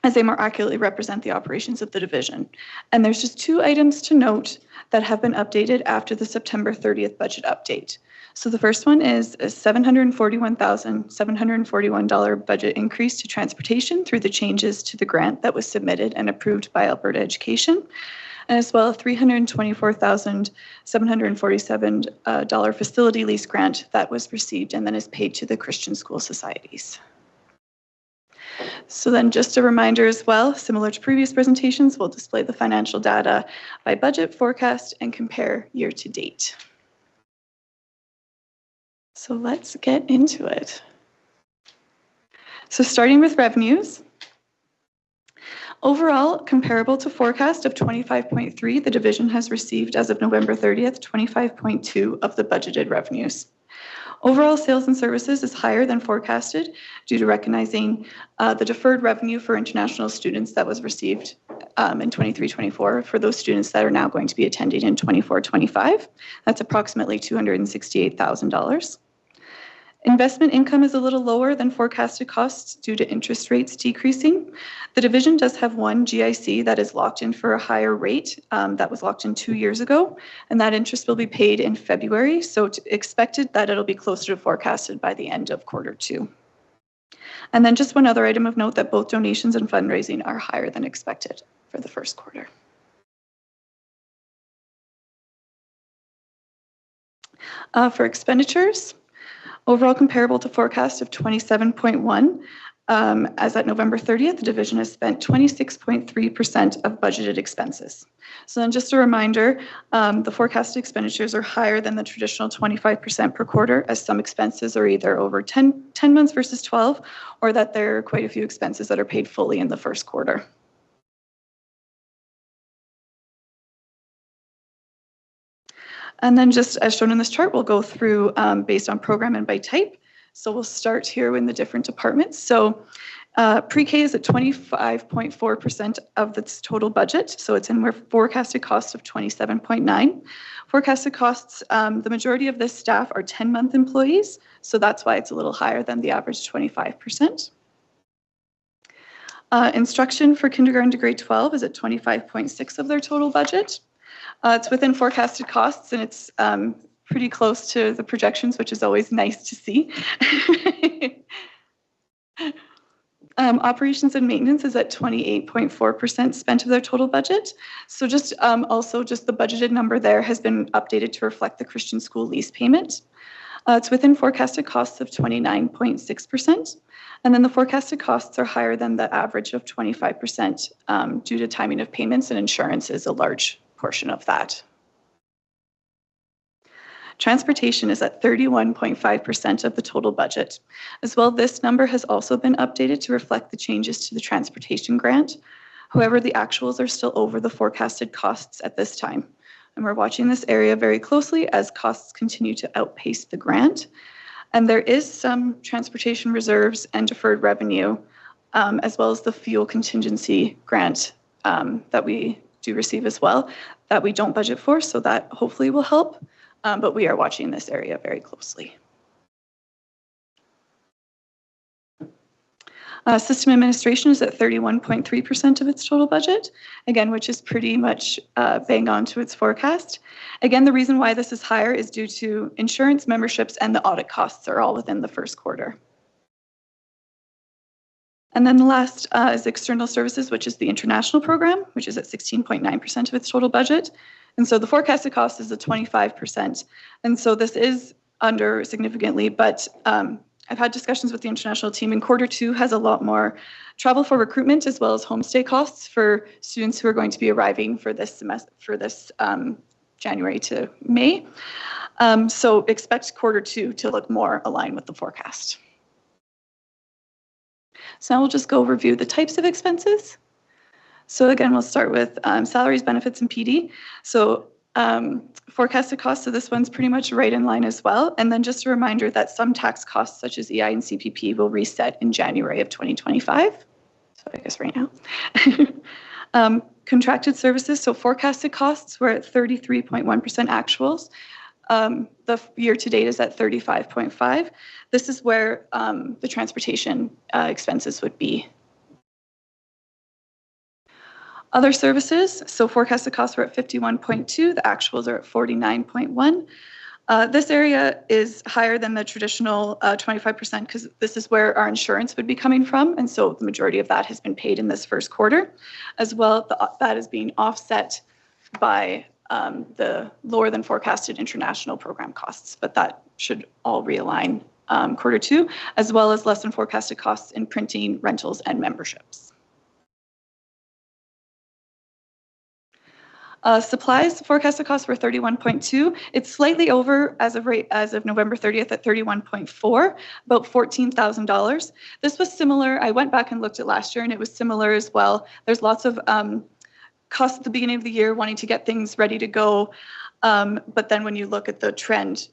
Speaker 13: as they more accurately represent the operations of the division. And there's just 2 items to note that have been updated after the September 30th budget update. So the first one is a $741,741 budget increase to transportation through the changes to the grant that was submitted and approved by Alberta Education, and as well as $324,747 facility lease grant that was received and then is paid to the Christian school societies. So then just a reminder as well, similar to previous presentations, we'll display the financial data by budget, forecast, and compare year to date. So let's get into it. So starting with revenues, overall, comparable to forecast of 25.3, the division has received as of November 30th, 25.2 of the budgeted revenues. Overall sales and services is higher than forecasted due to recognizing the deferred revenue for international students that was received in 23-24 for those students that are now going to be attending in 24-25. That's approximately $268,000. Investment income is a little lower than forecasted costs due to interest rates decreasing. The division does have one GIC that is locked in for a higher rate that was locked in 2 years ago, and that interest will be paid in February, so it's expected that it'll be closer to forecasted by the end of Q2. And then just one other item of note, that both donations and fundraising are higher than expected for the first quarter. For expenditures, overall comparable to forecast of 27.1, as at November 30th, the division has spent 26.3% of budgeted expenses. So then just a reminder, the forecasted expenditures are higher than the traditional 25% per quarter, as some expenses are either over 10 months versus 12, or that there are quite a few expenses that are paid fully in the first quarter. And then just as shown in this chart, we'll go through based on program and by type. So we'll start here in the different departments. So pre-K is at 25.4% of its total budget. So it's in forecasted costs of 27.9. Forecasted costs, the majority of this staff are 10-month employees. So that's why it's a little higher than the average 25%. Instruction for kindergarten to grade 12 is at 25.6 of their total budget. It's within forecasted costs, and it's pretty close to the projections, which is always nice to see. Operations and maintenance is at 28.4% spent of their total budget. So just also just the budgeted number there has been updated to reflect the Christian school lease payment. It's within forecasted costs of 29.6%. And then the forecasted costs are higher than the average of 25% due to timing of payments, and insurance is a large portion of that. Transportation is at 31.5% of the total budget. As well, this number has also been updated to reflect the changes to the transportation grant. However, the actuals are still over the forecasted costs at this time. And we're watching this area very closely as costs continue to outpace the grant. And there is some transportation reserves and deferred revenue, as well as the fuel contingency grant that we do receive as well, that we don't budget for, so that hopefully will help. But we are watching this area very closely. System administration is at 31.3% of its total budget, again, which is pretty much bang on to its forecast. Again, the reason why this is higher is due to insurance, memberships, and the audit costs are all within the first quarter. And then the last is external services, which is the international program, which is at 16.9% of its total budget. And so the forecasted cost is at 25%. And so this is under significantly, but I've had discussions with the international team, and Q2 has a lot more travel for recruitment as well as homestay costs for students who are going to be arriving for this semester, for this January to May. So expect Q2 to look more aligned with the forecast. So now we'll just go review the types of expenses. So again, we'll start with salaries, benefits, and PD. So forecasted costs, so this one's pretty much right in line as well. And then just a reminder that some tax costs such as EI and CPP will reset in January of 2025. So I guess right now. Contracted services, so forecasted costs were at 33.1% actuals. The year to date is at 35.5. This is where the transportation expenses would be. Other services, so forecasted costs were at 51.2, the actuals are at 49.1. This area is higher than the traditional 25% because this is where our insurance would be coming from, and so the majority of that has been paid in this first quarter. As well, that is being offset by the lower than forecasted international program costs, but that should all realign quarter two, as well as less than forecasted costs in printing, rentals, and memberships. Supplies forecasted costs were 31.2. It's slightly over as of November 30th at 31.4, about $14,000. This was similar. I went back and looked at last year, and it was similar as well. There's lots of costs at the beginning of the year, wanting to get things ready to go. But then when you look at the trend,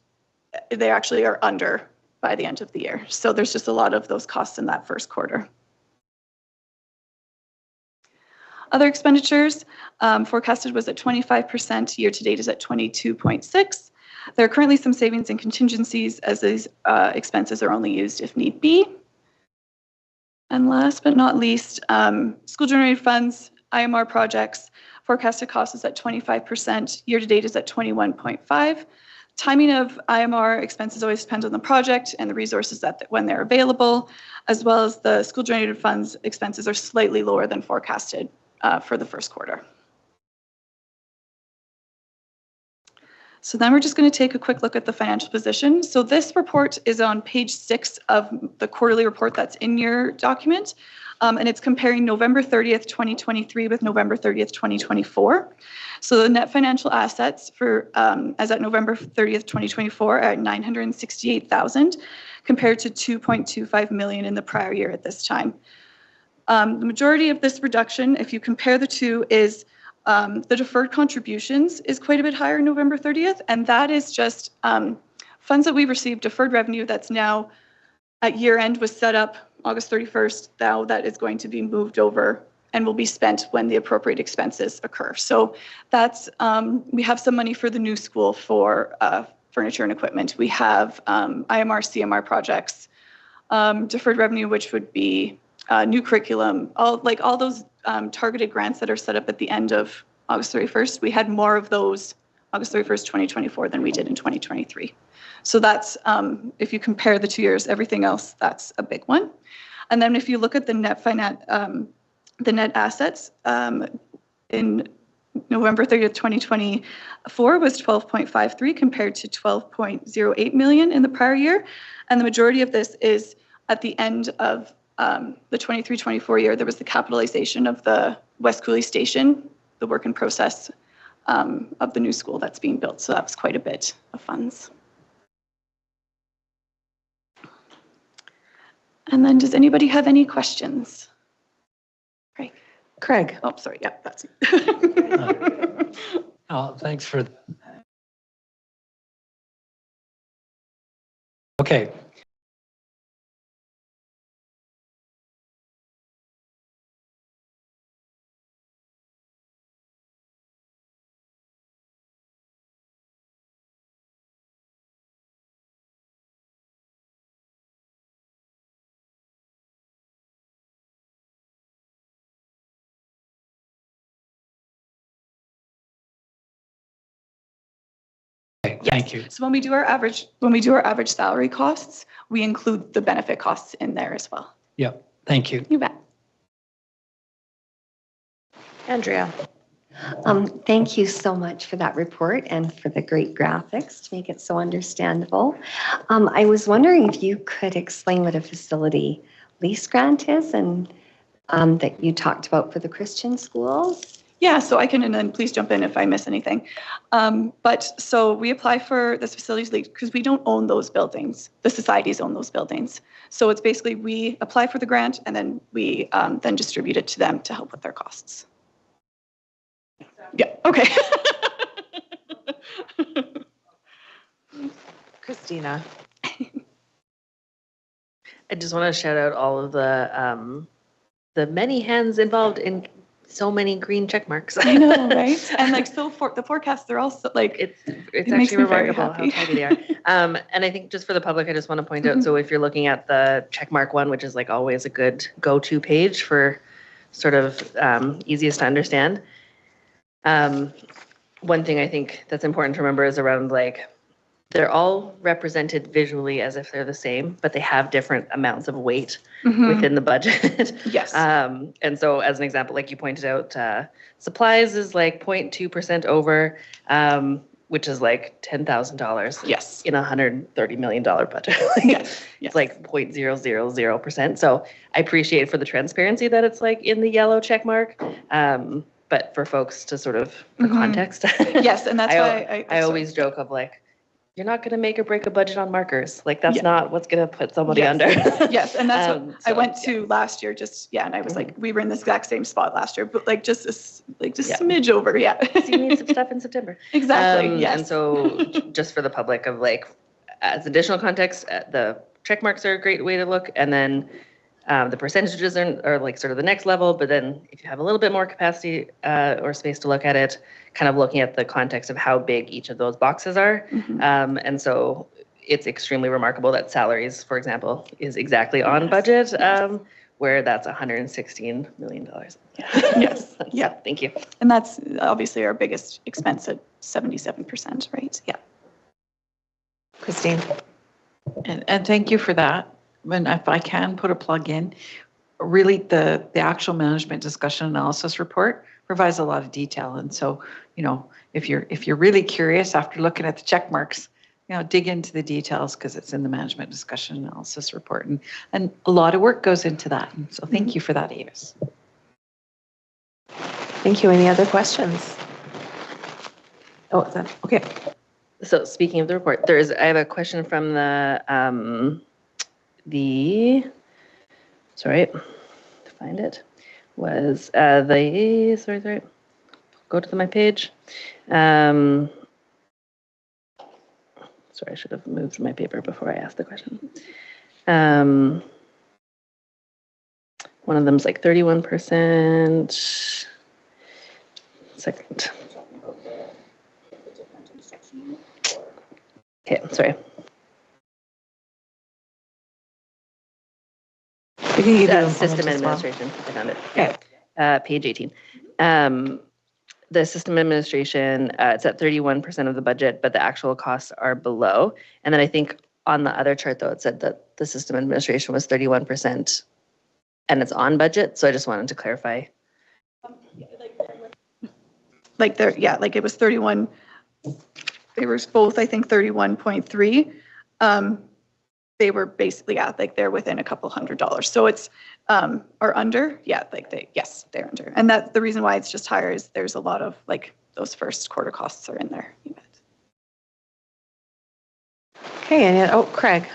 Speaker 13: they actually are under by the end of the year. So there's just a lot of those costs in that first quarter. Other expenditures forecasted was at 25%, year to date is at 22.6. There are currently some savings and contingencies as these expenses are only used if need be. And last but not least, school generated funds, IMR projects, forecasted cost is at 25%, year to date is at 21.5. Timing of IMR expenses always depends on the project and the resources when they're available, as well as the school generated funds expenses are slightly lower than forecasted for the first quarter. So then we're just going to take a quick look at the financial position. So this report is on page 6 of the quarterly report that's in your document. And it's comparing November 30th, 2023 with November 30th, 2024. So the net financial assets for as at November 30th, 2024 are at $968,000 compared to $2.25 million in the prior year at this time. The majority of this reduction, if you compare the two, is the deferred contributions is quite a bit higher November 30th, and that is just funds that we received, deferred revenue that's now at year end was set up August 31st. Now that is going to be moved over and will be spent when the appropriate expenses occur. So that's, we have some money for the new school for furniture and equipment. We have IMR, CMR projects, deferred revenue, which would be new curriculum, all those targeted grants that are set up at the end of August 31st. We had more of those August 31st, 2024 than we did in 2023. So that's, if you compare the 2 years, everything else, that's a big one. And then if you look at the net assets in November 30th, 2024 was 12.53 compared to 12.08 million in the prior year. And the majority of this is at the end of the 23-24 year, there was the capitalization of the West Cooley Station, the work in process of the new school that's being built. So that was quite a bit of funds. And then does anybody have any questions? Right.
Speaker 2: Craig.
Speaker 13: Oh, sorry. Yeah, that's
Speaker 8: Oh, thanks for. Okay. Thank you.
Speaker 13: So when we do our average salary costs, we include the benefit costs in there as well.
Speaker 8: Yep. Thank you.
Speaker 13: You bet.
Speaker 2: Andrea.
Speaker 7: Thank you so much for that report and for the great graphics to make it so understandable. I was wondering if you could explain what a facility lease grant is and that you talked about for the Christian schools.
Speaker 13: Yeah, so I can, and then please jump in if I miss anything. But so we apply for this facilities lease because we don't own those buildings. The societies own those buildings. So it's basically we apply for the grant and then we then distribute it to them to help with their costs. Yeah, okay.
Speaker 2: Christina.
Speaker 6: I just want to shout out all of the many hands involved in so many green check marks.
Speaker 13: I know, right? And like so for the forecasts, they're also like
Speaker 6: it's
Speaker 13: it
Speaker 6: actually remarkable how tidy they are. And I think just for the public, I just want to point out, so if you're looking at the check mark one, which is like always a good go-to page for sort of easiest to understand. One thing I think that's important to remember is around like they're all represented visually as if they're the same, but they have different amounts of weight within the budget.
Speaker 13: Yes.
Speaker 6: And so as an example, like you pointed out, supplies is like 0.2% over. which is like $10,000
Speaker 13: Yes.
Speaker 6: in a $130 million budget.
Speaker 13: Yes.
Speaker 6: It's like 0.000%. So I appreciate for the transparency that it's like in the yellow check mark. But for folks to sort of, for context.
Speaker 13: Yes, and that's why
Speaker 6: I always joke of like, you're not going to make or break a budget on markers. Like that's not what's going to put somebody under.
Speaker 13: Yes, and that's what I went to last year. Just and I was like, we were in this exact same spot last year, but like just a smidge over. Yeah.
Speaker 6: So you need some stuff in September.
Speaker 13: Exactly. Yes.
Speaker 6: And so just for the public of like, as additional context, the check marks are a great way to look, and then the percentages are like sort of the next level. But then if you have a little bit more capacity or space to look at it, kind of looking at the context of how big each of those boxes are. And so it's extremely remarkable that salaries, for example, is exactly on budget, where that's $116 million.
Speaker 13: Yes. Yeah.
Speaker 6: Thank you.
Speaker 13: And that's obviously our biggest expense at 77%, right? Yeah.
Speaker 2: Christine.
Speaker 4: And thank you for that. And if I can put a plug in, really the actual management discussion analysis report provides a lot of detail. And so, you know, if you're really curious after looking at the check marks, you know, dig into the details because it's in the management discussion analysis report. And a lot of work goes into that. And so thank you for that, Avis.
Speaker 2: Thank you. Any other questions? Oh, is that okay?
Speaker 6: So speaking of the report, I have a question from sorry, to find it, was sorry, go to my page. Sorry, I should have moved my paper before I asked the question. One of them's like 31%. Second. Okay, sorry.
Speaker 2: We can give you a
Speaker 6: System
Speaker 2: moment as well.
Speaker 6: administration, I found it.
Speaker 2: Okay.
Speaker 6: Page 18. The system administration, it's at 31% of the budget, but the actual costs are below. And then I think on the other chart, though, it said that the system administration was 31% and it's on budget. So I just wanted to clarify.
Speaker 13: Like it was 31. They were both, I think, 31.3. They were basically, like they're within a couple $100. So it's, or under, yes, they're under. And that's the reason why it's just higher is there's a lot of like those first quarter costs are in there.
Speaker 2: Okay, and Craig.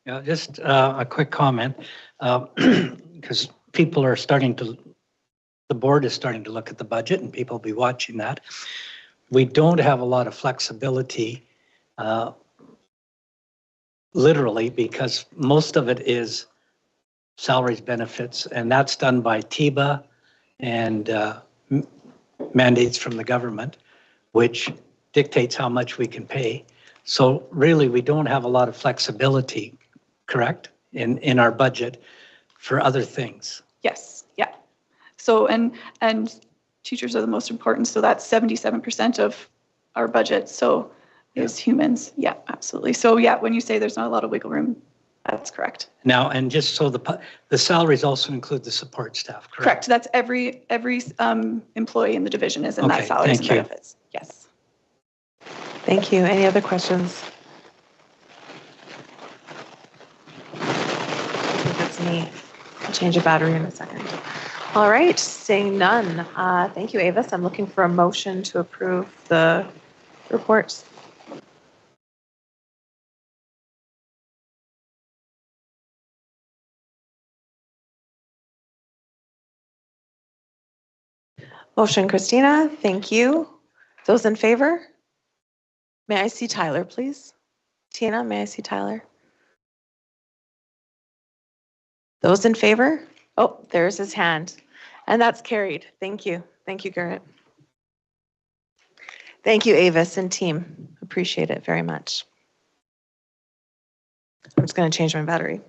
Speaker 8: Yeah, just a quick comment, because people are the board is starting to look at the budget and people will be watching that. We don't have a lot of flexibility, literally, because most of it is salaries, benefits, and that's done by TIBA and mandates from the government, which dictates how much we can pay. So really, we don't have a lot of flexibility, correct, in our budget for other things.
Speaker 13: Yes, yeah. So, and teachers are the most important. So that's 77% of our budget. So is humans. Yeah, absolutely. So yeah, when you say there's not a lot of wiggle room, that's correct.
Speaker 8: Now, and just so the salaries also include the support staff, correct?
Speaker 13: Correct. That's every employee in the division is in that salaries and benefits. Yes.
Speaker 2: Thank you. Any other questions? I think that's me. I'll change a battery in a second. All right, seeing none. Thank you, Avis. I'm looking for a motion to approve the reports. Motion, Christina. Thank you. Those in favor? May I see Tyler, please? Tina, may I see Tyler? Those in favor? Oh, there's his hand. And that's carried. Thank you. Thank you, Garrett. Thank you, Avis and team. Appreciate it very much. I'm just going to change my battery.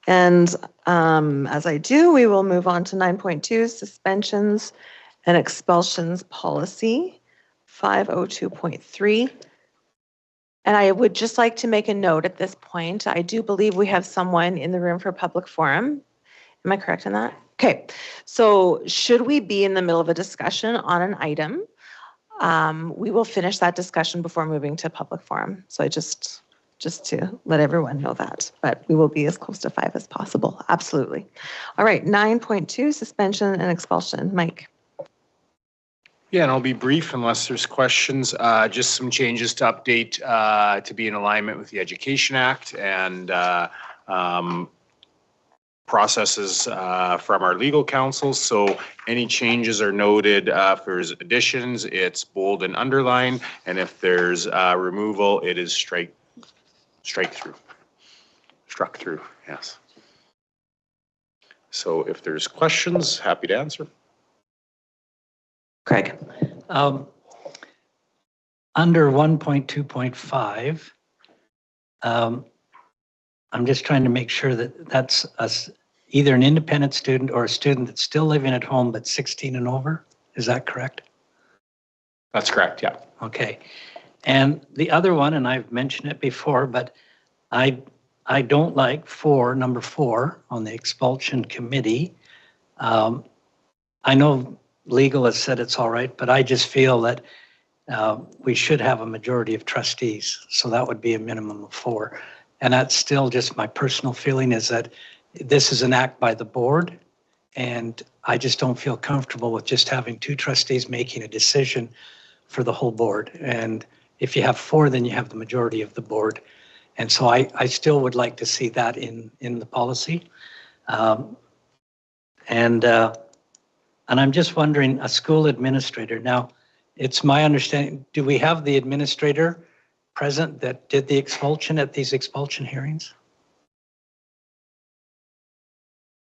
Speaker 2: And as I do, we will move on to 9.2, suspensions and expulsions policy, 502.3. And I would just like to make a note at this point. I do believe we have someone in the room for public forum. Am I correct in that? Okay. So should we be in the middle of a discussion on an item, We will finish that discussion before moving to public forum. So I just to let everyone know that, but we will be as close to 5 as possible. Absolutely. All right, 9.2, suspension and expulsion. Mike.
Speaker 10: Yeah, and I'll be brief unless there's questions. Just some changes to update to be in alignment with the Education Act and processes from our legal counsel. So any changes are noted. If there's additions, it's bold and underlined. And if there's removal, it is struck through, yes. So if there's questions, happy to answer.
Speaker 2: Craig.
Speaker 8: Under 1.2.5, I'm just trying to make sure that that's either an independent student or a student that's still living at home but 16 and over. Is that correct?
Speaker 10: That's correct, yeah.
Speaker 8: Okay. And the other one, and I've mentioned it before, but I don't like number 4 on the expulsion committee. I know legal has said it's all right, but I just feel that we should have a majority of trustees. So that would be a minimum of 4. And that's still just my personal feeling, is that this is an act by the board. And I just don't feel comfortable with just having 2 trustees making a decision for the whole board. And if you have 4, then you have the majority of the board. And so I still would like to see that in the policy. And I'm just wondering, a school administrator, now it's my understanding, do we have the administrator present that did the expulsion at these expulsion hearings?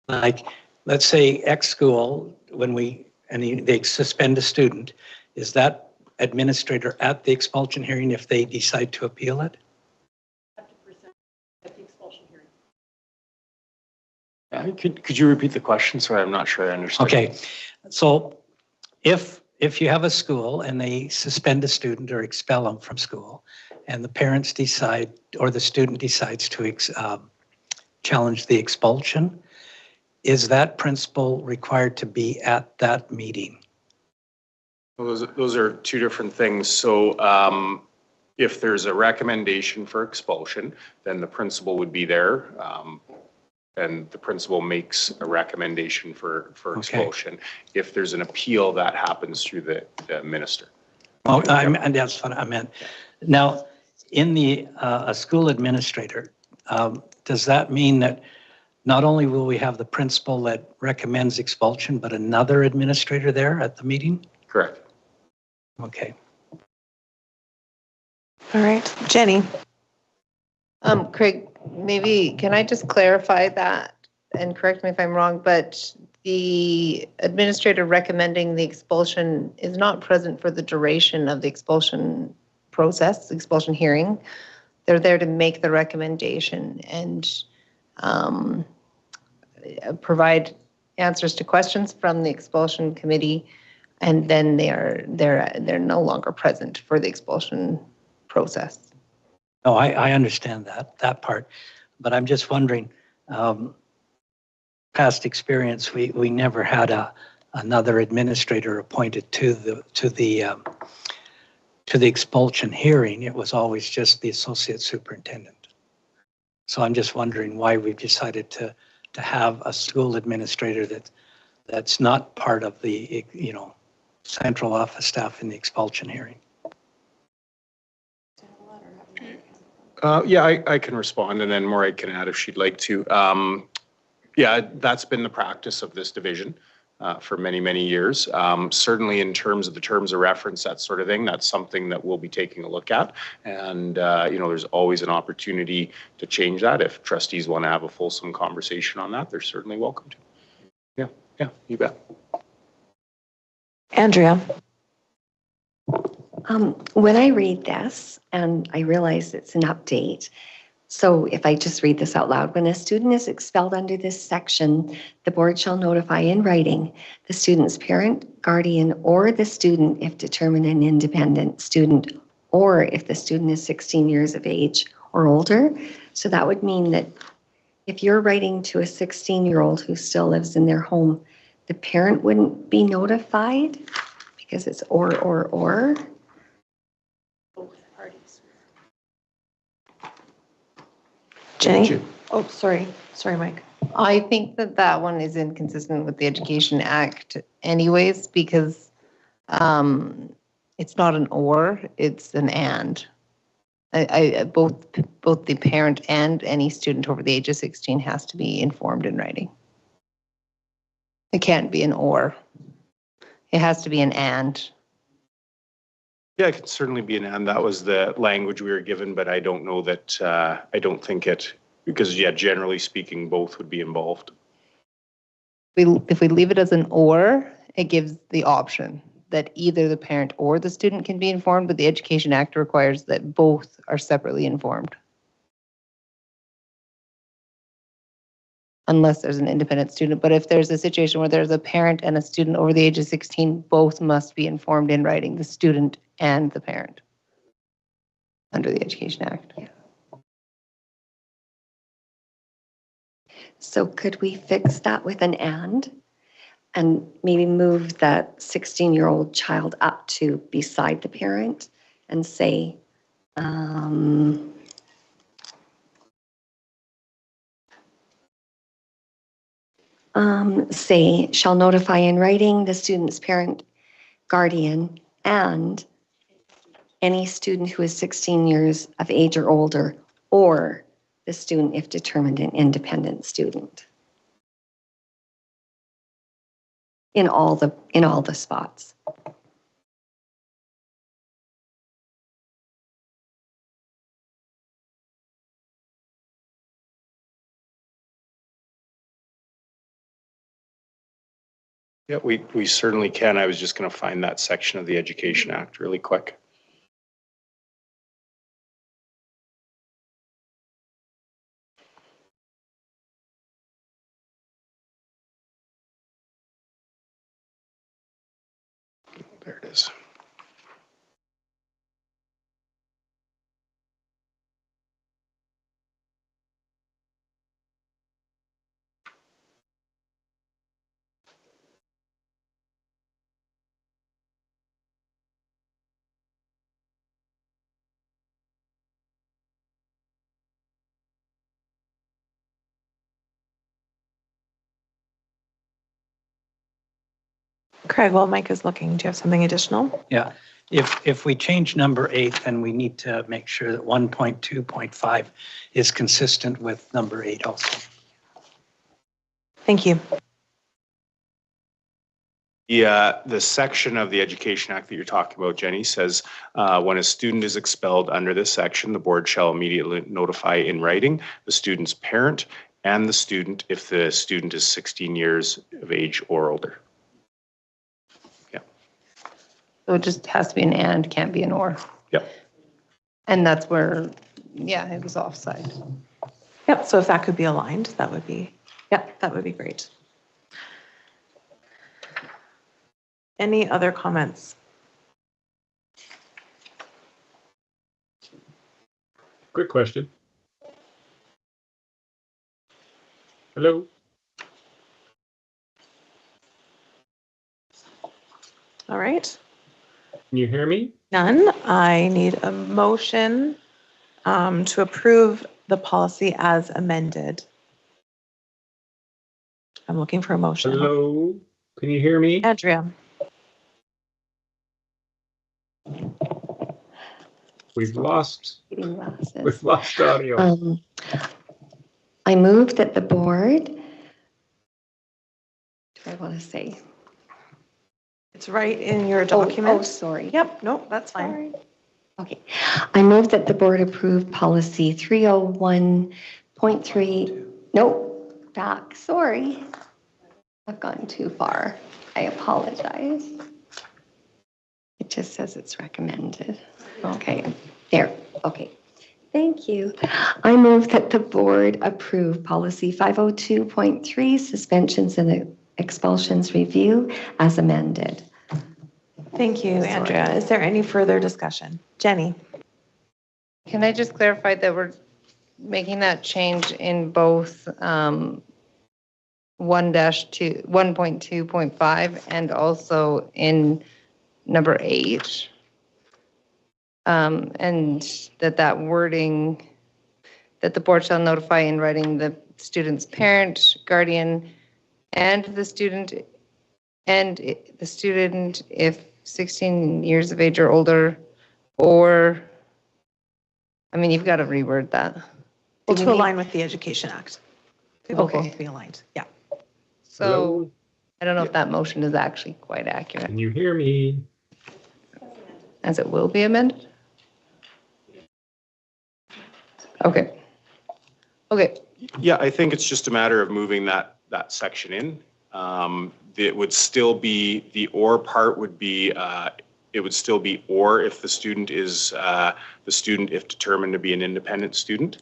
Speaker 8: Like, let's say X school, when they suspend a student, is that administrator at the expulsion hearing if they decide to appeal it?
Speaker 10: Could you repeat the question? Sorry, I'm not sure I understood.
Speaker 8: Okay, so if you have a school and they suspend a student or expel them from school, and the parents decide or the student decides to challenge the expulsion, is that principal required to be at that meeting?
Speaker 10: Well, those are 2 different things. So if there's a recommendation for expulsion, then the principal would be there. And the principal makes a recommendation for expulsion. If there's an appeal, that happens through the minister.
Speaker 8: Oh, and that's what I meant. Now, in a school administrator, does that mean that not only will we have the principal that recommends expulsion, but another administrator there at the meeting?
Speaker 10: Correct.
Speaker 8: Okay.
Speaker 2: All right, Jenny.
Speaker 5: Craig, maybe can I just clarify that and correct me if I'm wrong, but the administrator recommending the expulsion is not present for the duration of the expulsion process, the expulsion hearing. They're there to make the recommendation and provide answers to questions from the expulsion committee, and then they're no longer present for the expulsion process.
Speaker 8: No, I understand that part, but I'm just wondering, past experience, we never had another administrator appointed to the expulsion hearing. It was always just the associate superintendent. So I'm just wondering why we've decided to have a school administrator that's not part of the central office staff in the expulsion hearing.
Speaker 10: Yeah, I can respond, and then Maureen can add if she'd like to. Yeah, that's been the practice of this division for many, many years. Certainly in terms of the terms of reference, that sort of thing, that's something that we'll be taking a look at. And, there's always an opportunity to change that. If trustees want to have a fulsome conversation on that, they're certainly welcome to. Yeah, you bet.
Speaker 2: Andrea.
Speaker 7: When I read this, and I realize it's an update, so if I just read this out loud, when a student is expelled under this section, the board shall notify in writing the student's parent, guardian, or the student if determined an independent student, or if the student is 16 years of age or older. So that would mean that if you're writing to a 16-year-old who still lives in their home, the parent wouldn't be notified because it's or.
Speaker 2: Jenny? Oh, sorry. Sorry, Mike.
Speaker 5: I think that that one is inconsistent with the Education Act anyways, because it's not an or, it's an and. Both the parent and any student over the age of 16 has to be informed in writing. It can't be an or. It has to be an and.
Speaker 10: Yeah, it could certainly be an and. That was the language we were given, but I don't know that, I don't think it, because yeah, generally speaking, both would be involved.
Speaker 5: If we leave it as an or, it gives the option that either the parent or the student can be informed, but the Education Act requires that both are separately informed. Unless there's an independent student. But if there's a situation where there's a parent and a student over the age of 16, both must be informed in writing, the student and the parent, under the Education Act.
Speaker 7: Yeah. So could we fix that with an and maybe move that 16-year-old child up to beside the parent and say, say, shall notify in writing the student's parent, guardian, and any student who is 16 years of age or older, or the student if determined an independent student. In all the spots.
Speaker 10: Yeah, we certainly can. I was just going to find that section of the Education Act really quick. There it is.
Speaker 2: Craig, while Mike is looking, do you have something additional?
Speaker 8: Yeah, if we change number 8, then we need to make sure that 1.2.5 is consistent with number 8 also.
Speaker 2: Thank you.
Speaker 10: Yeah, the section of the Education Act that you're talking about, Jenny, says when a student is expelled under this section, the board shall immediately notify in writing the student's parent and the student if the student is 16 years of age or older. Yeah.
Speaker 5: So it just has to be an and, can't be an or.
Speaker 10: Yep.
Speaker 5: And that's where, yeah, it was offside.
Speaker 2: Yep, so if that could be aligned, that would be, yep, that would be great. Any other comments?
Speaker 14: Quick question. Hello?
Speaker 2: All right.
Speaker 14: Can you hear me?
Speaker 2: None. I need a motion to approve the policy as amended. I'm looking for a motion.
Speaker 14: Hello? Can you hear me?
Speaker 2: Andrea.
Speaker 14: We've lost
Speaker 7: Glasses.
Speaker 14: audio.
Speaker 7: I move that the board, do I want to say?
Speaker 2: It's right in your
Speaker 7: Oh,
Speaker 2: document.
Speaker 7: sorry.
Speaker 2: Yep, no, that's fine.
Speaker 7: Sorry. Okay. I move that the board approve policy 301.3. No, back. Sorry. I've gone too far. I apologize. It just says it's recommended. Okay. There. Okay. Thank you. I move that the board approve policy 502.3 suspensions and expulsions review as amended.
Speaker 2: Thank you, Andrea. Is there any further discussion? Jenny?
Speaker 5: Can I just clarify that we're making that change in both 1-2, 1.2.5 and also in number 8. And that wording, that the board shall notify in writing the student's parent, guardian, and the student if 16 years of age or older, or, I mean, you've got to reword that.
Speaker 2: Well,
Speaker 5: Do we
Speaker 2: to
Speaker 5: need-
Speaker 2: align with the Education Act. They will
Speaker 5: Okay.
Speaker 2: both be aligned, yeah.
Speaker 5: So
Speaker 14: Hello?
Speaker 5: I don't know if that motion is actually quite accurate,
Speaker 14: Can you hear me?
Speaker 5: as it will be amended. Okay. Okay.
Speaker 10: Yeah, I think it's just a matter of moving that section in. It would still be, the or part would be, it would still be or if the student is, if determined to be an independent student,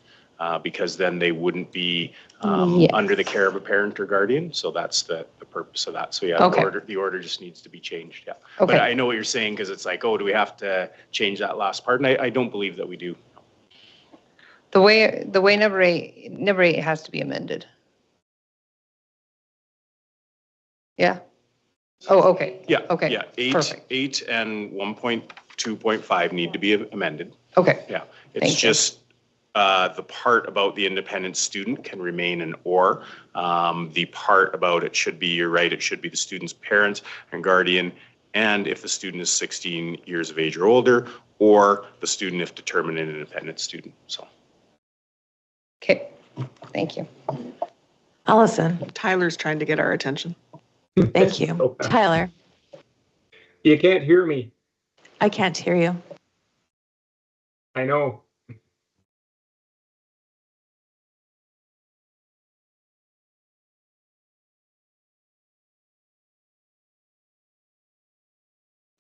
Speaker 10: because then they wouldn't be
Speaker 5: Yes.
Speaker 10: under the care of a parent or guardian. So that's the purpose of that. So yeah,
Speaker 5: Okay.
Speaker 10: the order just needs to be changed, yeah.
Speaker 5: Okay.
Speaker 10: But I know what you're saying, because it's like, oh, do we have to change that last part? And I don't believe that we do.
Speaker 5: The way number eight has to be amended. Yeah. Oh, okay.
Speaker 10: Yeah.
Speaker 5: Okay.
Speaker 10: Yeah,
Speaker 5: Perfect.
Speaker 10: 8 and 1.2.5 need to be amended.
Speaker 5: Okay.
Speaker 10: Yeah,
Speaker 5: Thank
Speaker 10: it's
Speaker 5: you.
Speaker 10: just the part about the independent student can remain an or. The part about it should be, you're right, it should be the student's parent and guardian, and if the student is 16 years of age or older, or the student if determined an independent student, so.
Speaker 5: Okay. Thank you.
Speaker 2: Allison,
Speaker 3: Tyler's trying to get our attention.
Speaker 2: thank you.
Speaker 14: So,
Speaker 2: Tyler,
Speaker 14: You can't hear me.
Speaker 2: I can't hear you.
Speaker 14: I know.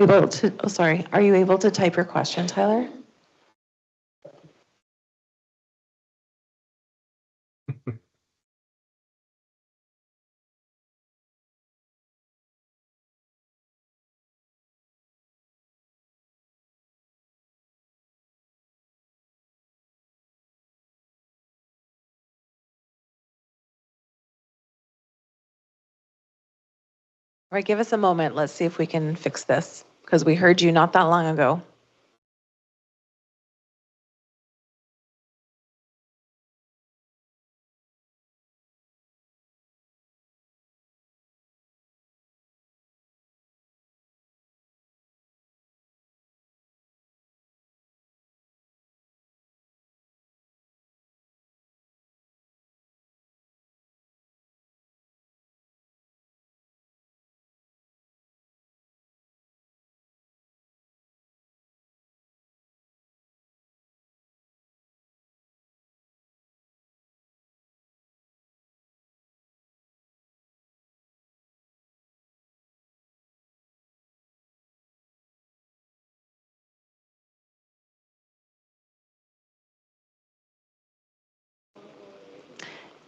Speaker 2: Are you able to type your question, Tyler? All right, give us a moment. Let's see if we can fix this, because we heard you not that long ago.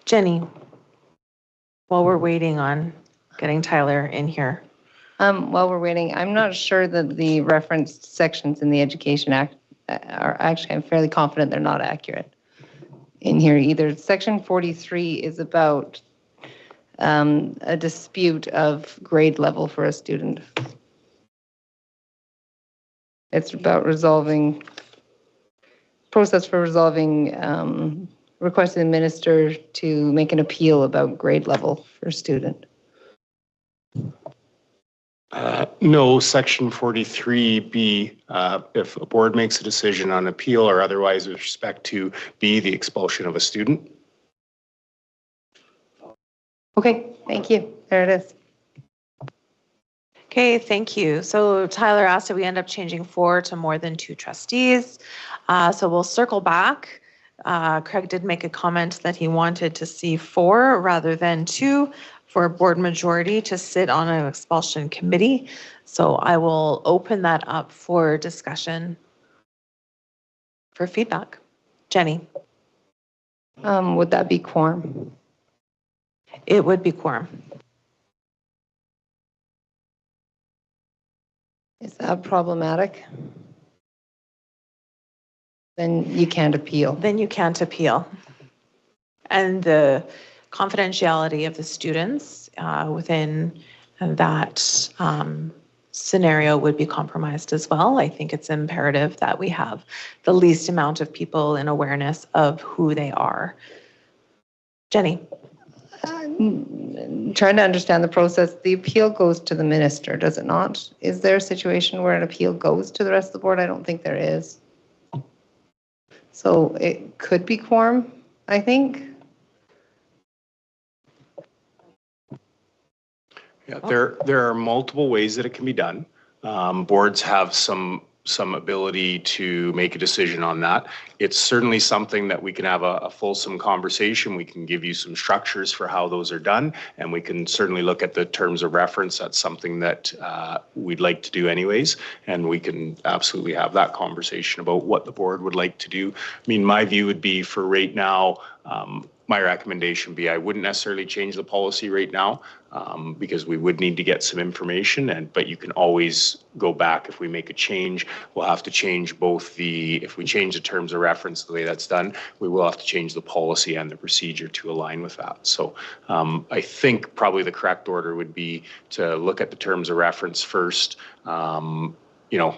Speaker 2: Jenny, while we're waiting on getting Tyler in here.
Speaker 5: While we're waiting, I'm not sure that the referenced sections in the Education Act are actually, I'm fairly confident they're not accurate in here either. Section 43 is about a dispute of grade level for a student. It's about process for resolving requesting the minister to make an appeal about grade level for a student.
Speaker 10: No, section 43B, if a board makes a decision on appeal or otherwise with respect to B, the expulsion of a student.
Speaker 5: Okay, thank you. There it is.
Speaker 2: Okay, thank you. So Tyler asked if we end up changing 4 to more than 2 trustees. So we'll circle back. Craig did make a comment that he wanted to see 4 rather than 2 for a board majority to sit on an expulsion committee. So I will open that up for discussion for feedback. Jenny?
Speaker 5: Would that be quorum?
Speaker 2: It would be quorum.
Speaker 5: Is that problematic? Then you can't appeal.
Speaker 2: Then you can't appeal. And the confidentiality of the students within that scenario would be compromised as well. I think it's imperative that we have the least amount of people in awareness of who they are. Jenny.
Speaker 5: Trying to understand the process. The appeal goes to the minister, does it not? Is there a situation where an appeal goes to the rest of the board? I don't think there is. So it could be quorum, I think.
Speaker 10: Yeah, there are multiple ways that it can be done. Boards have some ability to make a decision on that. It's certainly something that we can have a fulsome conversation. We can give you some structures for how those are done, and we can certainly look at the terms of reference. That's something that we'd like to do anyways, and we can absolutely have that conversation about what the board would like to do. I mean, my view would be for right now, my recommendation would be I wouldn't necessarily change the policy right now because we would need to get some information, but you can always go back if we make a change. We'll have to change both if we change the terms of reference the way that's done, we will have to change the policy and the procedure to align with that. So I think probably the correct order would be to look at the terms of reference first,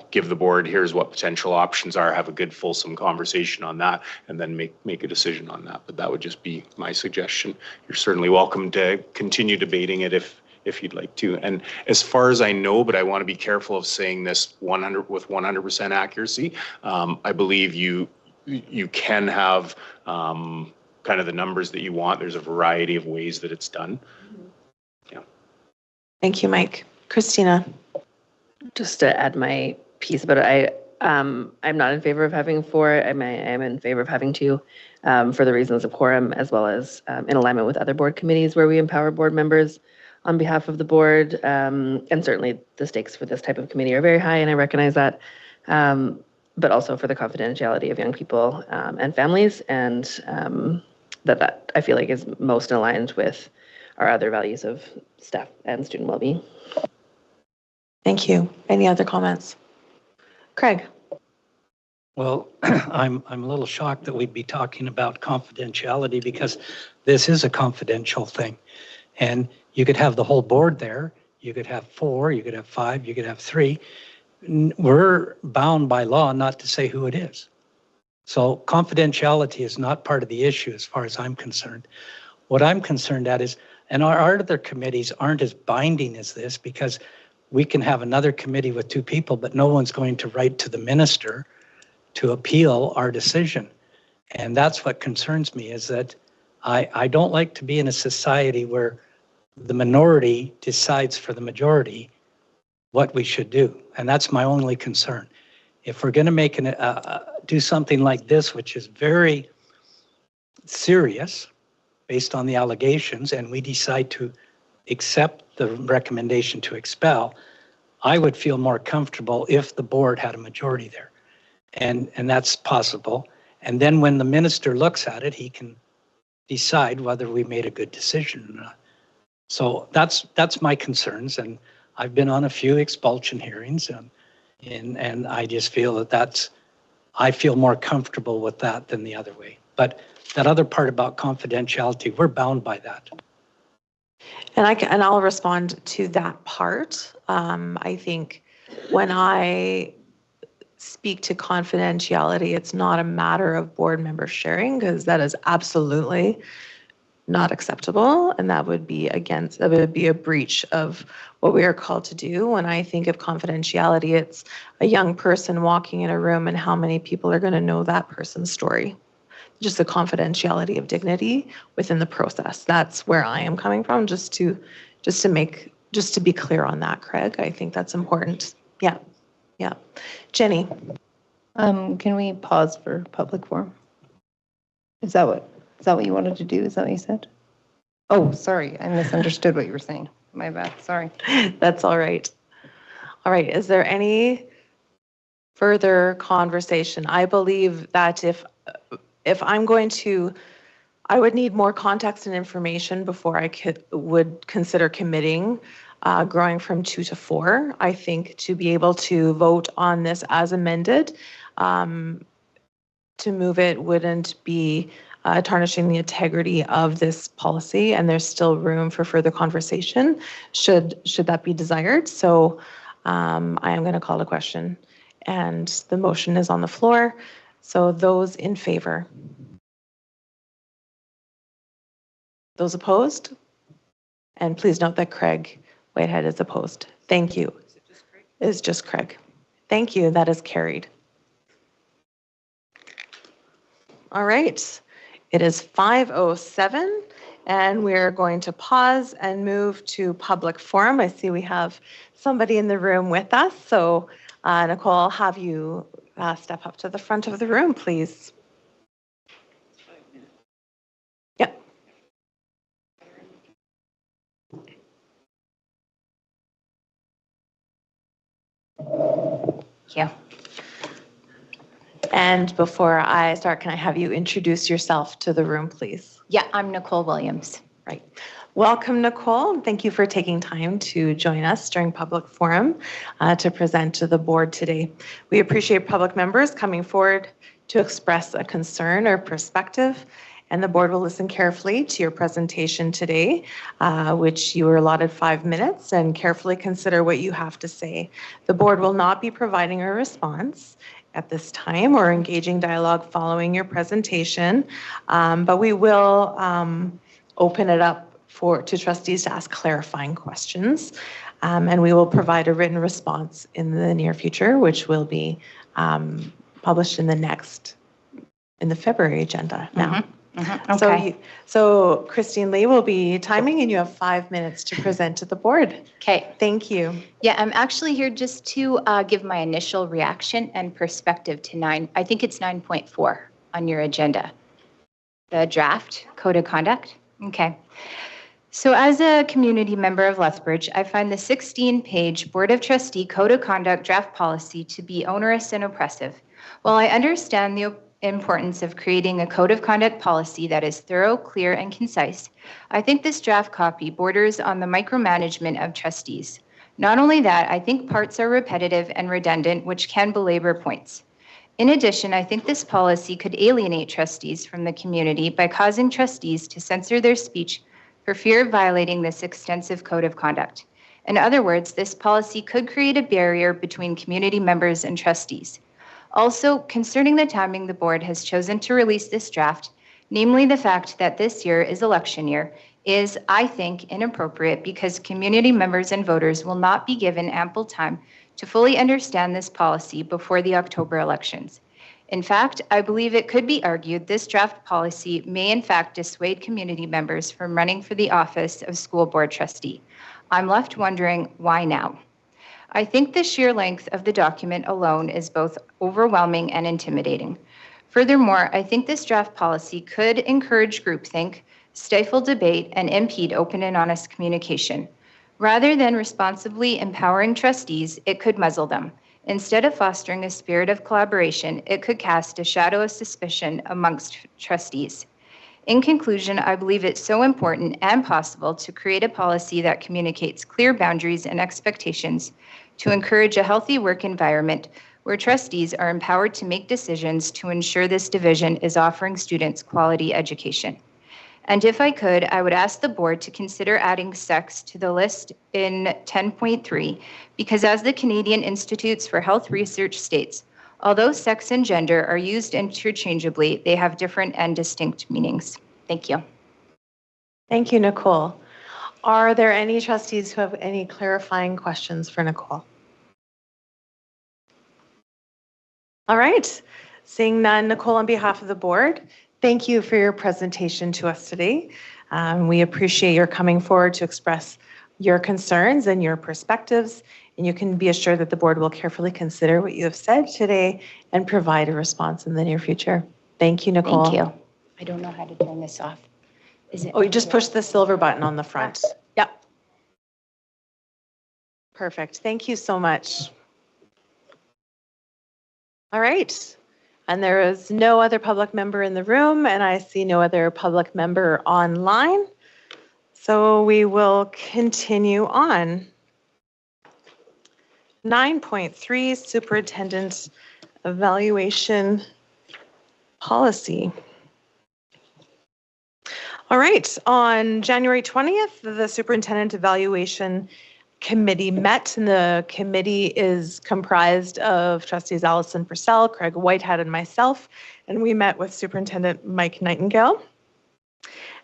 Speaker 10: give the board, here's what potential options are, have a good fulsome conversation on that, and then make a decision on that. But that would just be my suggestion. You're certainly welcome to continue debating it if you'd like to. And as far as I know, but I want to be careful of saying this 100% accuracy, I believe you can have kind of the numbers that you want. There's a variety of ways that it's done. Yeah.
Speaker 2: Thank you, Mike. Christina.
Speaker 6: Just to add my piece about it, I'm not in favor of having 4. I am in favor of having 2 for the reasons of quorum, as well as in alignment with other board committees where we empower board members on behalf of the board. And certainly the stakes for this type of committee are very high, and I recognize that. But also for the confidentiality of young people and families, and that I feel like is most aligned with our other values of staff and student well-being.
Speaker 2: Thank you. Any other comments? Craig.
Speaker 8: Well, I'm a little shocked that we'd be talking about confidentiality because this is a confidential thing. And you could have the whole board there. You could have 4, you could have 5, you could have 3. We're bound by law not to say who it is. So confidentiality is not part of the issue as far as I'm concerned. What I'm concerned at is, and our other committees aren't as binding as this because we can have another committee with 2 people, but no one's going to write to the minister to appeal our decision. And that's what concerns me, is that I don't like to be in a society where the minority decides for the majority what we should do. And that's my only concern. If we're going to make do something like this, which is very serious based on the allegations, and we decide to accept the recommendation to expel, I would feel more comfortable if the board had a majority there. And that's possible. And then when the minister looks at it, he can decide whether we made a good decision or not. So that's my concerns. And I've been on a few expulsion hearings, and I just feel I feel more comfortable with that than the other way. But that other part about confidentiality, we're bound by that.
Speaker 2: And I'll respond to that part. I think when I speak to confidentiality, it's not a matter of board members sharing, because that is absolutely not acceptable, and that would be a breach of what we are called to do. When I think of confidentiality, it's a young person walking in a room and how many people are going to know that person's story. Just the confidentiality of dignity within the process. That's where I am coming from, just to be clear on that, Craig. I think that's important. Yeah. Jenny.
Speaker 5: Can we pause for public forum? Is that what you wanted to do? Is that what you said? Oh, sorry. I misunderstood what you were saying. My bad. Sorry.
Speaker 2: That's all right. All right. Is there any further conversation? I believe that if I'm going to, I would need more context and information before I would consider committing growing from 2 to 4. I think to be able to vote on this as amended, to move it wouldn't be tarnishing the integrity of this policy, and there's still room for further conversation should that be desired. So I am going to call the question, and the motion is on the floor. So those in favor? Those opposed? And please note that Craig Whitehead is opposed. Thank you. It's just Craig. Thank you. That is carried. All right. It is 5:07, and we're going to pause and move to public forum. I see we have somebody in the room with us. So, Nicole, I'll have you step up to the front of the room, please. Yep.
Speaker 11: Yeah.
Speaker 2: And before I start, can I have you introduce yourself to the room, please?
Speaker 11: Yeah, I'm Nicole Williams.
Speaker 2: Right. Welcome, Nicole. Thank you for taking time to join us during public forum to present to the board today. We appreciate public members coming forward to express a concern or perspective, and the board will listen carefully to your presentation today, which you were allotted 5 minutes, and carefully consider what you have to say. The board will not be providing a response at this time or engaging dialogue following your presentation, but we will open it up to trustees to ask clarifying questions, and we will provide a written response in the near future, which will be published in the February agenda now.
Speaker 11: Okay.
Speaker 2: So Christine Lee will be timing, and you have 5 minutes to present to the board.
Speaker 11: Okay.
Speaker 2: Thank you.
Speaker 11: Yeah, I'm actually here just to give my initial reaction and perspective to I think it's 9.4 on your agenda. The draft code of conduct. Okay. So as a community member of Lethbridge, I find the 16-page Board of Trustee Code of Conduct draft policy to be onerous and oppressive. While I understand the importance of creating a code of conduct policy that is thorough, clear, and concise, I think this draft copy borders on the micromanagement of trustees. Not only that, I think parts are repetitive and redundant, which can belabor points. In addition, I think this policy could alienate trustees from the community by causing trustees to censor their speech for fear of violating this extensive code of conduct. In other words, this policy could create a barrier between community members and trustees. Also, concerning the timing the board has chosen to release this draft, namely the fact that this year is election year, is, I think, inappropriate because community members and voters will not be given ample time to fully understand this policy before the October elections. In fact, I believe it could be argued this draft policy may in fact dissuade community members from running for the office of school board trustee. I'm left wondering, why now? I think the sheer length of the document alone is both overwhelming and intimidating. Furthermore, I think this draft policy could encourage groupthink, stifle debate, and impede open and honest communication. Rather than responsibly empowering trustees, it could muzzle them. Instead of fostering a spirit of collaboration, it could cast a shadow of suspicion amongst trustees. In conclusion, I believe it's so important and possible to create a policy that communicates clear boundaries and expectations to encourage a healthy work environment where trustees are empowered to make decisions to ensure this division is offering students quality education. And if I could, I would ask the board to consider adding sex to the list in 10.3, because as the Canadian Institutes for Health Research states, although sex and gender are used interchangeably, they have different and distinct meanings. Thank you.
Speaker 2: Thank you, Nicole. Are there any trustees who have any clarifying questions for Nicole? All right. Seeing none, Nicole, on behalf of the board, thank you for your presentation to us today. We appreciate your coming forward to express your concerns and your perspectives, and you can be assured that the board will carefully consider what you have said today and provide a response in the near future. Thank you, Nicole.
Speaker 11: Thank you. I don't know how to turn this off. Is it?
Speaker 2: Oh, you just push the silver button on the front. Yep. Perfect. Thank you so much. All right. And there is no other public member in the room, and I see no other public member online. So we will continue on. 9.3, Superintendent Evaluation Policy. All right, on January 20th, the Superintendent Evaluation committee met, and the committee is comprised of trustees Allison Purcell, Craig Whitehead, and myself, and we met with Superintendent Mike Nightingale.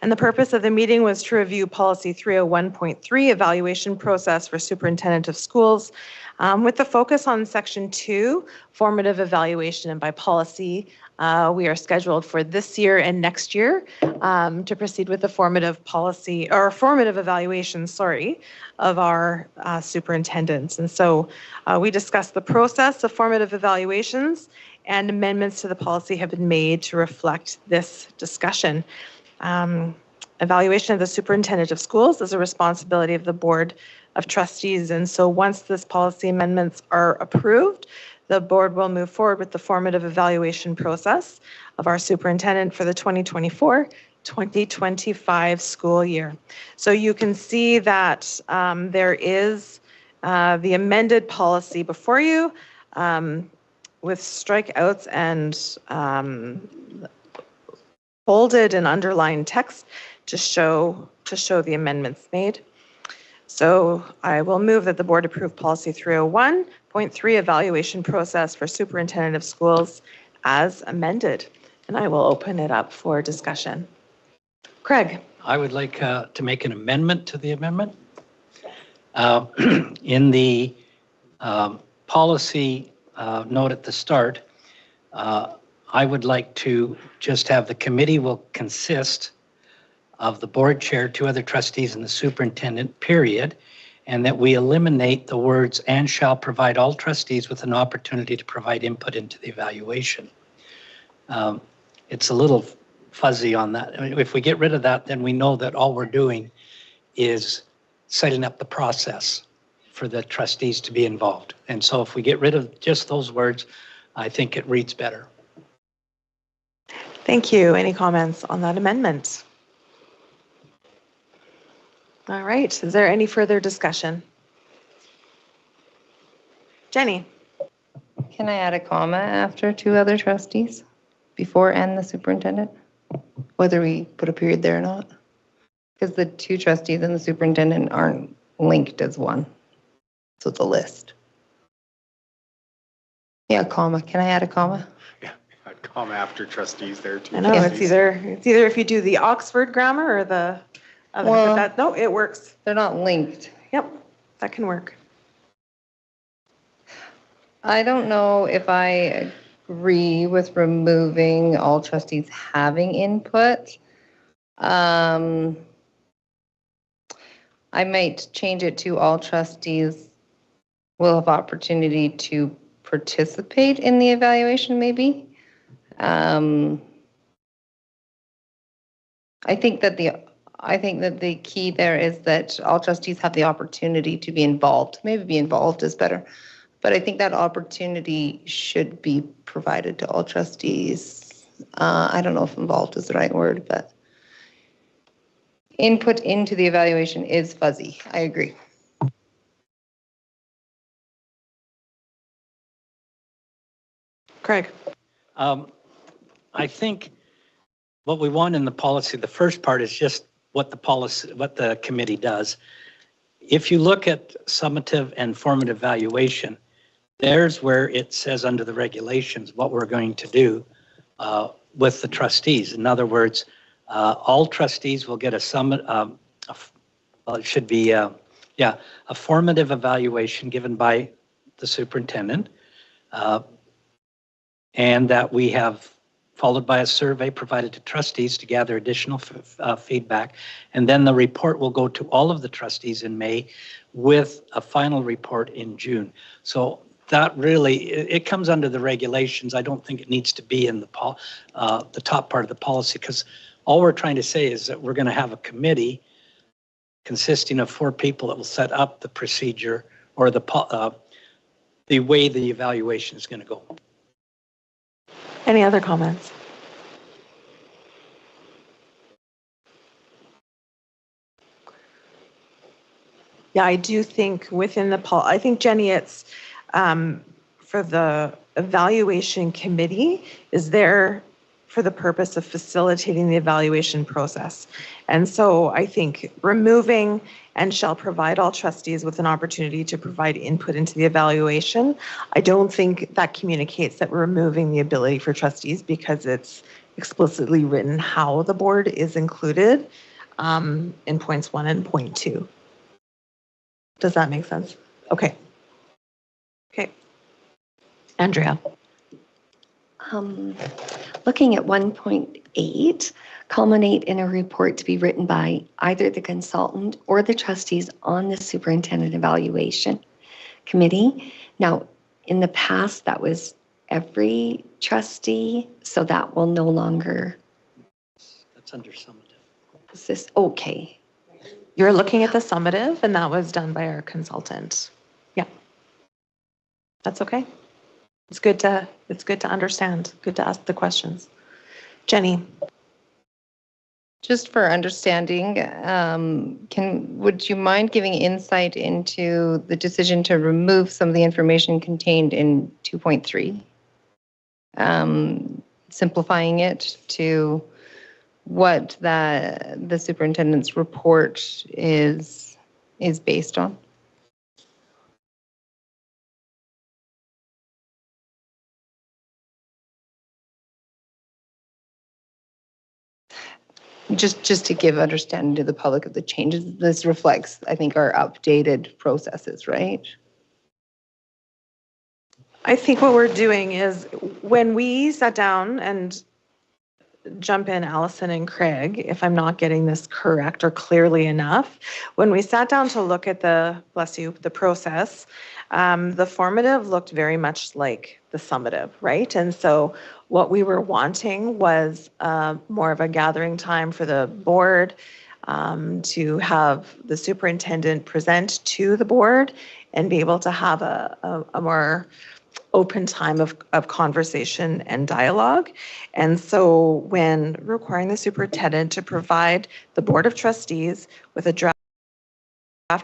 Speaker 2: And the purpose of the meeting was to review policy 301.3, evaluation process for superintendent of schools, with the focus on section 2, formative evaluation. And by policy, we are scheduled for this year and next year to proceed with the formative policy, or formative evaluation, of our superintendents. And so we discussed the process of formative evaluations, and amendments to the policy have been made to reflect this discussion. Evaluation of the superintendent of schools is a responsibility of the Board of Trustees. And so once this policy amendments are approved, the board will move forward with the formative evaluation process of our superintendent for the 2024-2025 school year. So you can see that there is the amended policy before you with strikeouts and bolded and underlined text to show the amendments made. So I will move that the board approve policy 301.3, evaluation process for superintendent of schools, as amended. And I will open it up for discussion. Craig.
Speaker 8: I would like to make an amendment to the amendment. In the policy note at the start, I would like to just have the committee will consist of the board chair, 2 other trustees, and the superintendent, period, and that we eliminate the words "and shall provide all trustees with an opportunity to provide input into the evaluation." It's a little fuzzy on that. I mean, if we get rid of that, then we know that all we're doing is setting up the process for the trustees to be involved. And so if we get rid of just those words, I think it reads better.
Speaker 2: Thank you. Any comments on that amendment? All right. Is there any further discussion? Jenny.
Speaker 5: Can I add a comma after 2 other trustees before "and the superintendent"? Whether we put a period there or not? Because the 2 trustees and the superintendent aren't linked as one. So it's a list. Yeah, comma. Can I add a comma?
Speaker 10: Yeah, I'd come after trustees there too.
Speaker 2: I know it's either if you do the Oxford grammar or the other,
Speaker 5: Well,
Speaker 2: but no, it works.
Speaker 5: They're not linked.
Speaker 2: Yep, that can work.
Speaker 5: I don't know if I agree with removing all trustees having input. I might change it to all trustees will have opportunity to participate in the evaluation, maybe. I think that the key there is that all trustees have the opportunity to be involved. Maybe be involved is better, but I think that opportunity should be provided to all trustees. I don't know if involved is the right word, but input into the evaluation is fuzzy. I agree.
Speaker 2: Craig.
Speaker 8: I think what we want in the policy, the first part is just what the committee does. If you look at summative and formative evaluation, there's where it says under the regulations what we're going to do with the trustees. In other words, all trustees will get a formative evaluation given by the superintendent, and that we have followed by a survey provided to trustees to gather additional feedback. And then the report will go to all of the trustees in May with a final report in June. So that really, it comes under the regulations. I don't think it needs to be in the top part of the policy, because all we're trying to say is that we're going to have a committee consisting of 4 people that will set up the procedure or the way the evaluation is going to go.
Speaker 2: Any other comments? Yeah, I do think within the I think, Jenny, it's for the evaluation committee is there for the purpose of facilitating the evaluation process. And so I think removing and shall provide all trustees with an opportunity to provide input into the evaluation, I don't think that communicates that we're removing the ability for trustees, because it's explicitly written how the board is included in points 1 and point 2. Does that make sense? Okay. Okay. Andrea.
Speaker 7: Looking at 1.8, culminate in a report to be written by either the consultant or the trustees on the superintendent evaluation committee. Now, in the past, that was every trustee, so that will no longer.
Speaker 8: That's under summative.
Speaker 7: Is this okay?
Speaker 2: You're looking at the summative, and that was done by our consultant. Yeah. That's okay. It's good to understand, good to ask the questions. Jenny.
Speaker 5: Just for understanding, would you mind giving insight into the decision to remove some of the information contained in 2.3? Simplifying it to what the superintendent's report is based on? Just to give understanding to the public of the changes, this reflects, I think, our updated processes, right?
Speaker 2: I think what we're doing is, when we sat down, and jump in, Allison and Craig, if I'm not getting this correct or clearly enough, when we sat down to look at the process, the formative looked very much like the summative, right? And so what we were wanting was more of a gathering time for the board to have the superintendent present to the board and be able to have a more open time of conversation and dialogue. And so when requiring the superintendent to provide the Board of Trustees with a draft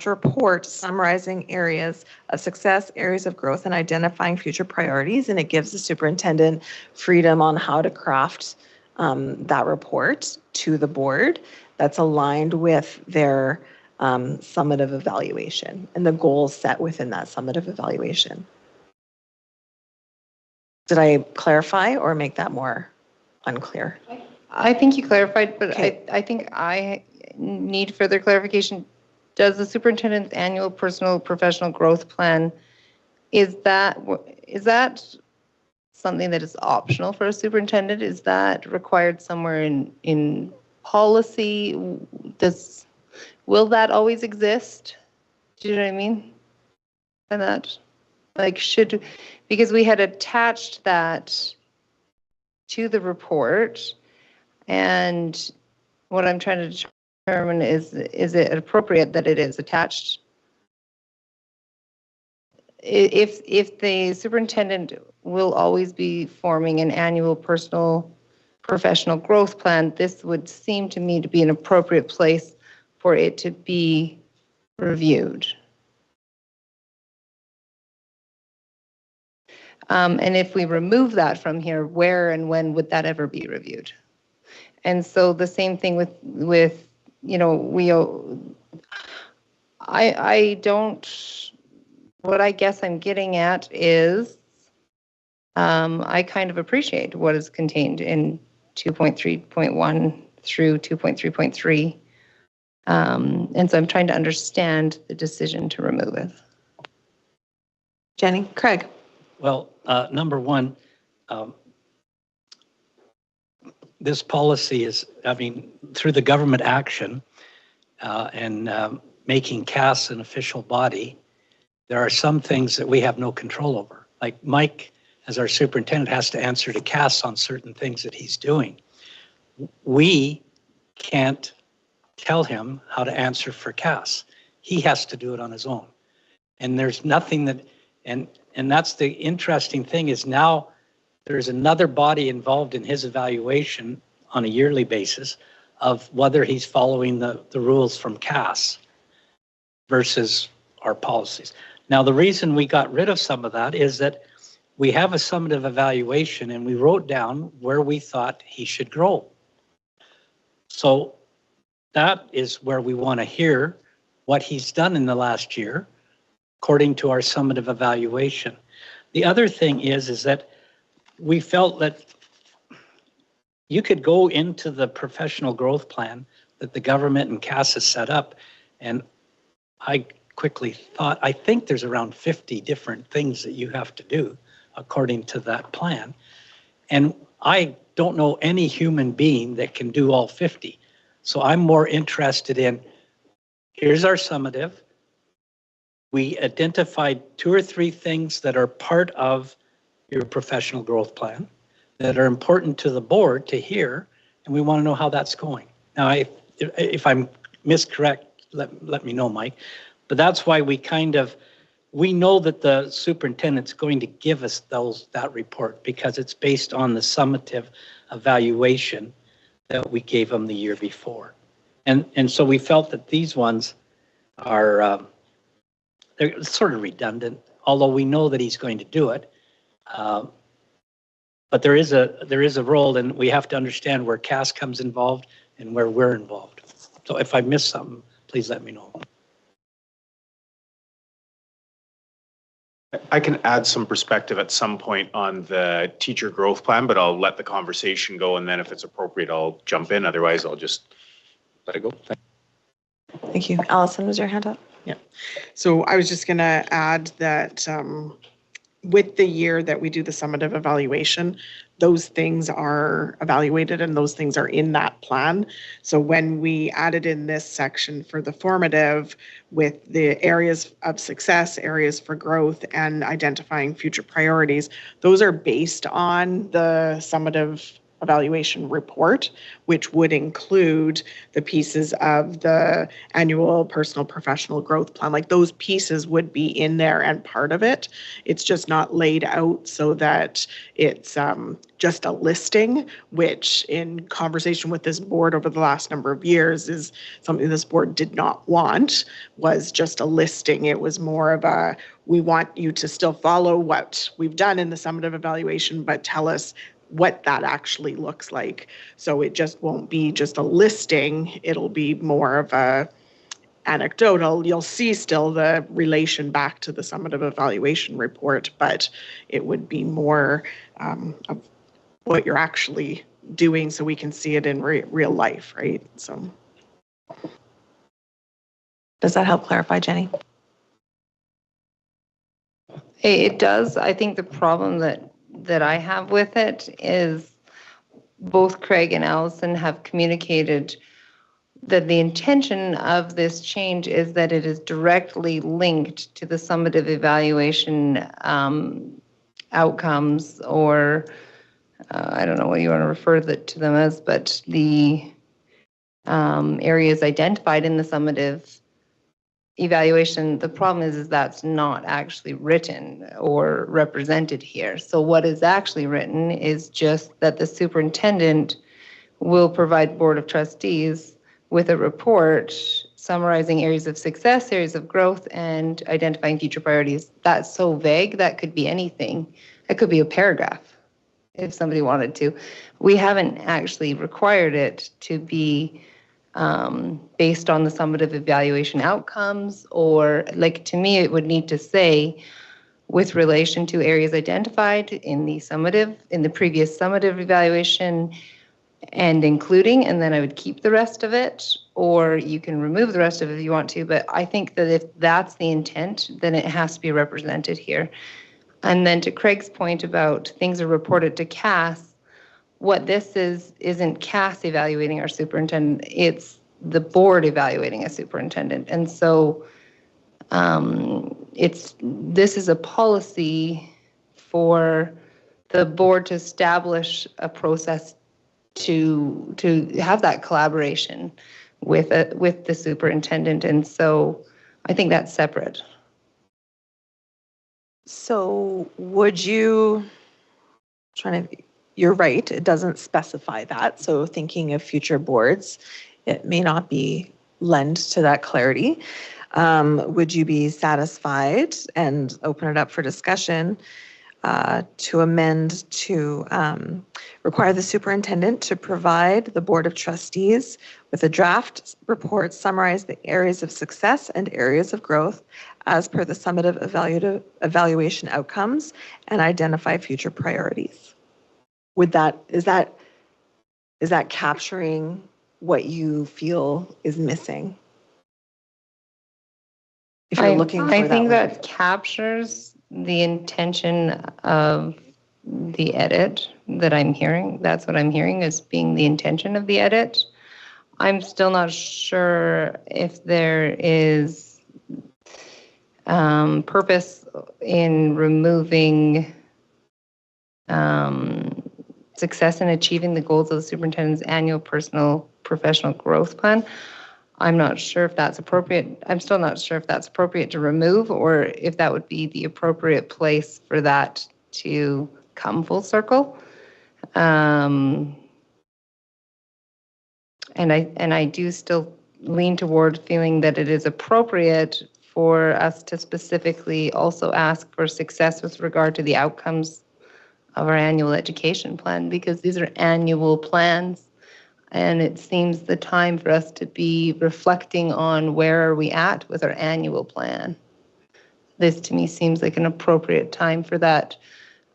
Speaker 2: report summarizing areas of success, areas of growth, and identifying future priorities, and it gives the superintendent freedom on how to craft that report to the board that's aligned with their summative evaluation and the goals set within that summative evaluation. Did I clarify or make that more unclear?
Speaker 5: I think you clarified, but
Speaker 2: Okay.
Speaker 5: I think I need further clarification. Does the superintendent's annual personal professional growth plan, is that something that is optional for a superintendent? Is that required somewhere in policy? Will that always exist? Do you know what I mean by that? Like, because we had attached that to the report, and what I'm trying to determine is it appropriate that it is attached? If the superintendent will always be forming an annual personal professional growth plan, this would seem to me to be an appropriate place for it to be reviewed. And if we remove that from here, where and when would that ever be reviewed? And so the same thing with what I guess I'm getting at is I kind of appreciate what is contained in 2.3.1 through 2.3.3. And so I'm trying to understand the decision to remove it.
Speaker 2: Jenny, Craig.
Speaker 8: Well, number one, this policy is, through the government action and making CAS an official body, there are some things that we have no control over. Like Mike, as our superintendent, has to answer to CAS on certain things that he's doing. We can't tell him how to answer for CAS. He has to do it on his own. And there's nothing that, and that's the interesting thing, is now there's another body involved in his evaluation on a yearly basis of whether he's following the rules from CAS versus our policies. Now, the reason we got rid of some of that is that we have a summative evaluation and we wrote down where we thought he should grow. So that is where we want to hear what he's done in the last year, according to our summative evaluation. The other thing is that we felt that you could go into the professional growth plan that the government and CASA set up, and I quickly thought, I think there's around 50 different things that you have to do according to that plan. And I don't know any human being that can do all 50. So I'm more interested in, here's our summative. We identified 2 or 3 things that are part of your professional growth plan that are important to the board to hear, and we want to know how that's going. Now, if I'm miscorrect, let me know, Mike. But that's why we know that the superintendent's going to give us that report because it's based on the summative evaluation that we gave him the year before. And so we felt that these ones are they're sort of redundant, although we know that he's going to do it. But there is a role, and we have to understand where CAS comes involved and where we're involved. So if I missed something, please let me know.
Speaker 10: I can add some perspective at some point on the teacher growth plan, but I'll let the conversation go, and then if it's appropriate, I'll jump in. Otherwise, I'll just let it go.
Speaker 2: Thank you. Allison, was your hand up?
Speaker 3: Yeah. So I was just going to add that with the year that we do the summative evaluation, those things are evaluated and those things are in that plan. So when we added in this section for the formative with the areas of success, areas for growth, and identifying future priorities, those are based on the summative evaluation report, which would include the pieces of the annual personal professional growth plan. Like those pieces would be in there and part of it. It's just not laid out so that it's just a listing, which in conversation with this board over the last number of years is something this board did not want, was just a listing. It was more of a, we want you to still follow what we've done in the summative evaluation, but tell us what that actually looks like. So it just won't be just a listing. It'll be more of a anecdotal. You'll see still the relation back to the summative evaluation report, but it would be more of what you're actually doing so we can see it in real life, right? So.
Speaker 2: Does that help clarify, Jenny?
Speaker 5: It does. I think the problem that I have with it is both Craig and Allison have communicated that the intention of this change is that it is directly linked to the summative evaluation outcomes, or I don't know what you want to refer to them as, but the areas identified in the summative evaluation. The problem is that's not actually written or represented here. So what is actually written is just that the superintendent will provide Board of Trustees with a report summarizing areas of success, areas of growth, and identifying future priorities. That's so vague, that could be anything. It could be a paragraph if somebody wanted to. We haven't actually required it to be based on the summative evaluation outcomes, or like, to me, it would need to say with relation to areas identified in the previous summative evaluation and including, and then I would keep the rest of it, or you can remove the rest of it if you want to. But I think that if that's the intent, then it has to be represented here. And then to Craig's point about things are reported to CAS, what this isn't CAS evaluating our superintendent, it's the board evaluating a superintendent. And so this is a policy for the board to establish a process to have that collaboration with the superintendent. And so I think that's separate.
Speaker 2: So would you, you're right, it doesn't specify that. So thinking of future boards, it may not be lend to that clarity. Would you be satisfied, and open it up for discussion, to amend to require the superintendent to provide the Board of Trustees with a draft report summarize the areas of success and areas of growth as per the summative evaluation outcomes and identify future priorities. Is that capturing what you feel is missing? If you're looking for
Speaker 5: I think
Speaker 2: language.
Speaker 5: that captures the intention of the edit that I'm hearing. That's what I'm hearing as being the intention of the edit. I'm still not sure if there is purpose in removing success in achieving the goals of the superintendent's annual personal professional growth plan. I'm not sure if that's appropriate. I'm still not sure if that's appropriate to remove or if that would be the appropriate place for that to come full circle. And I do still lean toward feeling that it is appropriate for us to specifically also ask for success with regard to the outcomes of our annual education plan, because these are annual plans. And it seems the time for us to be reflecting on where are we at with our annual plan. This to me seems like an appropriate time for that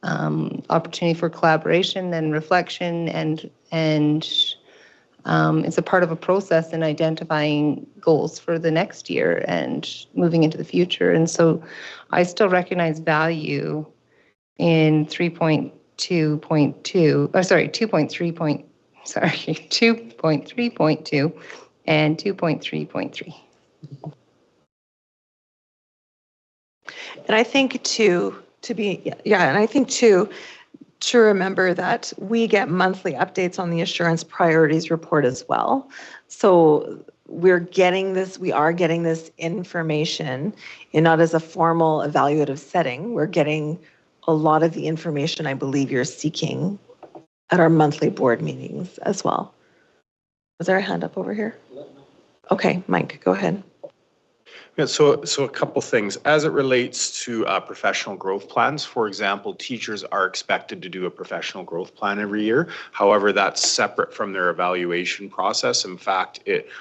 Speaker 5: opportunity for collaboration and reflection, and it's a part of a process in identifying goals for the next year and moving into the future. And so I still recognize value in 2.3.2 and 2.3.3.
Speaker 2: And I think to remember that we get monthly updates on the assurance priorities report as well. So we are getting this information not as a formal evaluative setting. We're getting a lot of the information I believe you're seeking at our monthly board meetings as well. Was there a hand up over here? Okay, Mike, go ahead.
Speaker 10: Yeah, so a couple things. As it relates to professional growth plans, for example, teachers are expected to do a professional growth plan every year. However, that's separate from their evaluation process. In fact,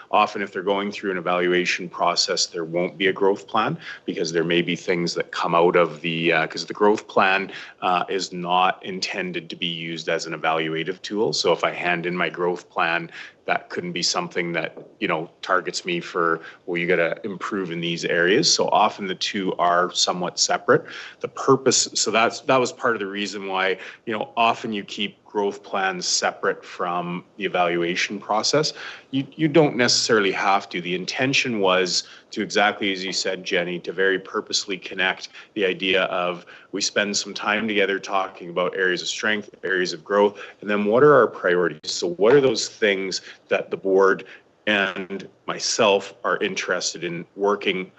Speaker 10: often if they're going through an evaluation process, there won't be a growth plan because there may be things that come out of because the growth plan is not intended to be used as an evaluative tool. So if I hand in my growth plan, that couldn't be something that, targets me for, well, you got to improve in these areas. So often the two are somewhat separate. The purpose, so that was part of the reason why, often you keep growth plans separate from the evaluation process. You don't necessarily have to. The intention was to, exactly as you said, Jenny, to very purposely connect the idea of we spend some time together talking about areas of strength, areas of growth, and then what are our priorities? So what are those things that the board and myself are interested in working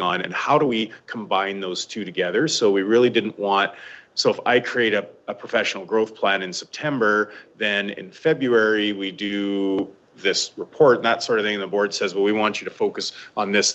Speaker 10: on, and how do we combine those two together? So we really didn't want, so if I create a professional growth plan in September, then in February we do this report and that sort of thing, and the board says, well, we want you to focus on this,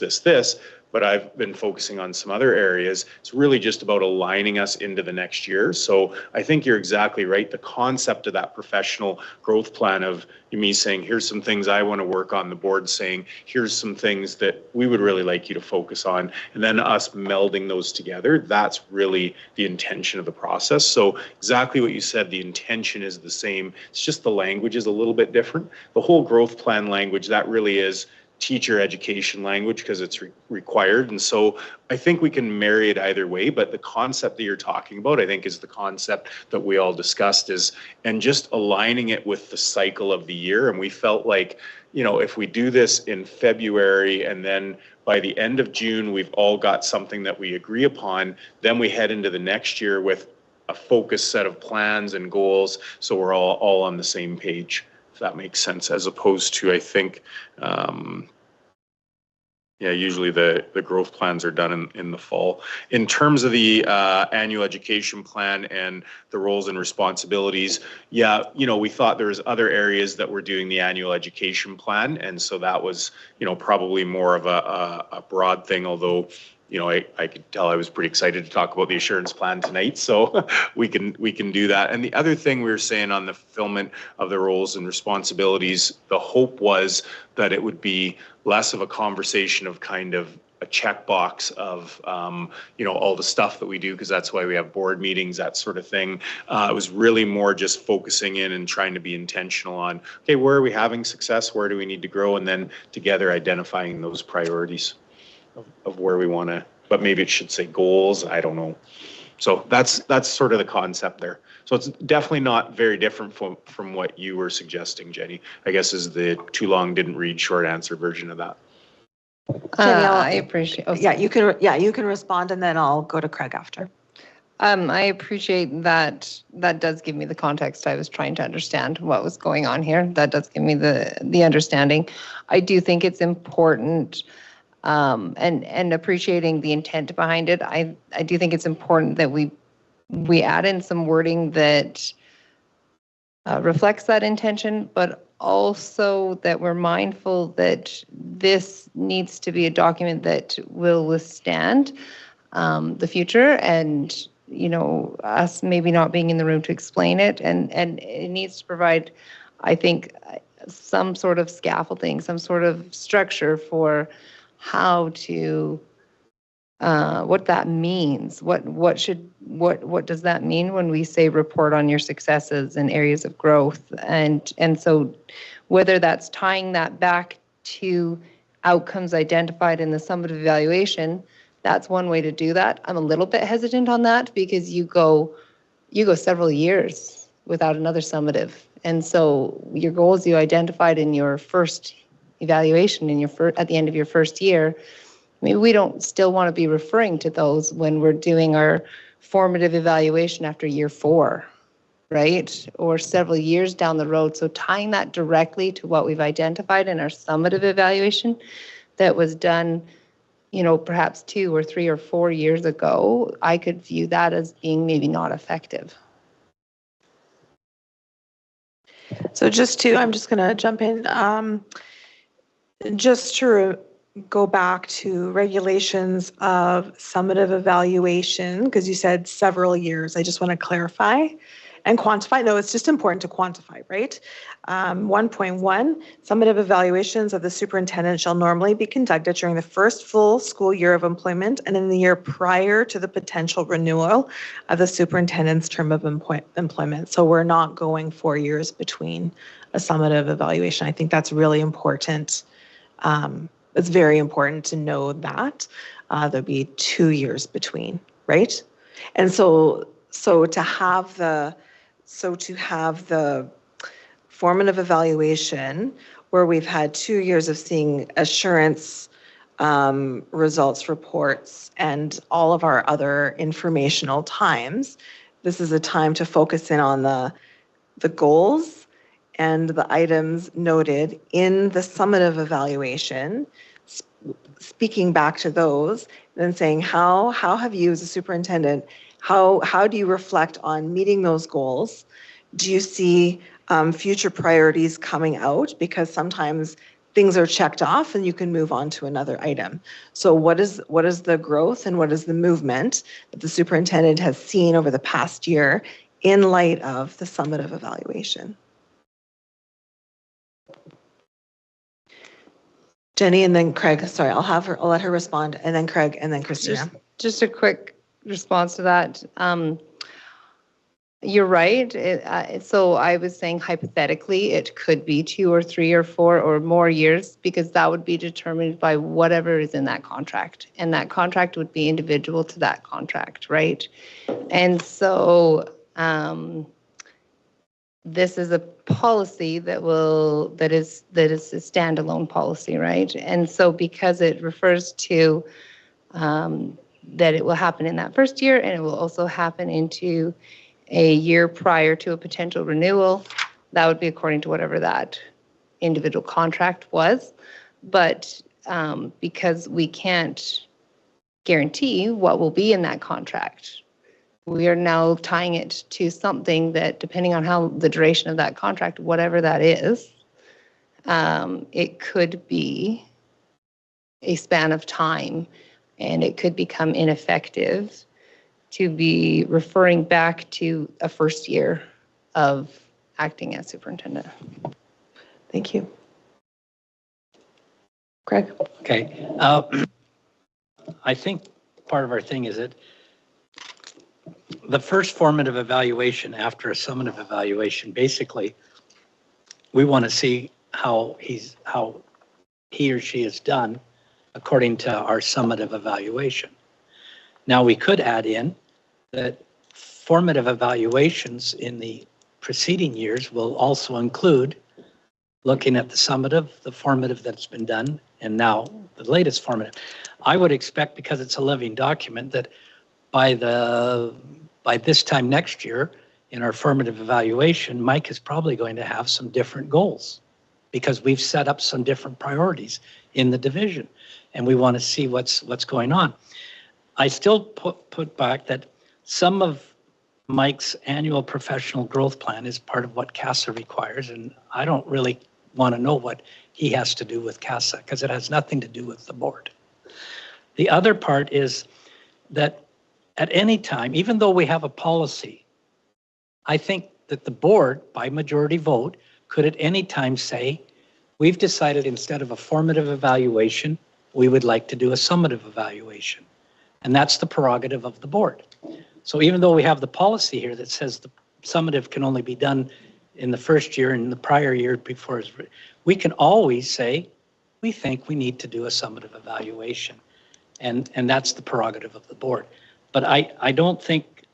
Speaker 10: but I've been focusing on some other areas. It's really just about aligning us into the next year. So I think you're exactly right. The concept of that professional growth plan of me saying, here's some things I want to work on, the board saying, here's some things that we would really like you to focus on, and then us melding those together, that's really the intention of the process. So exactly what you said, the intention is the same. It's just the language is a little bit different. The whole growth plan language, that really is teacher education language because it's required. And so I think we can marry it either way, but the concept that you're talking about, I think, is the concept that we all discussed and just aligning it with the cycle of the year. And we felt like, if we do this in February and then by the end of June, we've all got something that we agree upon, then we head into the next year with a focused set of plans and goals. So we're all on the same page, if that makes sense, as opposed to, I think, usually the growth plans are done in the fall. In terms of the annual education plan and the roles and responsibilities, we thought there was other areas that were doing the annual education plan. And so that was, probably more of a broad thing, although, I could tell I was pretty excited to talk about the assurance plan tonight, so we can do that. And the other thing we were saying on the fulfillment of the roles and responsibilities, the hope was that it would be less of a conversation of kind of a checkbox of, all the stuff that we do, because that's why we have board meetings, that sort of thing. It was really more just focusing in and trying to be intentional on, okay, where are we having success? Where do we need to grow? And then together identifying those priorities of where we want to, but maybe it should say goals. I don't know. So that's sort of the concept there. So it's definitely not very different from what you were suggesting, Jenny, I guess is the too long didn't read short answer version of that.
Speaker 2: Jenny,
Speaker 5: I appreciate. Oh,
Speaker 2: you can respond, and then I'll go to Craig after.
Speaker 5: I appreciate that. That does give me the context. I was trying to understand what was going on here. That does give me the understanding. I do think it's important, and appreciating the intent behind it. I do think it's important that we add in some wording that reflects that intention, but also that we're mindful that this needs to be a document that will withstand the future, and us maybe not being in the room to explain it, and it needs to provide, I think, some sort of scaffolding, some sort of structure for how to what that means. What does that mean when we say report on your successes and areas of growth? And so whether that's tying that back to outcomes identified in the summative evaluation, that's one way to do that. I'm a little bit hesitant on that because you go several years without another summative. And so your goals you identified in your first evaluation at the end of your first year, maybe we don't still want to be referring to those when we're doing our formative evaluation after year 4, right? Or several years down the road. So tying that directly to what we've identified in our summative evaluation that was done, perhaps 2 or 3 or 4 years ago, I could view that as being maybe not effective.
Speaker 2: So I'm just going to jump in. Just to go back to regulations of summative evaluation, because you said several years. I just want to clarify and quantify. No, it's just important to quantify, right? 1.1, summative evaluations of the superintendent shall normally be conducted during the first full school year of employment and in the year prior to the potential renewal of the superintendent's term of employment. So we're not going 4 years between a summative evaluation. I think that's really important. It's very important to know that there'll be 2 years between, right? And so to have the formative evaluation where we've had 2 years of seeing assurance results reports and all of our other informational times, this is a time to focus in on the goals and the items noted in the summative evaluation, speaking back to those, and saying how have you as a superintendent, how do you reflect on meeting those goals? Do you see future priorities coming out? Because sometimes things are checked off and you can move on to another item. So what is the growth and what is the movement that the superintendent has seen over the past year in light of the summative evaluation? Jenny and then Craig. Sorry, I'll let her respond, and then Craig, and then Christina.
Speaker 5: Just a quick response to that. You're right. So I was saying hypothetically, it could be 2 or 3 or 4 or more years, because that would be determined by whatever is in that contract. And that contract would be individual to that contract, right? And so this is a policy that is a standalone policy, right? And so because it refers to that it will happen in that first year, and it will also happen into a year prior to a potential renewal, that would be according to whatever that individual contract was. But because we can't guarantee what will be in that contract, we are now tying it to something that, depending on how the duration of that contract, whatever that is, it could be a span of time. and it could become ineffective to be referring back to a first year of acting as superintendent.
Speaker 2: Thank you. Craig?
Speaker 8: Okay. I think part of our thing is that the first formative evaluation after a summative evaluation, basically, we want to see how he or she has done according to our summative evaluation. Now, we could add in that formative evaluations in the preceding years will also include looking at the summative, the formative that's been done, and now the latest formative. I would expect, because it's a living document, that by this time next year, in our formative evaluation, Mike is probably going to have some different goals because we've set up some different priorities in the division, and we want to see what's going on. I still put back that some of Mike's annual professional growth plan is part of what CASA requires, and I don't really want to know what he has to do with CASA because it has nothing to do with the board. The other part is that at any time, even though we have a policy, I think that the board, by majority vote, could at any time say, we've decided instead of a formative evaluation, we would like to do a summative evaluation. And that's the prerogative of the board. So even though we have the policy here that says the summative can only be done in the first year and the prior year before, we can always say, we think we need to do a summative evaluation. And that's the prerogative of the board. But I don't think,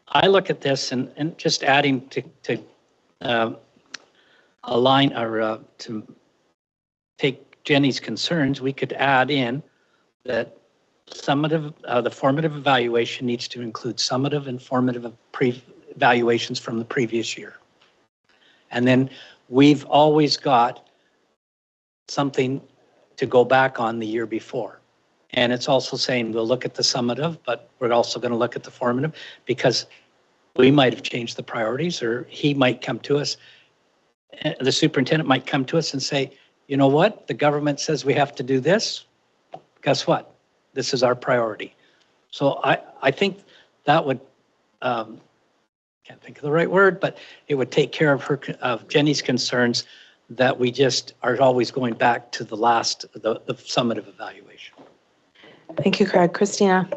Speaker 8: I look at this and just adding to align or to take Jenny's concerns, we could add in that summative, the formative evaluation needs to include summative and formative evaluations from the previous year. And then we've always got something to go back on the year before. And it's also saying we'll look at the summative, but we're also going to look at the formative because we might have changed the priorities, or he might come to us, the superintendent might come to us and say, you know what, the government says we have to do this. Guess what? This is our priority. So I think that would, can't think of the right word, but it would take care of Jenny's concerns that we just are always going back to the last, the summative evaluation.
Speaker 2: Thank you, Craig. Christina?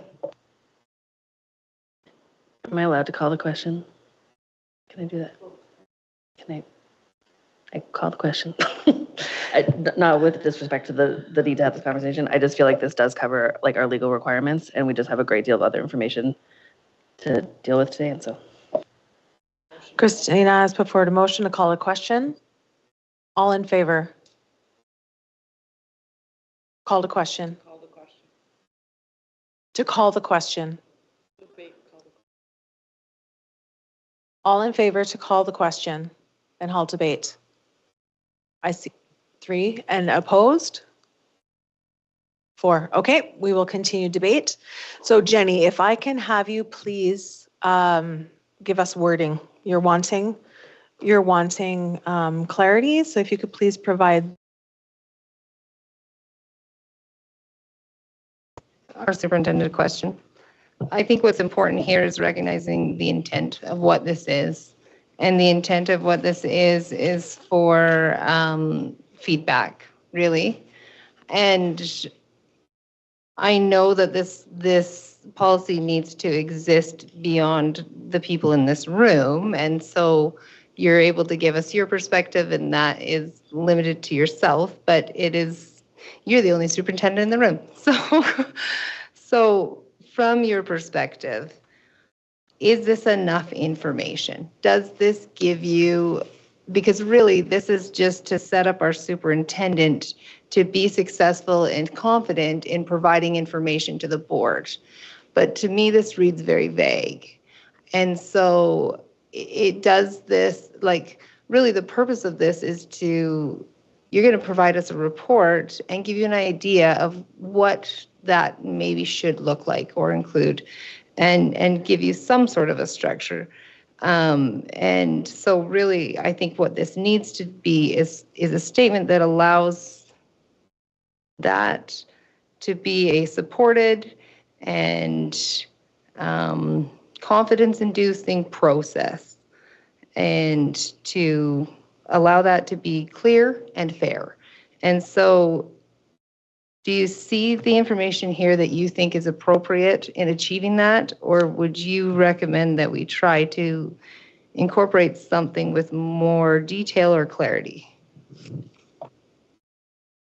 Speaker 6: Am I allowed to call the question? Can I do that? Can I call the question? Not with disrespect to the need to have this conversation. I just feel like this does cover like our legal requirements, and we just have a great deal of other information to deal with today. And so
Speaker 2: Christina has put forward a motion to call a question. All in favor? Call the question. To call the question. All in favor to call the question and halt debate. I see 3 and opposed. 4. Okay, we will continue debate. So Jenny, if I can have you please give us wording. You're wanting clarity. So if you could please provide.
Speaker 5: Our superintendent question. I think what's important here is recognizing the intent of what this is. And the intent of what this is for feedback, really. And I know that this policy needs to exist beyond the people in this room. And so you're able to give us your perspective, and that is limited to yourself, but you're the only superintendent in the room. So from your perspective, is this enough information? Does this give you, because really this is just to set up our superintendent to be successful and confident in providing information to the board. But to me, this reads very vague. And so it does this, like, really the purpose of this is you're going to provide us a report and give you an idea of what that maybe should look like or include, and give you some sort of a structure. And so really, I think what this needs to be is a statement that allows that to be a supported and confidence-inducing process, and to allow that to be clear and fair. And so do you see the information here that you think is appropriate in achieving that, or would you recommend that we try to incorporate something with more detail or clarity?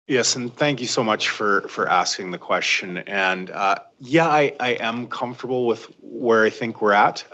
Speaker 10: Yes, and thank you so much for asking the question. And yeah, I am comfortable with where I think we're at.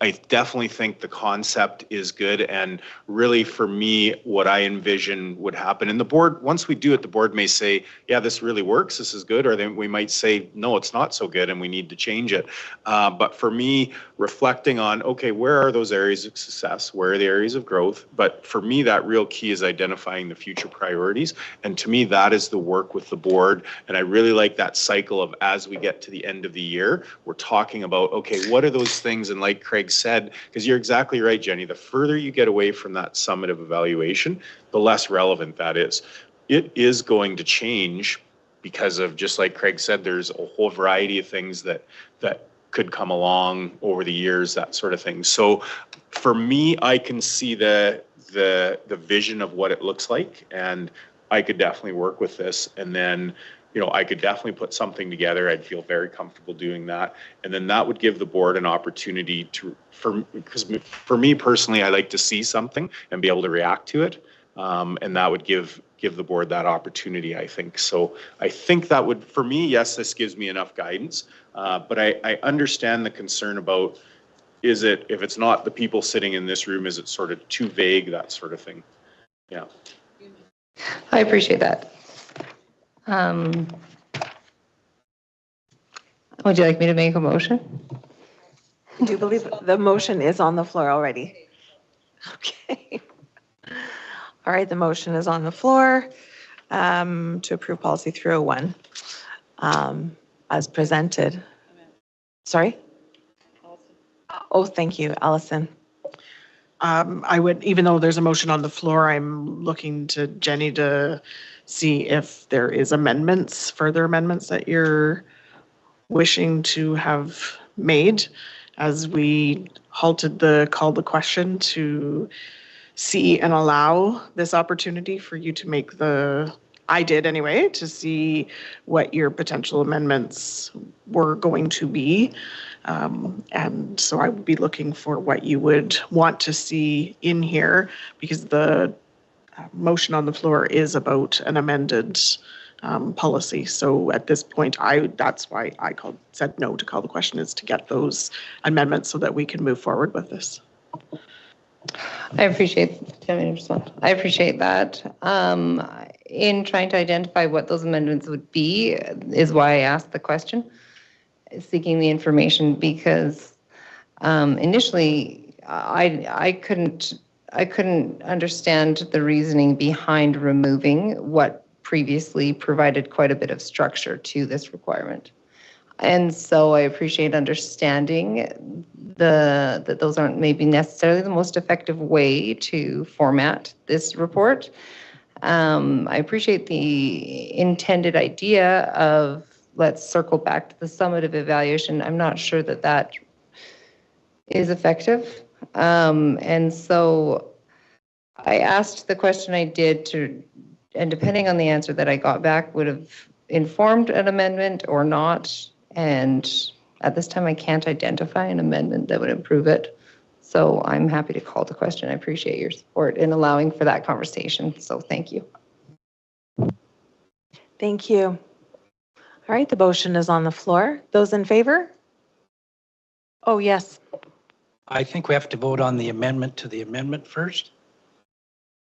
Speaker 10: I definitely think the concept is good, and really for me, what I envision would happen. And the board, once we do it, the board may say, yeah, this really works, this is good, or then we might say, no, it's not so good and we need to change it. But for me, reflecting on, okay, where are those areas of success? Where are the areas of growth? But for me, that real key is identifying the future priorities. And to me, that is the work with the board. And I really like that cycle of, as we get to the end of the year, we're talking about, okay, what are those things? And like Craig said, because you're exactly right, Jenny, the further you get away from that summative evaluation, the less relevant that is. It is going to change because of, just like Craig said, there's a whole variety of things that could come along over the years, that sort of thing. So for me, I can see the vision of what it looks like, and I could definitely work with this. And then, you know, I could definitely put something together. I'd feel very comfortable doing that. And then that would give the board an opportunity to, because for me personally, I like to see something and be able to react to it. And that would give the board that opportunity, I think. So I think that would, for me, yes, this gives me enough guidance. But I understand the concern about, is it, if it's not the people sitting in this room, is it sort of too vague, that sort of thing? Yeah.
Speaker 5: I appreciate that. Would you like me to make a motion?
Speaker 2: I do believe the motion is on the floor already. Okay. All right, the motion is on the floor to approve policy 301 as presented. Sorry? Oh, thank you, Allison.
Speaker 3: I would, even though there's a motion on the floor, I'm looking to Jenny to see if there is amendments, further amendments that you're wishing to have made, as we halted the call the question to see and allow this opportunity for you to make I did anyway, to see what your potential amendments were going to be. And so I would be looking for what you would want to see in here, because the motion on the floor is about an amended policy. So at this point, that's why I said no to call the question, is to get those amendments so that we can move forward with this.
Speaker 5: I appreciate that. In trying to identify what those amendments would be is why I asked the question, seeking the information, because initially I couldn't understand the reasoning behind removing what previously provided quite a bit of structure to this requirement. And so I appreciate understanding that those aren't maybe necessarily the most effective way to format this report. I appreciate the intended idea of, let's circle back to the summative evaluation. I'm not sure that is effective. And so I asked the question I did and depending on the answer that I got back, would have informed an amendment or not. And at this time, I can't identify an amendment that would improve it. So I'm happy to call the question. I appreciate your support in allowing for that conversation. So thank you.
Speaker 2: Thank you. All right, the motion is on the floor. Those in favor? Oh, yes.
Speaker 8: I think we have to vote on the amendment to the amendment first,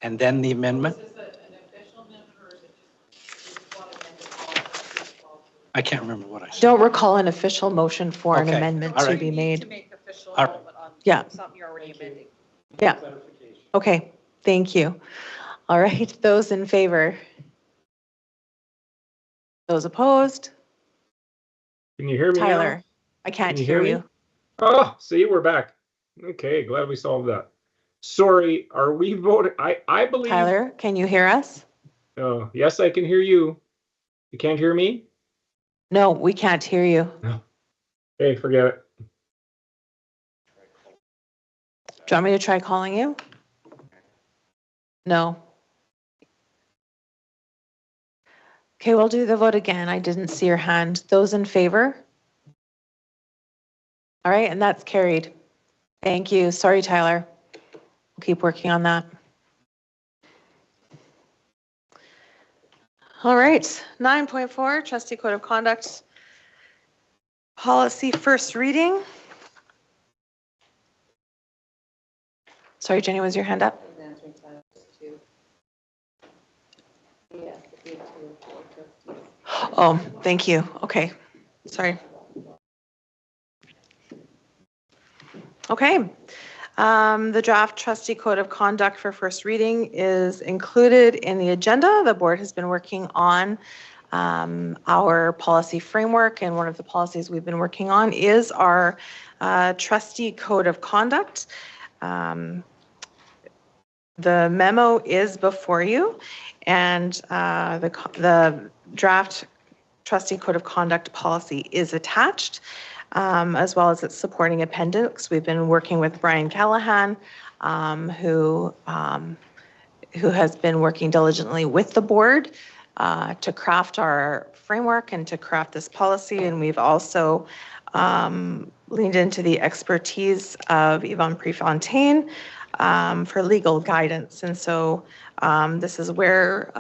Speaker 8: and then the amendment. I can't remember what I said.
Speaker 2: Don't recall an official motion for an
Speaker 8: Okay,
Speaker 2: amendment
Speaker 8: all
Speaker 2: to
Speaker 8: right.
Speaker 2: be made.
Speaker 8: All right.
Speaker 2: Yeah.
Speaker 5: Something you're already amending.
Speaker 2: Yeah. Okay, thank you. All right, those in favor? Those opposed?
Speaker 14: Can you hear me now?
Speaker 2: Tyler, I can't
Speaker 14: Can you
Speaker 2: hear
Speaker 14: hear me?
Speaker 2: you.
Speaker 14: Oh, see, we're back. Okay, glad we solved that. Sorry, are we voting? I believe.
Speaker 2: Tyler, can you hear us?
Speaker 14: Oh, yes, I can hear you. You can't hear me?
Speaker 2: No, we can't hear you.
Speaker 14: Okay, forget it.
Speaker 2: Do you want me to try calling you? No. Okay, we'll do the vote again. I didn't see your hand. Those in favor? All right, and that's carried. Thank you. Sorry, Tyler. We'll keep working on that. All right, 9.4, Trustee Code of Conduct Policy, first reading. Sorry, Jenny, was your hand up? Oh, thank you. Okay, sorry. Okay, the draft trustee code of conduct for first reading is included in the agenda. The board has been working on our policy framework, and one of the policies we've been working on is our trustee code of conduct. The memo is before you, and the draft trustee code of conduct policy is attached, as well as its supporting appendix. We've been working with Brian Callahan, who has been working diligently with the board to craft our framework and to craft this policy. And we've also leaned into the expertise of Yvonne Prefontaine for legal guidance. And so this is where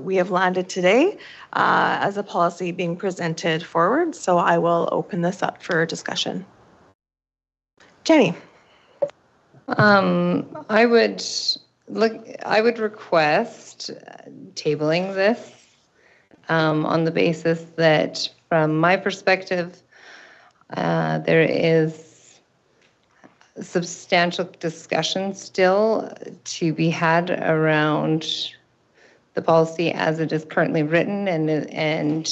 Speaker 2: we have landed today as a policy being presented forward. So I will open this up for discussion. Jenny.
Speaker 5: I would request tabling this on the basis that, from my perspective, there is substantial discussion still to be had around the policy as it is currently written, and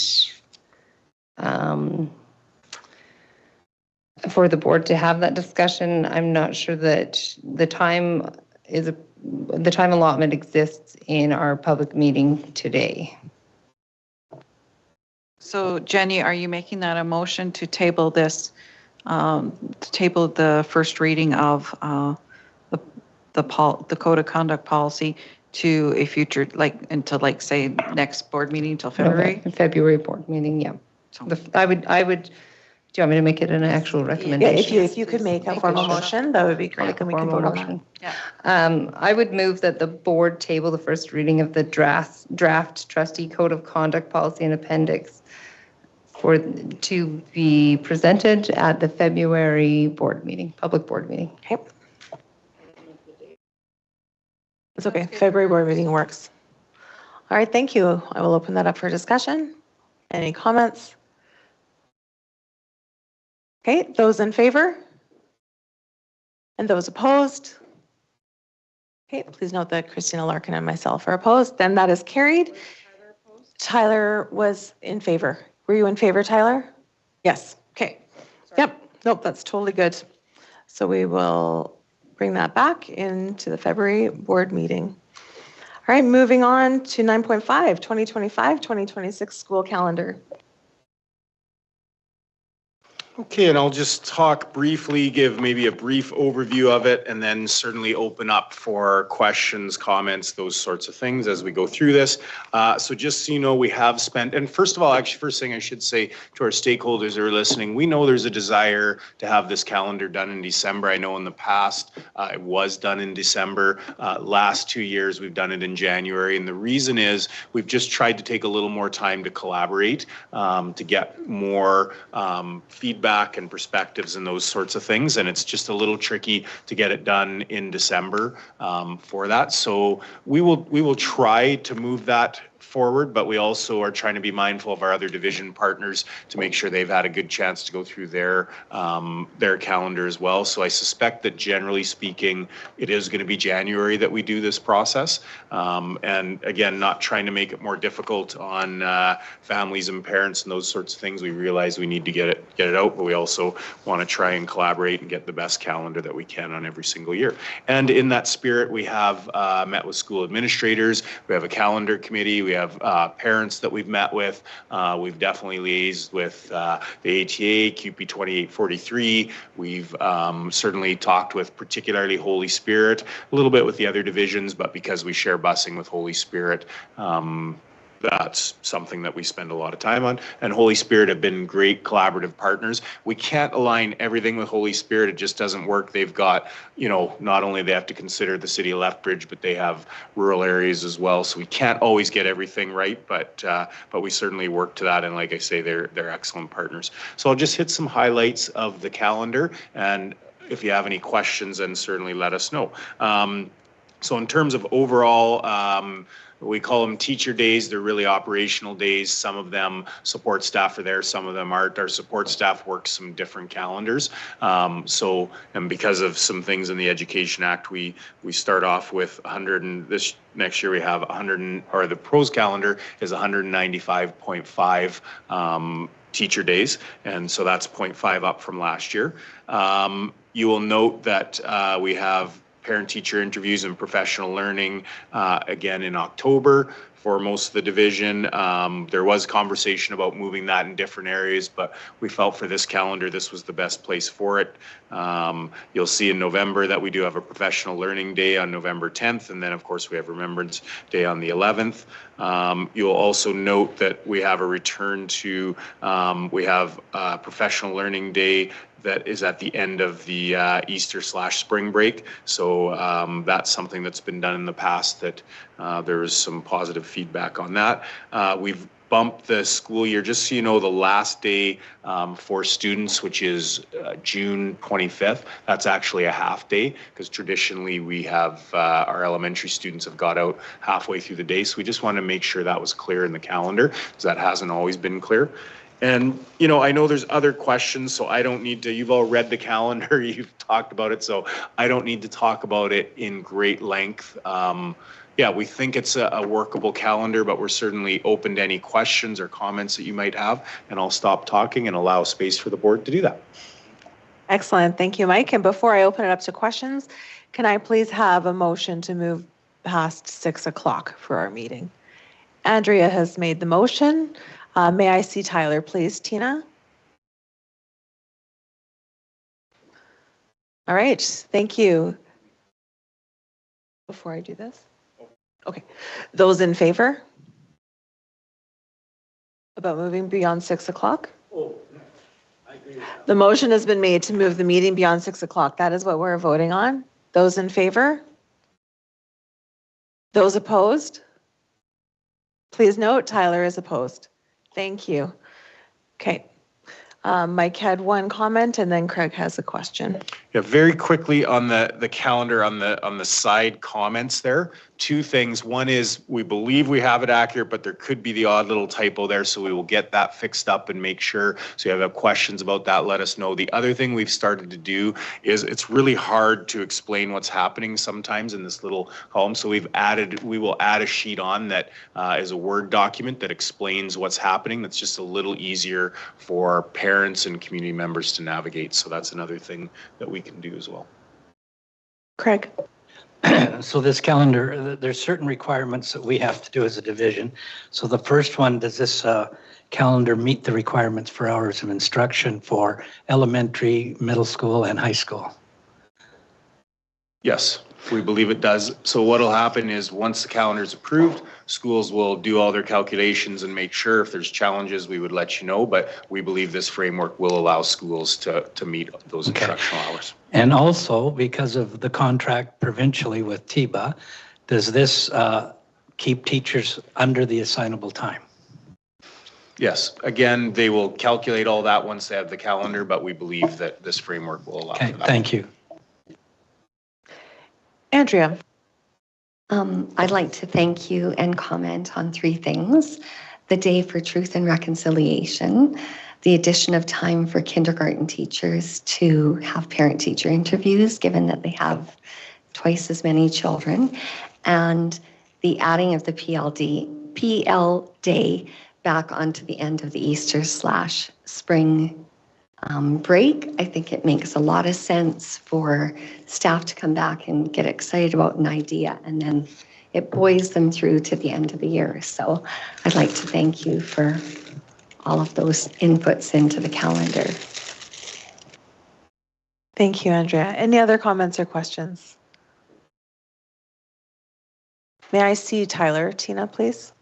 Speaker 5: for the board to have that discussion. I'm not sure that the time allotment exists in our public meeting today.
Speaker 4: So Jenny, are you making that a motion to table this, to table the first reading of the code of conduct policy to a future, until say next board meeting till February?
Speaker 5: February board meeting, yeah.
Speaker 4: So
Speaker 5: I would, do you want me to make it an actual recommendation?
Speaker 2: Yeah, if you could make a formal motion, that would be great. Then we can vote on that.
Speaker 4: Yeah.
Speaker 5: I would move that the board table the first reading of the draft trustee code of conduct policy and appendix to be presented at the February board meeting, public board meeting.
Speaker 2: Okay. It's okay. February board meeting works. All right, thank you. I will open that up for discussion. Any comments? Okay, those in favor? And those opposed? Okay, please note that Christina Larkin and myself are opposed. Then that is carried. Tyler was in favor. Were you in favor, Tyler? Yes. Okay. Yep. Nope, that's totally good. So we will bring that back into the February board meeting. All right, moving on to 9.5, 2025-2026 school calendar.
Speaker 10: Okay, and I'll just talk briefly, give maybe a brief overview of it, and then certainly open up for questions, comments, those sorts of things as we go through this. So just so you know, we have spent, and first of all, actually, first thing I should say to our stakeholders that are listening, we know there's a desire to have this calendar done in December. I know in the past it was done in December. Last 2 years we've done it in January, and the reason is we've just tried to take a little more time to collaborate, to get more feedback and perspectives and those sorts of things, and it's just a little tricky to get it done in December for that. So we will try to move that forward, but we also are trying to be mindful of our other division partners to make sure they've had a good chance to go through their calendar as well. So I suspect that generally speaking, it is going to be January that we do this process. And again, not trying to make it more difficult on families and parents and those sorts of things. We realize we need to get it out, but we also want to try and collaborate and get the best calendar that we can on every single year. And in that spirit, we have met with school administrators. We have a calendar committee. We We have parents that we've met with. We've definitely liaised with the ATA, QP 2843. We've certainly talked with particularly Holy Spirit, a little bit with the other divisions, but because we share busing with Holy Spirit, that's something that we spend a lot of time on. And Holy Spirit have been great collaborative partners. We can't align everything with Holy Spirit. It just doesn't work. They've got, you know, not only they have to consider the city of Lethbridge, but they have rural areas as well. So we can't always get everything right, but we certainly work to that. And like I say, they're excellent partners. So I'll just hit some highlights of the calendar. And if you have any questions, then certainly let us know. So in terms of overall, we call them teacher days. They're really operational days. Some of them support staff are there, some of them aren't. Our support staff works some different calendars. And because of some things in the Education Act, we start off with 100, and this next year we have 100, or the pros calendar is 195.5 teacher days. And so that's 0.5 up from last year. You will note that we have parent-teacher interviews and professional learning again in October for most of the division. There was conversation about moving that in different areas, but we felt for this calendar this was the best place for it. You'll see in November that we do have a professional learning day on November 10th, and then of course we have Remembrance Day on the 11th. You'll also note that we have a return to, we have a professional learning day that is at the end of the Easter/spring break. So that's something that's been done in the past that there was some positive feedback on that. We've bumped the school year, just so you know, the last day for students, which is June 25th, that's actually a half day, because traditionally we have our elementary students have got out halfway through the day. So we just want to make sure that was clear in the calendar, because that hasn't always been clear. And, you know, I know there's other questions, so I don't need to, you've all read the calendar, you've talked about it, so I don't need to talk about it in great length. Yeah, we think it's a workable calendar, but we're certainly open to any questions or comments that you might have, and I'll stop talking and allow space for the board to do that.
Speaker 2: Excellent. Thank you, Mike. And before I open it up to questions, can I please have a motion to move past 6 o'clock for our meeting? Andrea has made the motion. May I see Tyler, please, Tina? All right, thank you. Before I do this? Okay, those in favor? About moving beyond 6 o'clock?
Speaker 8: Oh, I agree with that.
Speaker 2: The motion has been made to move the meeting beyond 6 o'clock. That is what we're voting on. Those in favor? Those opposed? Please note, Tyler is opposed. Thank you. Okay. Mike had one comment and then Craig has a question.
Speaker 10: Yeah, very quickly on the calendar, on the side comments there, two things. One is we believe we have it accurate, but there could be the odd little typo there, so we will get that fixed up and make sure. So if you have questions about that, let us know. The other thing we've started to do is it's really hard to explain what's happening sometimes in this little column. So we will add a sheet on that is a Word document that explains what's happening. That's just a little easier for parents and community members to navigate. So that's another thing that we can do as well.
Speaker 2: Craig.
Speaker 8: So this calendar, there's certain requirements that we have to do as a division. So the first one, does this calendar meet the requirements for hours of instruction for elementary, middle school, and high school?
Speaker 10: Yes, we believe it does. So what'll happen is once the calendar is approved, schools will do all their calculations and make sure if there's challenges, we would let you know. But we believe this framework will allow schools to meet those instructional hours.
Speaker 8: And also, because of the contract provincially with TIBA, does this keep teachers under the assignable time?
Speaker 10: Yes, again, they will calculate all that once they have the calendar, but we believe that this framework will allow
Speaker 8: Okay,
Speaker 10: for that.
Speaker 8: thank you.
Speaker 2: Andrea.
Speaker 7: I'd like to thank you and comment on three things. The Day for Truth and Reconciliation, the addition of time for kindergarten teachers to have parent-teacher interviews, given that they have twice as many children, and the adding of the PL Day back onto the end of the Easter/spring break. I think it makes a lot of sense for staff to come back and get excited about an idea and then it buoys them through to the end of the year. So I'd like to thank you for all of those inputs into the calendar.
Speaker 2: Thank you, Andrea. Any other comments or questions? May I see Tyler, Tina, please?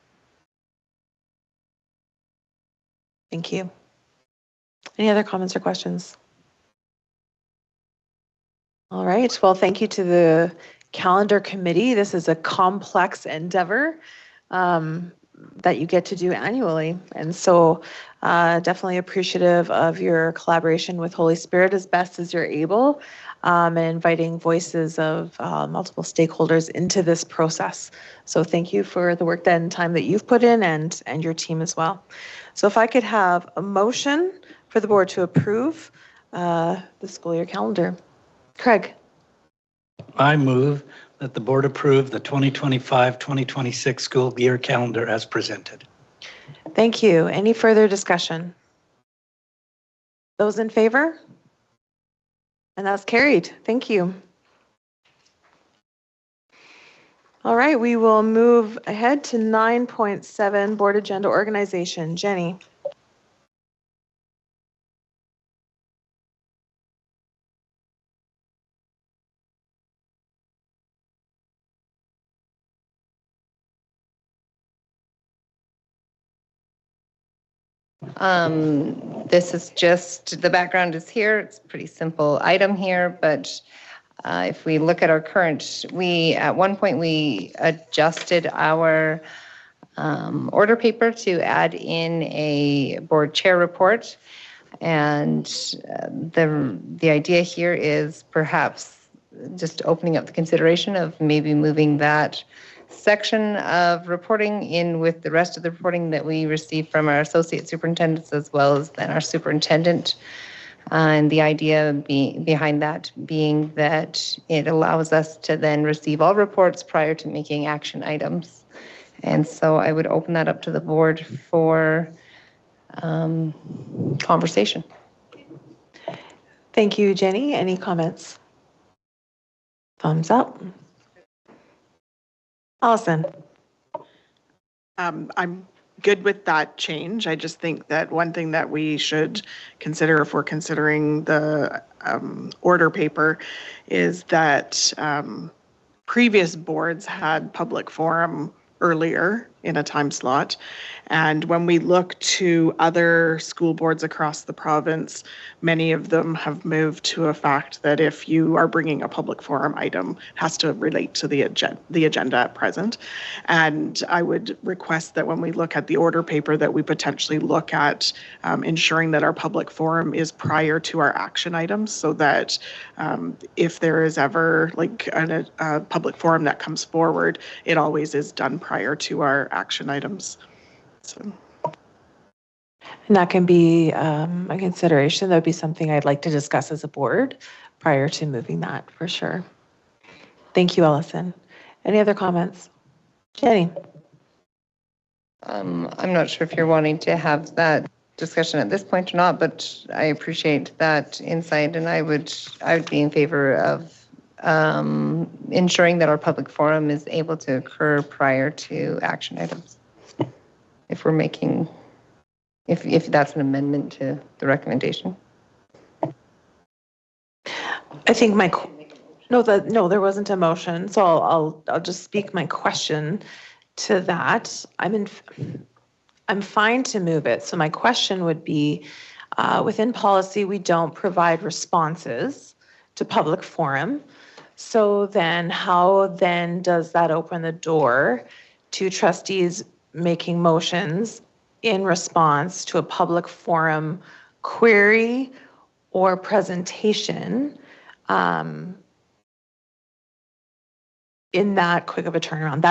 Speaker 2: Thank you. Any other comments or questions? All right. Well, thank you to the calendar committee. This is a complex endeavor that you get to do annually. And so definitely appreciative of your collaboration with Holy Spirit as best as you're able, and inviting voices of multiple stakeholders into this process. So thank you for the work and time that you've put in, and your team as well. So if I could have a motion for the board to approve the school year calendar. Craig.
Speaker 8: I move that the board approve the 2025-2026 school year calendar as presented.
Speaker 2: Thank you. Any further discussion? Those in favor? And that's carried. Thank you. All right, we will move ahead to 9.7 board agenda organization. Jenny.
Speaker 5: This is just, the background is here. It's a pretty simple item here, but if we look at our current, at one point we adjusted our order paper to add in a board chair report. And the idea here is perhaps just opening up the consideration of maybe moving that section of reporting in with the rest of the reporting that we receive from our associate superintendents as well as then our superintendent. And the idea behind that being that it allows us to then receive all reports prior to making action items. And so I would open that up to the board for conversation.
Speaker 2: Thank you, Jenny. Any comments? Thumbs up. Allison.
Speaker 3: I'm good with that change. I just think that one thing that we should consider if we're considering the order paper is that previous boards had public forum earlier in a time slot. And when we look to other school boards across the province, many of them have moved to a fact that if you are bringing a public forum item, it has to relate to the agenda at present. And I would request that when we look at the order paper that we potentially look at ensuring that our public forum is prior to our action items so that if there is ever like a public forum that comes forward, it always is done prior to our action items. So.
Speaker 2: And that can be a consideration. That would be something I'd like to discuss as a board prior to moving that for sure. Thank you, Allison. Any other comments? Jenny.
Speaker 5: I'm not sure if you're wanting to have that discussion at this point or not, but I appreciate that insight, and I would be in favor of ensuring that our public forum is able to occur prior to action items. If we're making, if that's an amendment to the recommendation.
Speaker 2: I think no, there wasn't a motion. So I'll just speak my question to that. I'm fine to move it. So my question would be, within policy, we don't provide responses to public forum. So then how then does that open the door to trustees making motions in response to a public forum query or presentation in that quick of a turnaround?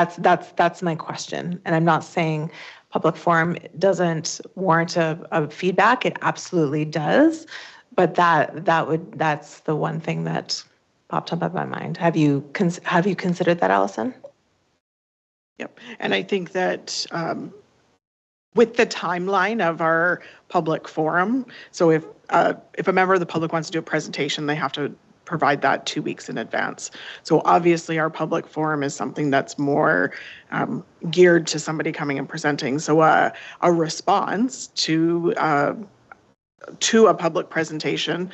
Speaker 2: That's my question. And I'm not saying public forum doesn't warrant a feedback. It absolutely does. But that's the one thing that popped up in my mind. Have you considered that, Allison?
Speaker 3: Yep. And I think that with the timeline of our public forum, so if a member of the public wants to do a presentation, they have to provide that 2 weeks in advance. So obviously our public forum is something that's more geared to somebody coming and presenting. So a response to a public presentation.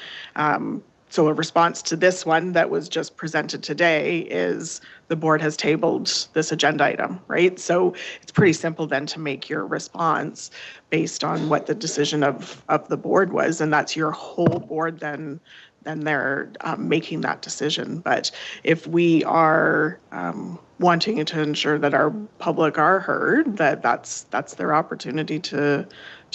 Speaker 3: So a response to this one that was just presented today is the board has tabled this agenda item, right? So it's pretty simple then to make your response based on what the decision of the board was, and that's your whole board then they're making that decision. But if we are wanting to ensure that our public are heard, that's their opportunity to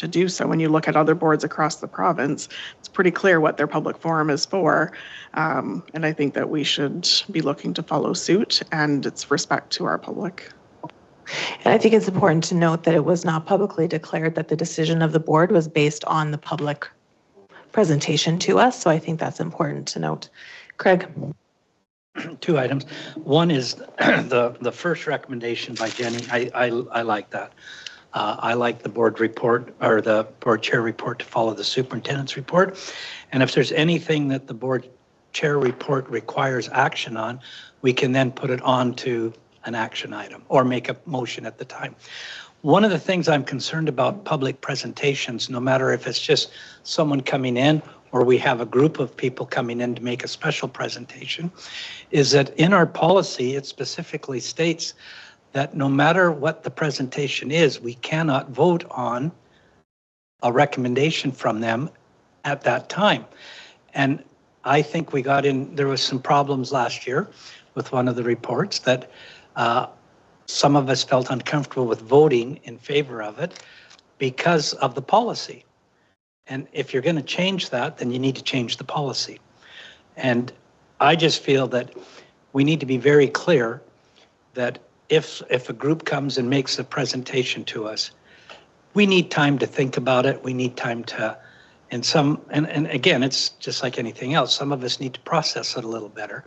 Speaker 3: do so. When you look at other boards across the province, it's pretty clear what their public forum is for. And I think that we should be looking to follow suit, and it's respect to our public.
Speaker 2: And I think it's important to note that it was not publicly declared that the decision of the board was based on the public presentation to us. So I think that's important to note. Craig.
Speaker 8: 2 items. One is the first recommendation by Jenny. I like that. I like the board report or the board chair report to follow the superintendent's report. And if there's anything that the board chair report requires action on, we can then put it on to an action item or make a motion at the time. One of the things I'm concerned about public presentations, no matter if it's just someone coming in or we have a group of people coming in to make a special presentation, is that in our policy, it specifically states that no matter what the presentation is, we cannot vote on a recommendation from them at that time. And I think there was some problems last year with one of the reports that some of us felt uncomfortable with voting in favor of it because of the policy. And if you're going to change that, then you need to change the policy. And I just feel that we need to be very clear that if a group comes and makes a presentation to us, we need time to think about it. We need time to, and again, it's just like anything else. Some of us need to process it a little better.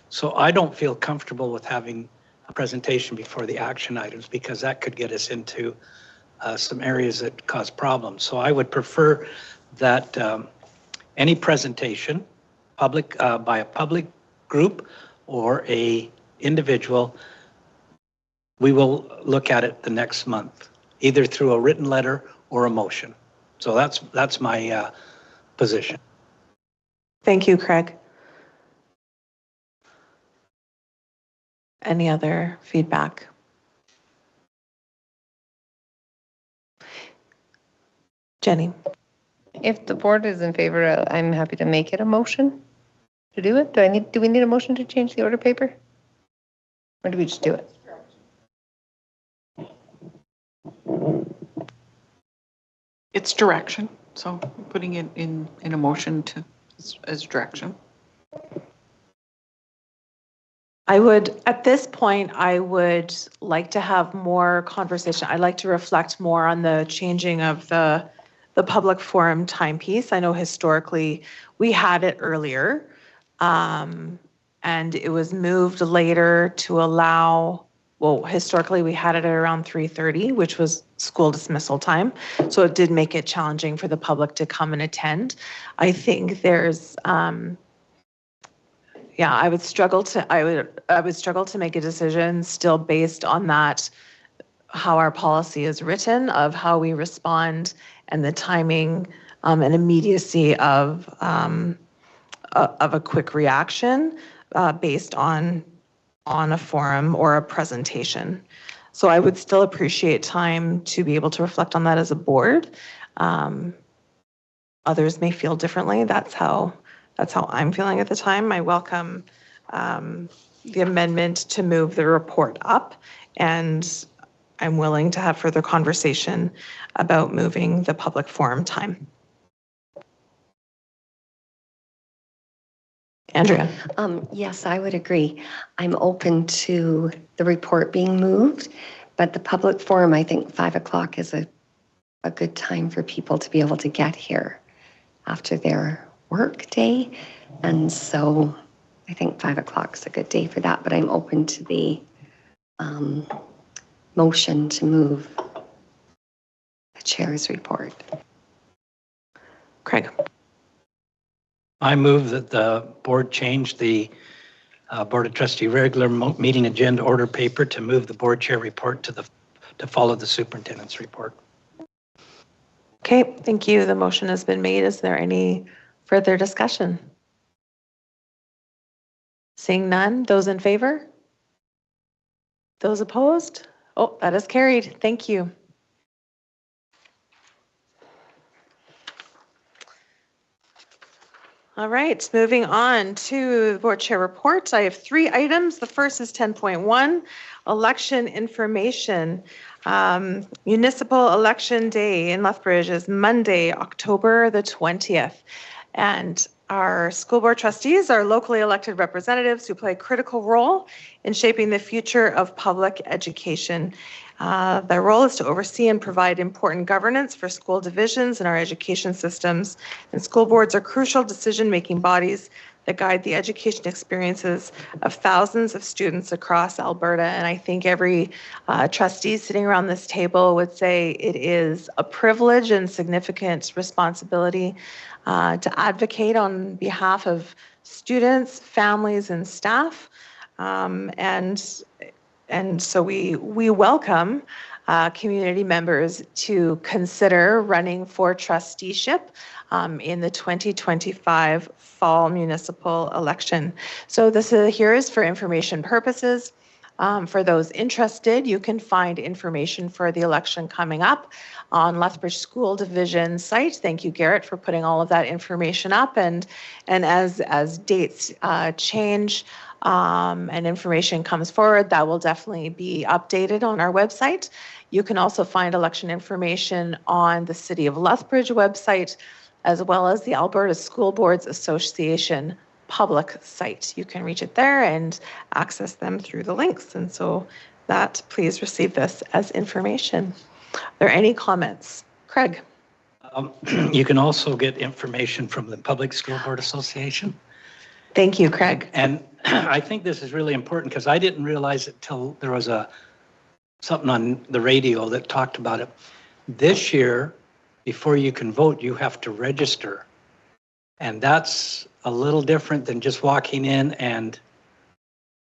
Speaker 8: So I don't feel comfortable with having a presentation before the action items because that could get us into some areas that cause problems. So I would prefer that any presentation by a public group or a individual, we will look at it the next month, either through a written letter or a motion. So that's my position.
Speaker 2: Thank you, Craig. Any other feedback? Jenny.
Speaker 5: If the board is in favor, I'm happy to make it a motion to do it. Do we need a motion to change the order paper? Or do we just do it?
Speaker 4: It's direction, so putting it in a motion as direction.
Speaker 2: At this point, I would like to have more conversation. I'd like to reflect more on the changing of the public forum timepiece. I know historically we had it earlier, and it was moved later to allow, well, historically we had it at around 3:30, which was school dismissal time. So it did make it challenging for the public to come and attend. I think there's, I would struggle to make a decision still based on that, how our policy is written, of how we respond and the timing and immediacy of a quick reaction based on a forum or a presentation. So I would still appreciate time to be able to reflect on that as a board. Others may feel differently. That's how I'm feeling at the time. I welcome the amendment to move the report up, and I'm willing to have further conversation about moving the public forum time. Andrea.
Speaker 7: Yes, I would agree. I'm open to the report being moved, but the public forum, I think 5 o'clock is a good time for people to be able to get here after their work day. And so I think 5 o'clock is a good day for that, but I'm open to the motion to move the chair's report.
Speaker 2: Craig.
Speaker 8: I move that the board change the Board of Trustee regular meeting agenda order paper to move the board chair report to follow the superintendent's report.
Speaker 2: Okay, thank you. The motion has been made. Is there any further discussion? Seeing none, those in favor? Those opposed? Oh, that is carried. Thank you. All right, moving on to the board chair report. I have 3 items. The first is 10.1, election information. Municipal election day in Lethbridge is Monday, October the 20th. And our school board trustees are locally elected representatives who play a critical role in shaping the future of public education. Their role is to oversee and provide important governance for school divisions in our education systems. And school boards are crucial decision-making bodies that guide the education experiences of thousands of students across Alberta. And I think every trustee sitting around this table would say it is a privilege and significant responsibility to advocate on behalf of students, families, and staff. And so we welcome community members to consider running for trusteeship in the 2025 fall municipal election. So this here is for information purposes. For those interested, you can find information for the election coming up on Lethbridge School Division site. Thank you, Garrett, for putting all of that information up. And as dates change, and information comes forward, that will definitely be updated on our website. You can also find election information on the City of Lethbridge website, as well as the Alberta School Boards Association public site. You can reach it there and access them through the links. And so please receive this as information. Are there any comments? Craig?
Speaker 8: You can also get information from the Public School Board Association.
Speaker 2: Thank you, Craig.
Speaker 8: And I think this is really important because I didn't realize it till there was something on the radio that talked about it. This year, before you can vote, you have to register. And that's a little different than just walking in and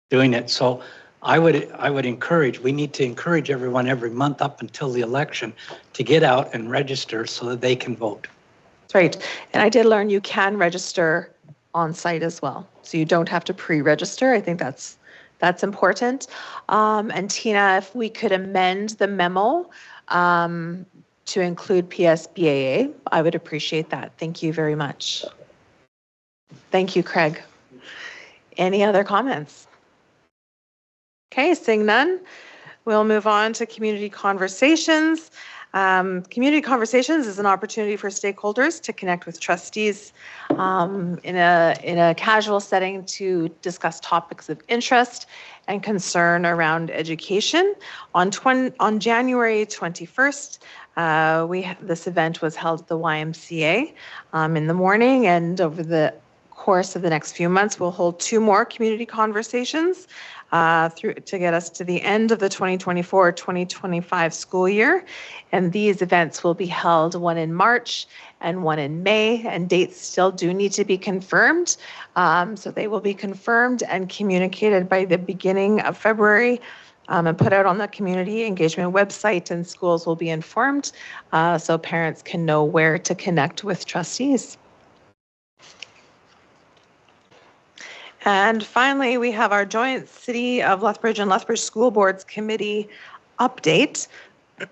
Speaker 8: doing it. So I would encourage, we need to encourage everyone every month up until the election to get out and register so that they can vote.
Speaker 2: That's right. And I did learn you can register on site as well. So you don't have to pre-register. I think that's important. And Tina, if we could amend the memo to include PSBAA, I would appreciate that. Thank you very much. Thank you, Craig. Any other comments? Okay, seeing none, we'll move on to community conversations. Community conversations is an opportunity for stakeholders to connect with trustees in a casual setting to discuss topics of interest and concern around education. On January 21st, this event was held at the YMCA in the morning, and over the course of the next few months, we'll hold 2 more community conversations to get us to the end of the 2024-2025 school year. And these events will be held, one in March and one in May, and dates still do need to be confirmed. So they will be confirmed and communicated by the beginning of February and put out on the community engagement website, and schools will be informed so parents can know where to connect with trustees. And finally, we have our joint City of Lethbridge and Lethbridge School Boards Committee update.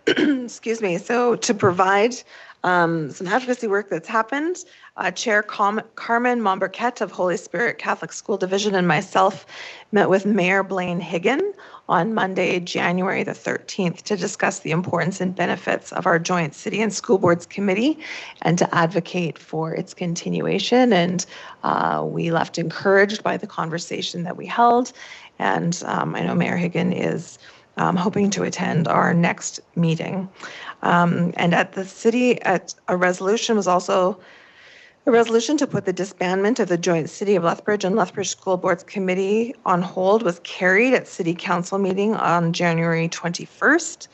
Speaker 2: Excuse me. So to provide some advocacy work that's happened, Chair Carmen Momberquette of Holy Spirit Catholic School Division and myself met with Mayor Blaine Higgin on Monday, January the 13th, to discuss the importance and benefits of our joint City and School Boards Committee and to advocate for its continuation. And we left encouraged by the conversation that we held. And I know Mayor Higgin is hoping to attend our next meeting. And at the city, a resolution was also a resolution to put the disbandment of the joint City of Lethbridge and Lethbridge School Boards Committee on hold was carried at City Council meeting on January 21st.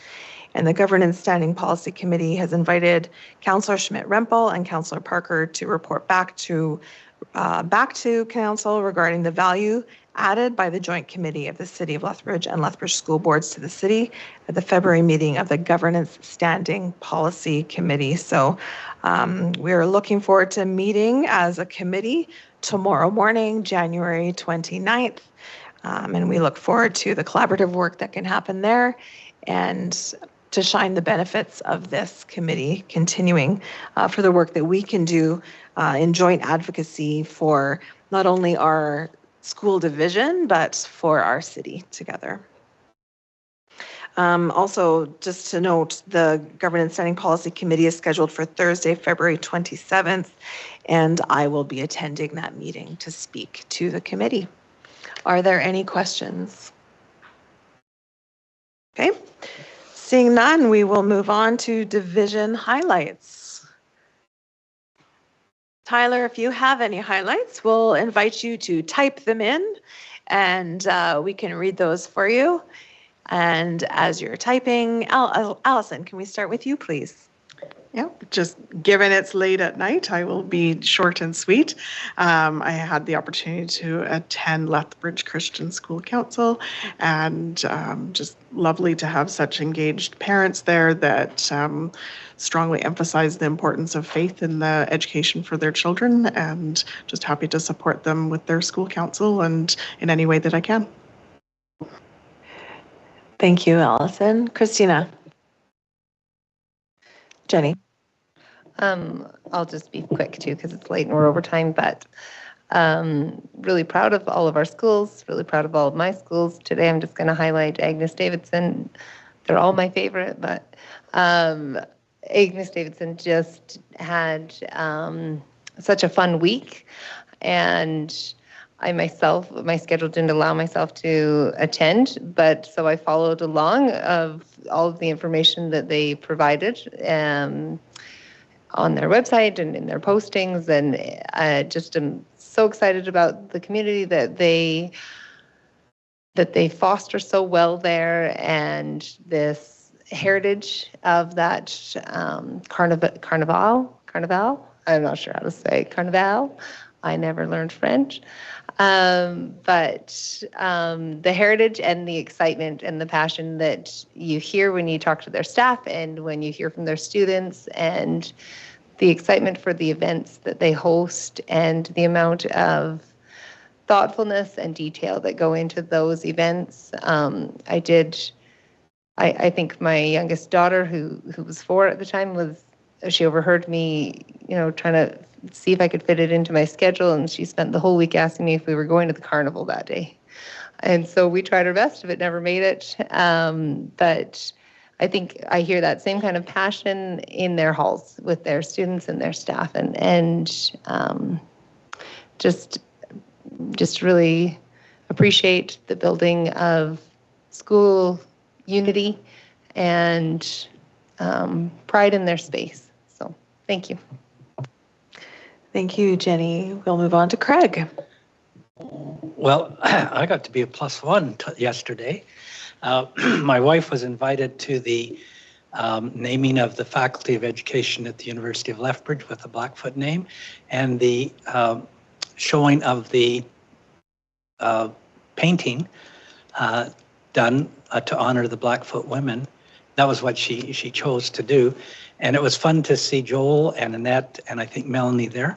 Speaker 2: And the Governance Standing Policy Committee has invited Councillor Schmidt-Rempel and Councillor Parker to report back to back to council regarding the value added by the Joint Committee of the City of Lethbridge and Lethbridge School Boards to the city at the February meeting of the Governance Standing Policy Committee. So we're looking forward to meeting as a committee tomorrow morning, January 29th. And we look forward to the collaborative work that can happen there and to shine the benefits of this committee continuing for the work that we can do in joint advocacy for not only our school division, but for our city together. Also, just to note, the Governance Standing Policy Committee is scheduled for Thursday, February 27th, and I will be attending that meeting to speak to the committee. Are there any questions? Okay, seeing none, we will move on to division highlights. Tyler, if you have any highlights, we'll invite you to type them in and we can read those for you. And as you're typing, Allison, can we start with you, please?
Speaker 3: Yep, just given it's late at night, I will be short and sweet. I had the opportunity to attend Lethbridge Christian School Council, and just lovely to have such engaged parents there that strongly emphasize the importance of faith in the education for their children, and just happy to support them with their school council and in any way that I can.
Speaker 2: Thank you, Allison. Christina. Jenny.
Speaker 5: I'll just be quick too because it's late and we're over time, but really proud of all of our schools, really proud of all of my schools. Today I'm just going to highlight Agnes Davidson. They're all my favorite, but Agnes Davidson just had such a fun week, and my schedule didn't allow myself to attend, but so I followed along of all of the information that they provided on their website and in their postings, and I just am so excited about the community that they foster so well there, and this heritage of that carnival. I'm not sure how to say carnival. I never learned French. But the heritage and the excitement and the passion that you hear when you talk to their staff and when you hear from their students, and the excitement for the events that they host and the amount of thoughtfulness and detail that go into those events. I think my youngest daughter, who was 4 at the time, she overheard me, trying to see if I could fit it into my schedule, and she spent the whole week asking me if we were going to the carnival that day. And so we tried our best, if it never made it. But I think I hear that same kind of passion in their halls with their students and their staff, and just really appreciate the building of school unity and pride in their space. So thank you.
Speaker 2: Thank you, Jenny. We'll move on to Craig.
Speaker 8: Well, I got to be a +1 yesterday. My wife was invited to the naming of the Faculty of Education at the University of Lethbridge with the Blackfoot name, and the showing of the painting done to honor the Blackfoot women. That was what she chose to do. And it was fun to see Joel and Annette and I think Melanie there,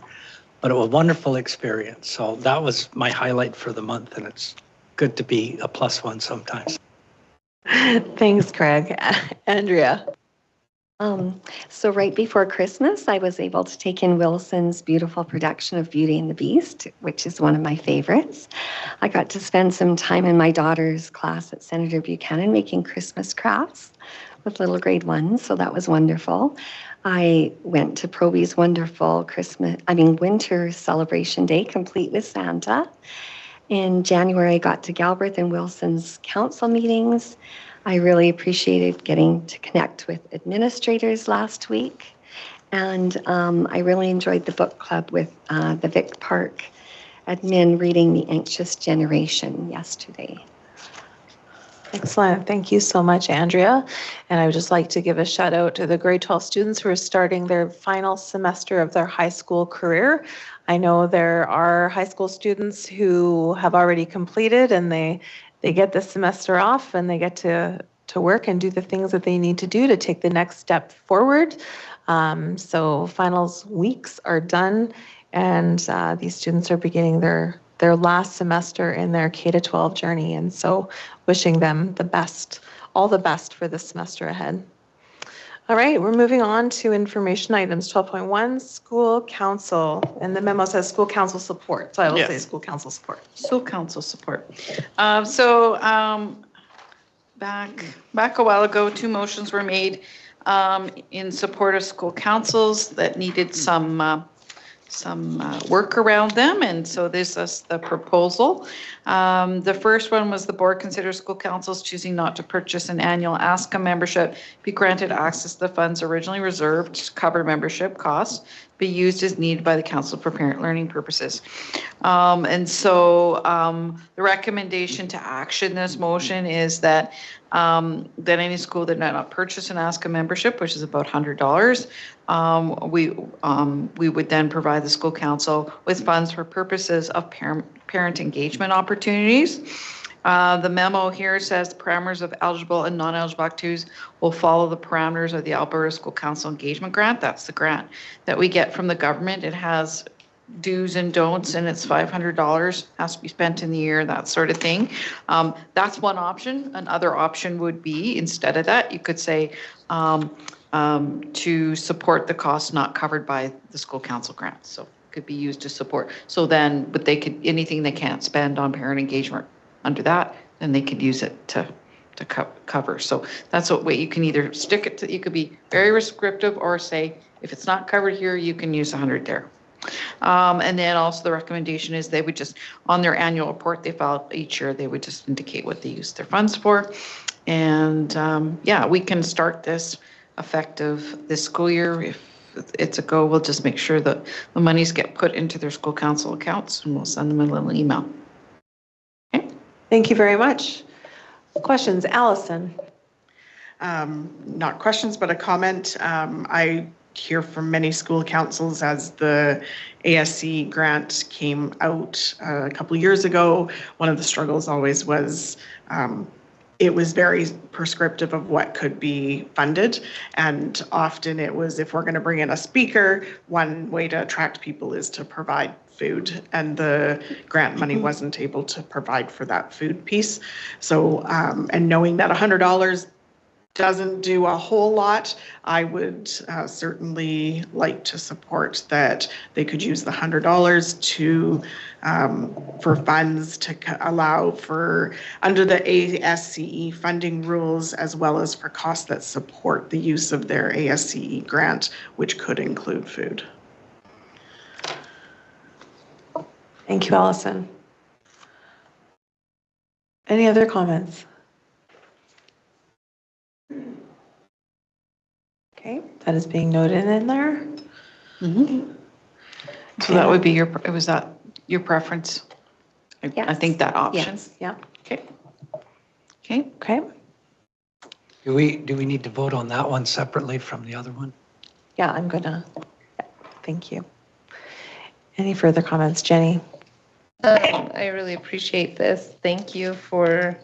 Speaker 8: but it was a wonderful experience. So that was my highlight for the month, and it's good to be a +1 sometimes.
Speaker 2: Thanks, Craig. Andrea.
Speaker 7: So right before Christmas, I was able to take in Wilson's beautiful production of Beauty and the Beast, which is one of my favorites. I got to spend some time in my daughter's class at Senator Buchanan making Christmas crafts with little grade 1s, so that was wonderful. I went to Proby's wonderful winter celebration day, complete with Santa. In January, I got to Galbraith and Wilson's council meetings. I really appreciated getting to connect with administrators last week. And I really enjoyed the book club with the Vic Park admin reading The Anxious Generation yesterday.
Speaker 2: Excellent. Thank you so much, Andrea. And I would just like to give a shout out to the grade 12 students who are starting their final semester of their high school career. I know there are high school students who have already completed and they get the semester off and they get to work and do the things that they need to do to take the next step forward. So finals weeks are done and these students are beginning their last semester in their K-12 journey. And so wishing them the best, all the best for this semester ahead. All right, we're moving on to information items. 12.1, school council. And the memo says school council support. So I will say school council support.
Speaker 4: School council support. Back a while ago, 2 motions were made in support of school councils that needed some work around them, and so this is the proposal. The first one was the board considers school councils choosing not to purchase an annual ASCA membership be granted access to the funds originally reserved to cover membership costs, be used as needed by the council for parent learning purposes. And so the recommendation to action this motion is that any school that did not purchase an ASCA membership, which is about $100, we would then provide the school council with funds for purposes of parent engagement opportunities. The memo here says the parameters of eligible and non-eligible activities will follow the parameters of the Alberta School Council Engagement Grant. That's the grant that we get from the government. It has do's and don'ts, and it's $500 has to be spent in the year, that sort of thing. That's one option. Another option would be, instead of that, you could say to support the costs not covered by the school council grant. So it could be used to support. So then, but they could, anything they can't spend on parent engagement under that, then they could use it to cover. So that's what way you can either stick it to, you could be very prescriptive or say, if it's not covered here, you can use 100 there. And then also the recommendation is they would just, on their annual report they file each year, they would just indicate what they use their funds for. And yeah, we can start this effective this school year. If it's a go, we'll just make sure that the monies get put into their school council accounts and we'll send them a little email. Okay.
Speaker 2: Thank you very much. Questions, Allison?
Speaker 3: Not questions, but a comment. I hear from many school councils as the ASC grant came out a couple of years ago. One of the struggles always was it was very prescriptive of what could be funded. And often it was, if we're going to bring in a speaker, one way to attract people is to provide food, and the grant money wasn't able to provide for that food piece. So, and knowing that $100 doesn't do a whole lot, I would certainly like to support that they could use the $100 to for funds to allow for under the ASCE funding rules, as well as for costs that support the use of their ASCE grant, which could include food.
Speaker 2: Thank you, Allison. Any other comments? Okay, that is being noted in there.
Speaker 4: Mm-hmm. So that would be your, was that your preference?
Speaker 7: Yes.
Speaker 4: I think that option.
Speaker 7: Yes.
Speaker 2: Yeah.
Speaker 4: Okay. Okay.
Speaker 2: Okay.
Speaker 8: Do we need to vote on that one separately from the other one?
Speaker 2: Yeah, I'm gonna. Yeah, thank you. Any further comments, Jenny?
Speaker 5: I really appreciate this. Thank you for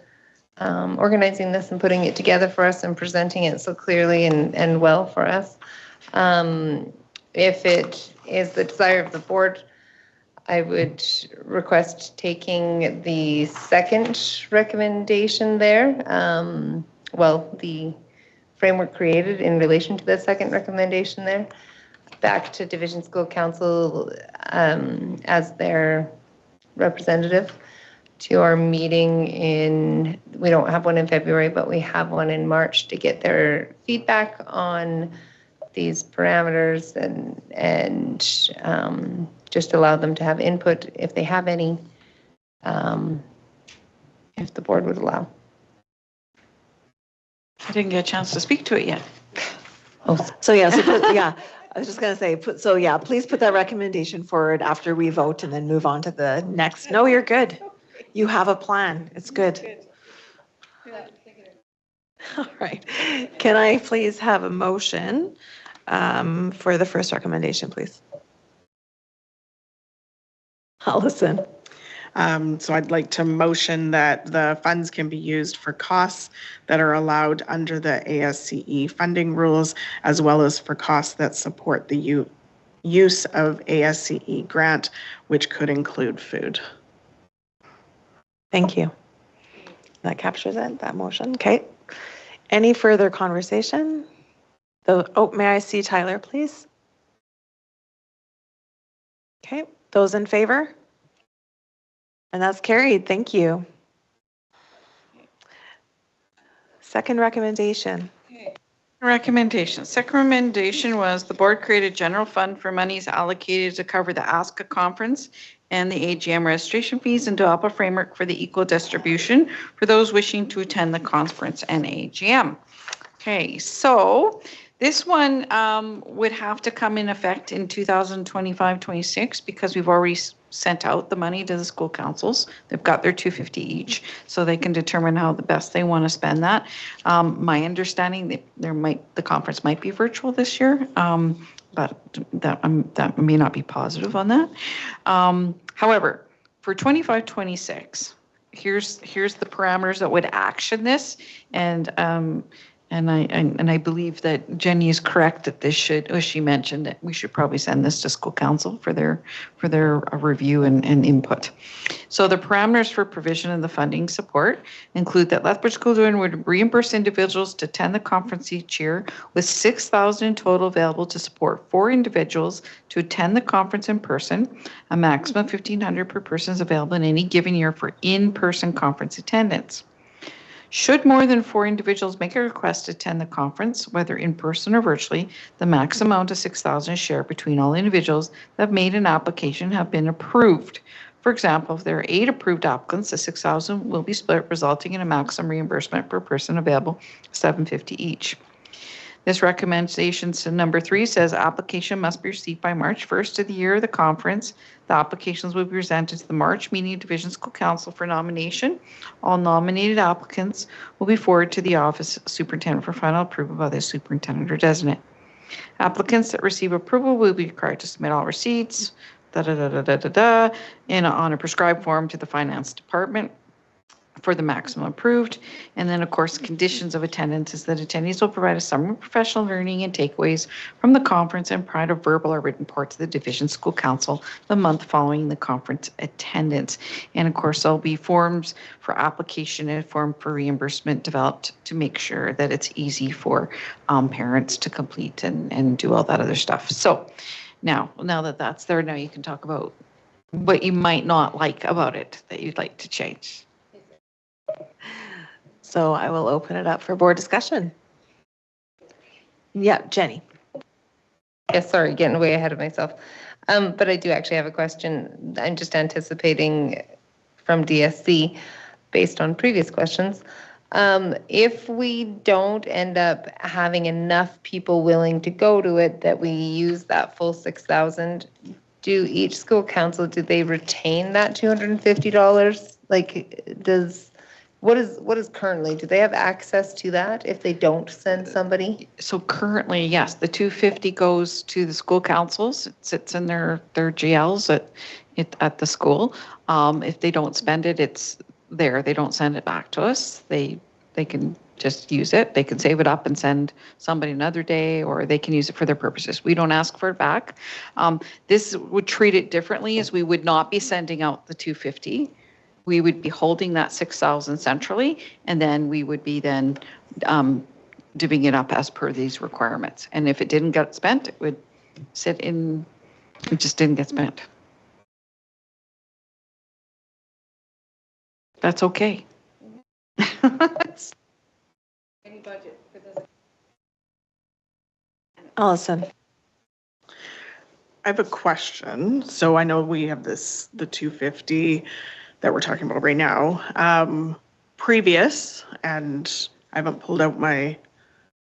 Speaker 5: organizing this and putting it together for us and presenting it so clearly and well for us. If it is the desire of the board, I would request taking the second recommendation there. Well, the framework created in relation to the second recommendation there, back to Division School Council as their representative to our meeting in, we don't have one in February, but we have one in March to get their feedback on these parameters and just allow them to have input if they have any, if the board would allow.
Speaker 4: I didn't get a chance to speak to it yet.
Speaker 2: Oh, so yeah, yeah. I was just going to say, please put that recommendation forward after we vote and then move on to the next. No, you're good. You have a plan. It's good. All right. Can I please have a motion for the first recommendation, please? Allison.
Speaker 3: So I'd like to motion that the funds can be used for costs that are allowed under the ASCE funding rules, as well as for costs that support the use of ASCE grant, which could include food.
Speaker 2: Thank you. That captures it, that motion. Okay. Any further conversation? May I see Tyler, please? Okay. Those in favor? And that's carried. Thank you. Second recommendation.
Speaker 15: Recommendation. Second recommendation was the board created general fund for monies allocated to cover the ASCA conference and the AGM registration fees and develop a framework for the equal distribution for those wishing to attend the conference and AGM. Okay, so this one would have to come in effect in 2025-26 because we've already sent out the money to the school councils. They've got their $250 each, so they can determine how the best they want to spend that. My understanding that the conference might be virtual this year, but that may not be positive on that. However, for 25-26, here's the parameters that would action this, and I believe that Jenny is correct that this should, as she mentioned, that we should probably send this to school council for their review and input. So the parameters for provision of the funding support include that Lethbridge School Division would reimburse individuals to attend the conference each year, with $6,000 in total available to support 4 individuals to attend the conference in person. A maximum of $1,500 per person is available in any given year for in-person conference attendance. Should more than 4 individuals make a request to attend the conference, whether in person or virtually, the max amount of $6,000 is shared between all individuals that have made an application have been approved. For example, if there are 8 approved applicants, the $6,000 will be split, resulting in a maximum reimbursement per person available, $750 each. This recommendation to number 3 says application must be received by March 1st of the year of the conference. The applications will be presented to the March meeting of Division School Council for nomination. All nominated applicants will be forwarded to the office superintendent for final approval by the superintendent or designate. Applicants that receive approval will be required to submit all receipts on a prescribed form to the finance department for the maximum approved. And then, of course, conditions of attendance is that attendees will provide a summary of professional learning and takeaways from the conference and provide a verbal or written report to the Division School Council the month following the conference attendance. And of course, there'll be forms for application and a form for reimbursement developed to make sure that it's easy for parents to complete and do all that other stuff. So now that that's there, now you can talk about what you might not like about it that you'd like to change.
Speaker 2: So I will open it up for board discussion. Yeah, Jenny.
Speaker 5: Yes, sorry, getting way ahead of myself. But I do actually have a question. I'm just anticipating from DSC based on previous questions. If we don't end up having enough people willing to go to it, that we use that full $6,000, do each school council, do they retain that $250? Like, what is currently, do they have access to that if they don't send somebody?
Speaker 15: So currently, yes, the $250 goes to the school councils. It sits in their GLs at the school. If they don't spend it, it's there. They don't send it back to us. They can just use it. They can save it up and send somebody another day, or they can use it for their purposes. We don't ask for it back. This would treat it differently, as we would not be sending out the $250. We would be holding that $6,000 centrally, and then we would be then divvying it up as per these requirements. And if it didn't get spent, it would sit in, it just didn't get spent. That's okay.
Speaker 5: Any budget for this?
Speaker 2: Allison.
Speaker 3: I have a question. So I know we have the $250 that we're talking about right now. Previous, and I haven't pulled out my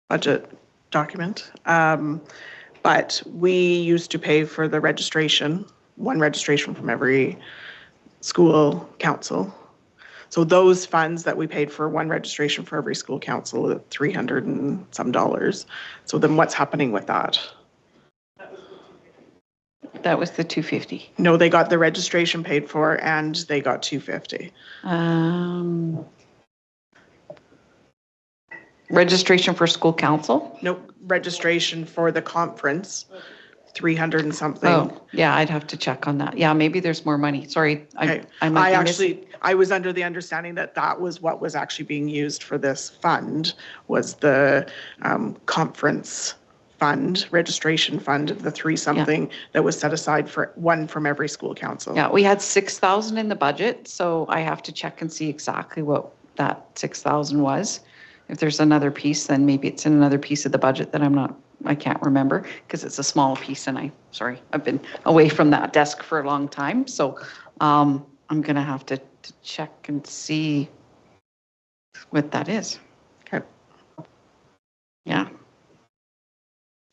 Speaker 3: budget document, but we used to pay for the registration, one registration from every school council. So those funds that we paid for one registration for every school council at $300 and some. So then what's happening with that?
Speaker 15: That was the 250.
Speaker 3: No, they got the registration paid for and they got $250.
Speaker 15: Registration for school council?
Speaker 3: Nope, registration for the conference, 300 and something.
Speaker 15: Oh, yeah, I'd have to check on that. Yeah, maybe there's more money. Sorry.
Speaker 3: Okay. I was under the understanding that that was what was actually being used for this fund, was the conference fund, registration fund, the three something that was set aside for one from every school council.
Speaker 15: Yeah, we had 6,000 in the budget, so I have to check and see exactly what that 6,000 was. If there's another piece, then maybe it's in another piece of the budget that I can't remember because it's a small piece and I've been away from that desk for a long time. So I'm going to have to check and see what that is.
Speaker 3: Okay.
Speaker 15: Yeah.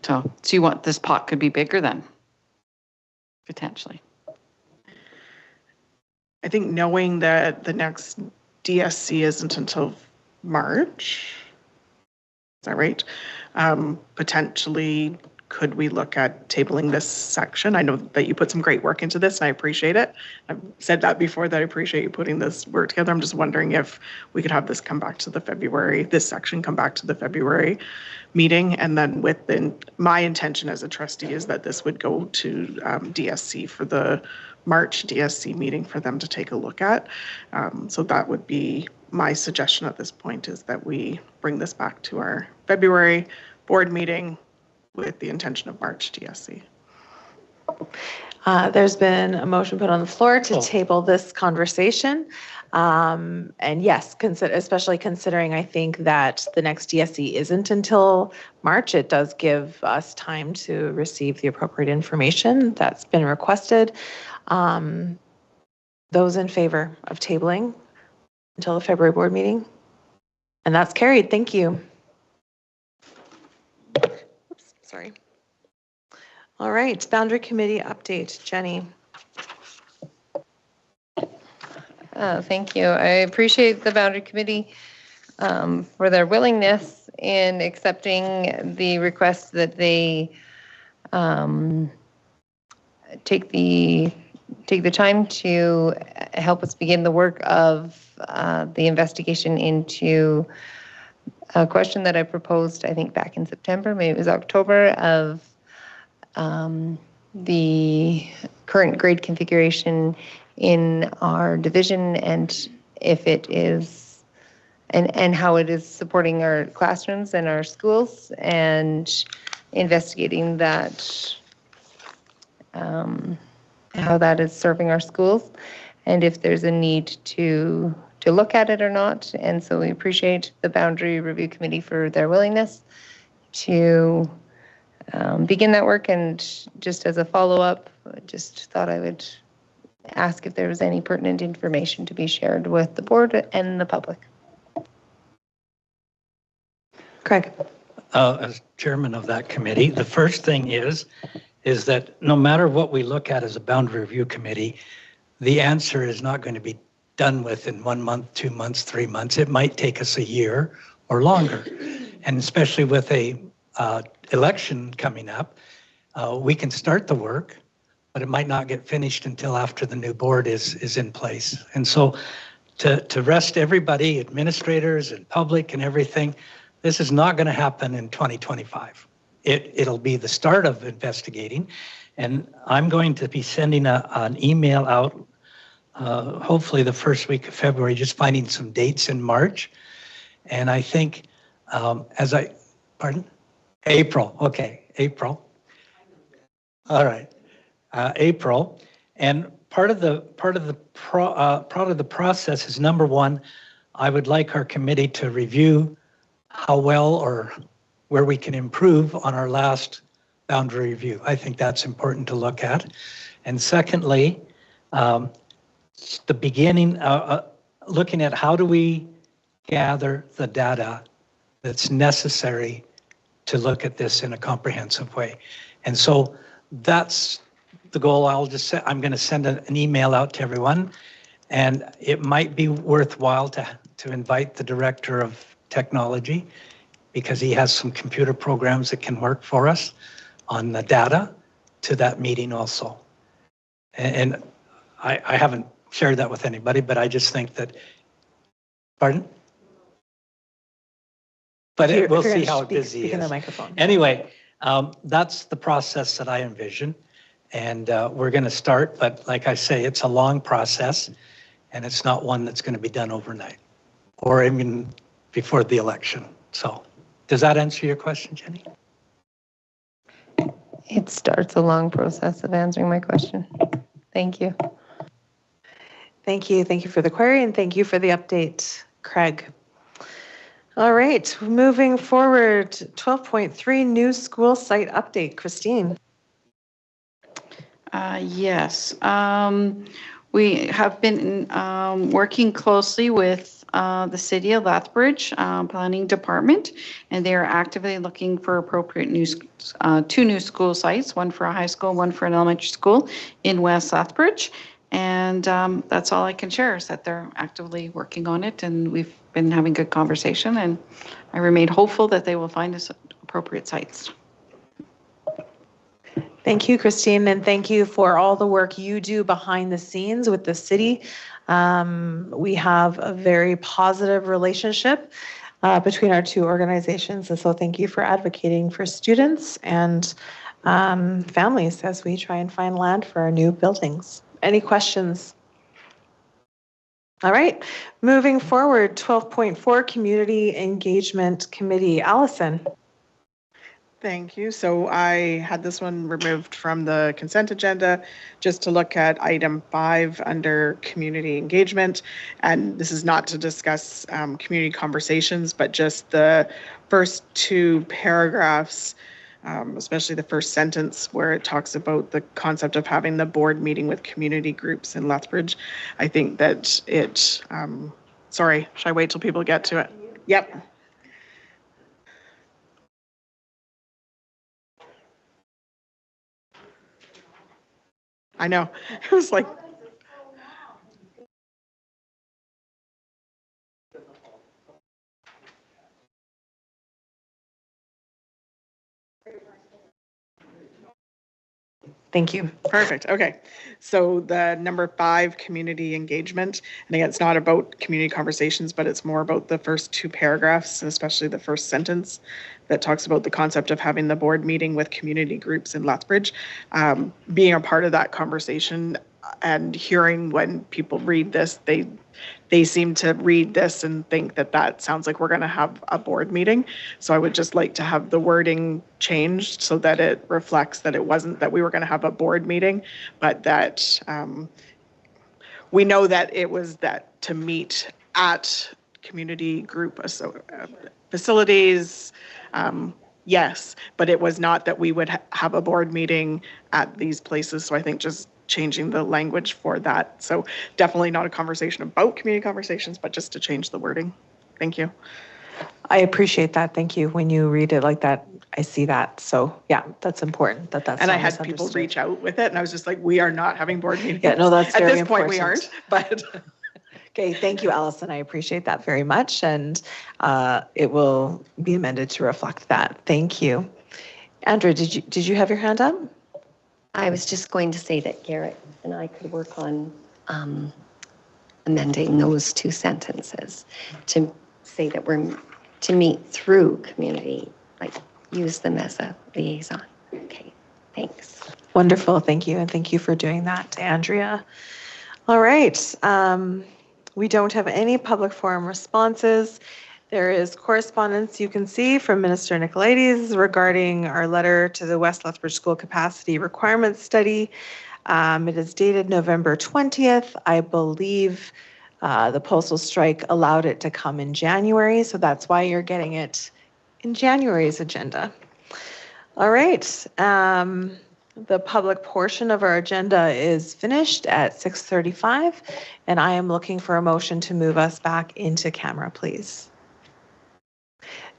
Speaker 15: So you want this pot could be bigger then? Potentially.
Speaker 3: I think knowing that the next DSC isn't until March, is that right? Potentially, could we look at tabling this section? I know that you put some great work into this and I appreciate it. I've said that before, that I appreciate you putting this work together. I'm just wondering if we could have this come back to the February, this section come back to the February meeting. And then my intention as a trustee is that this would go to DSC for the March DSC meeting for them to take a look at. So that would be my suggestion at this point, is that we bring this back to our February board meeting with the intention of March DSC.
Speaker 2: There's been a motion put on the floor to table this conversation. And yes, especially considering I think that the next DSC isn't until March, it does give us time to receive the appropriate information that's been requested. Those in favor of tabling until the February board meeting? And that's carried. Thank you. Oops, sorry. All right, boundary committee update, Jenny.
Speaker 5: Thank you. I appreciate the boundary committee for their willingness in accepting the request that they take the time to help us begin the work of the investigation into a question that I proposed, I think back in September, maybe it was October, of the current grade configuration in our division and if it is, and how it is supporting our classrooms and our schools, and investigating that, how that is serving our schools, and if there's a need to look at it or not. And so we appreciate the Boundary Review Committee for their willingness to begin that work. And just as a follow-up, just thought I would ask if there was any pertinent information to be shared with the board and the public.
Speaker 2: Craig.
Speaker 8: As chairman of that committee, the first thing is that no matter what we look at as a boundary review committee, the answer is not going to be done with in 1 month, 2 months, 3 months. It might take us a year or longer. And especially with a election coming up, we can start the work, but it might not get finished until after the new board is in place. And so to rest everybody, administrators and public and everything, this is not going to happen in 2025. It'll be the start of investigating. And I'm going to be sending an email out hopefully the first week of February, just finding some dates in March. And I think April, okay, April. All right, April. And part of the process is, number one, I would like our committee to review how well or where we can improve on our last boundary review. I think that's important to look at. And secondly, the beginning, looking at how do we gather the data that's necessary to look at this in a comprehensive way. And so that's the goal. I'm going to send an email out to everyone And it might be worthwhile to invite the director of technology because he has some computer programs that can work for us on the data to that meeting also. And I haven't shared that with anybody, but I just think that, pardon? But we'll see how busy he
Speaker 2: Speak in the
Speaker 8: is.
Speaker 2: microphone.
Speaker 8: Anyway, that's the process that I envision. And we're going to start, but like I say, it's a long process and it's not one that's going to be done overnight or even before the election. So does that answer your question, Jenny?
Speaker 5: It starts a long process of answering my question. Thank you.
Speaker 2: Thank you. Thank you for the query and thank you for the update, Craig. All right, moving forward, 12.3 new school site update. Christine.
Speaker 15: Yes. We have been working closely with the City of Lethbridge Planning Department, and they are actively looking for appropriate two new school sites, one for a high school, one for an elementary school in West Lethbridge. And that's all I can share is that they're actively working on it, and we've been having good conversation, and I remain hopeful that they will find us appropriate sites.
Speaker 2: Thank you, Christine, and thank you for all the work you do behind the scenes with the city. We have a very positive relationship between our two organizations, and so thank you for advocating for students and families as we try and find land for our new buildings. Any questions? All right, moving forward, 12.4 Community Engagement Committee. Allison.
Speaker 3: Thank you. So I had this one removed from the consent agenda just to look at item 5 under community engagement. And this is not to discuss community conversations, but just the first 2 paragraphs, especially the first sentence where it talks about the concept of having the board meeting with community groups in Lethbridge. I think that it, sorry, should I wait till people get to it? Yep. I know. It was like,
Speaker 2: Thank you.
Speaker 3: perfect. Okay. So the number 5, community engagement. And again, it's not about community conversations, but it's more about the first 2 paragraphs, especially the first sentence that talks about the concept of having the board meeting with community groups in Lethbridge. Being a part of that conversation and hearing when people read this, they seem to read this and think that that sounds like we're going to have a board meeting. So I would just like to have the wording changed so that it reflects that it wasn't that we were going to have a board meeting, but that we know that it was that to meet at community group facilities. Yes, but it was not that we would have a board meeting at these places. So I think just changing the language for that. So definitely not a conversation about community conversations, but just to change the wording. Thank you.
Speaker 2: I appreciate that. Thank you. When you read it like that, I see that. So yeah, that's important that's
Speaker 3: and I had people reach out with it and I was just like, we are not having board meetings.
Speaker 2: Yeah, no, that's
Speaker 3: at
Speaker 2: very
Speaker 3: this point
Speaker 2: important.
Speaker 3: we aren't, but
Speaker 2: okay, thank you, Allison. I appreciate that very much. And it will be amended to reflect that. Thank you. Andrea, did you have your hand up?
Speaker 7: I was just going to say that Garrett and I could work on amending those 2 sentences to say that we're to meet through community, like use them as a liaison. Okay, thanks.
Speaker 2: Wonderful, thank you. And thank you for doing that, Andrea. All right, we don't have any public forum responses. There is correspondence you can see from Minister Nicolaides regarding our letter to the West Lethbridge School Capacity Requirements Study. It is dated November 20th. I believe the postal strike allowed it to come in January, so that's why you're getting it in January's agenda. All right, the public portion of our agenda is finished at 6:35, and I am looking for a motion to move us back into camera, please.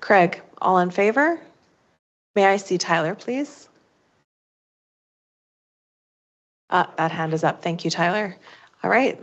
Speaker 2: Craig, all in favor? May I see Tyler, please? That hand is up. Thank you, Tyler. All right,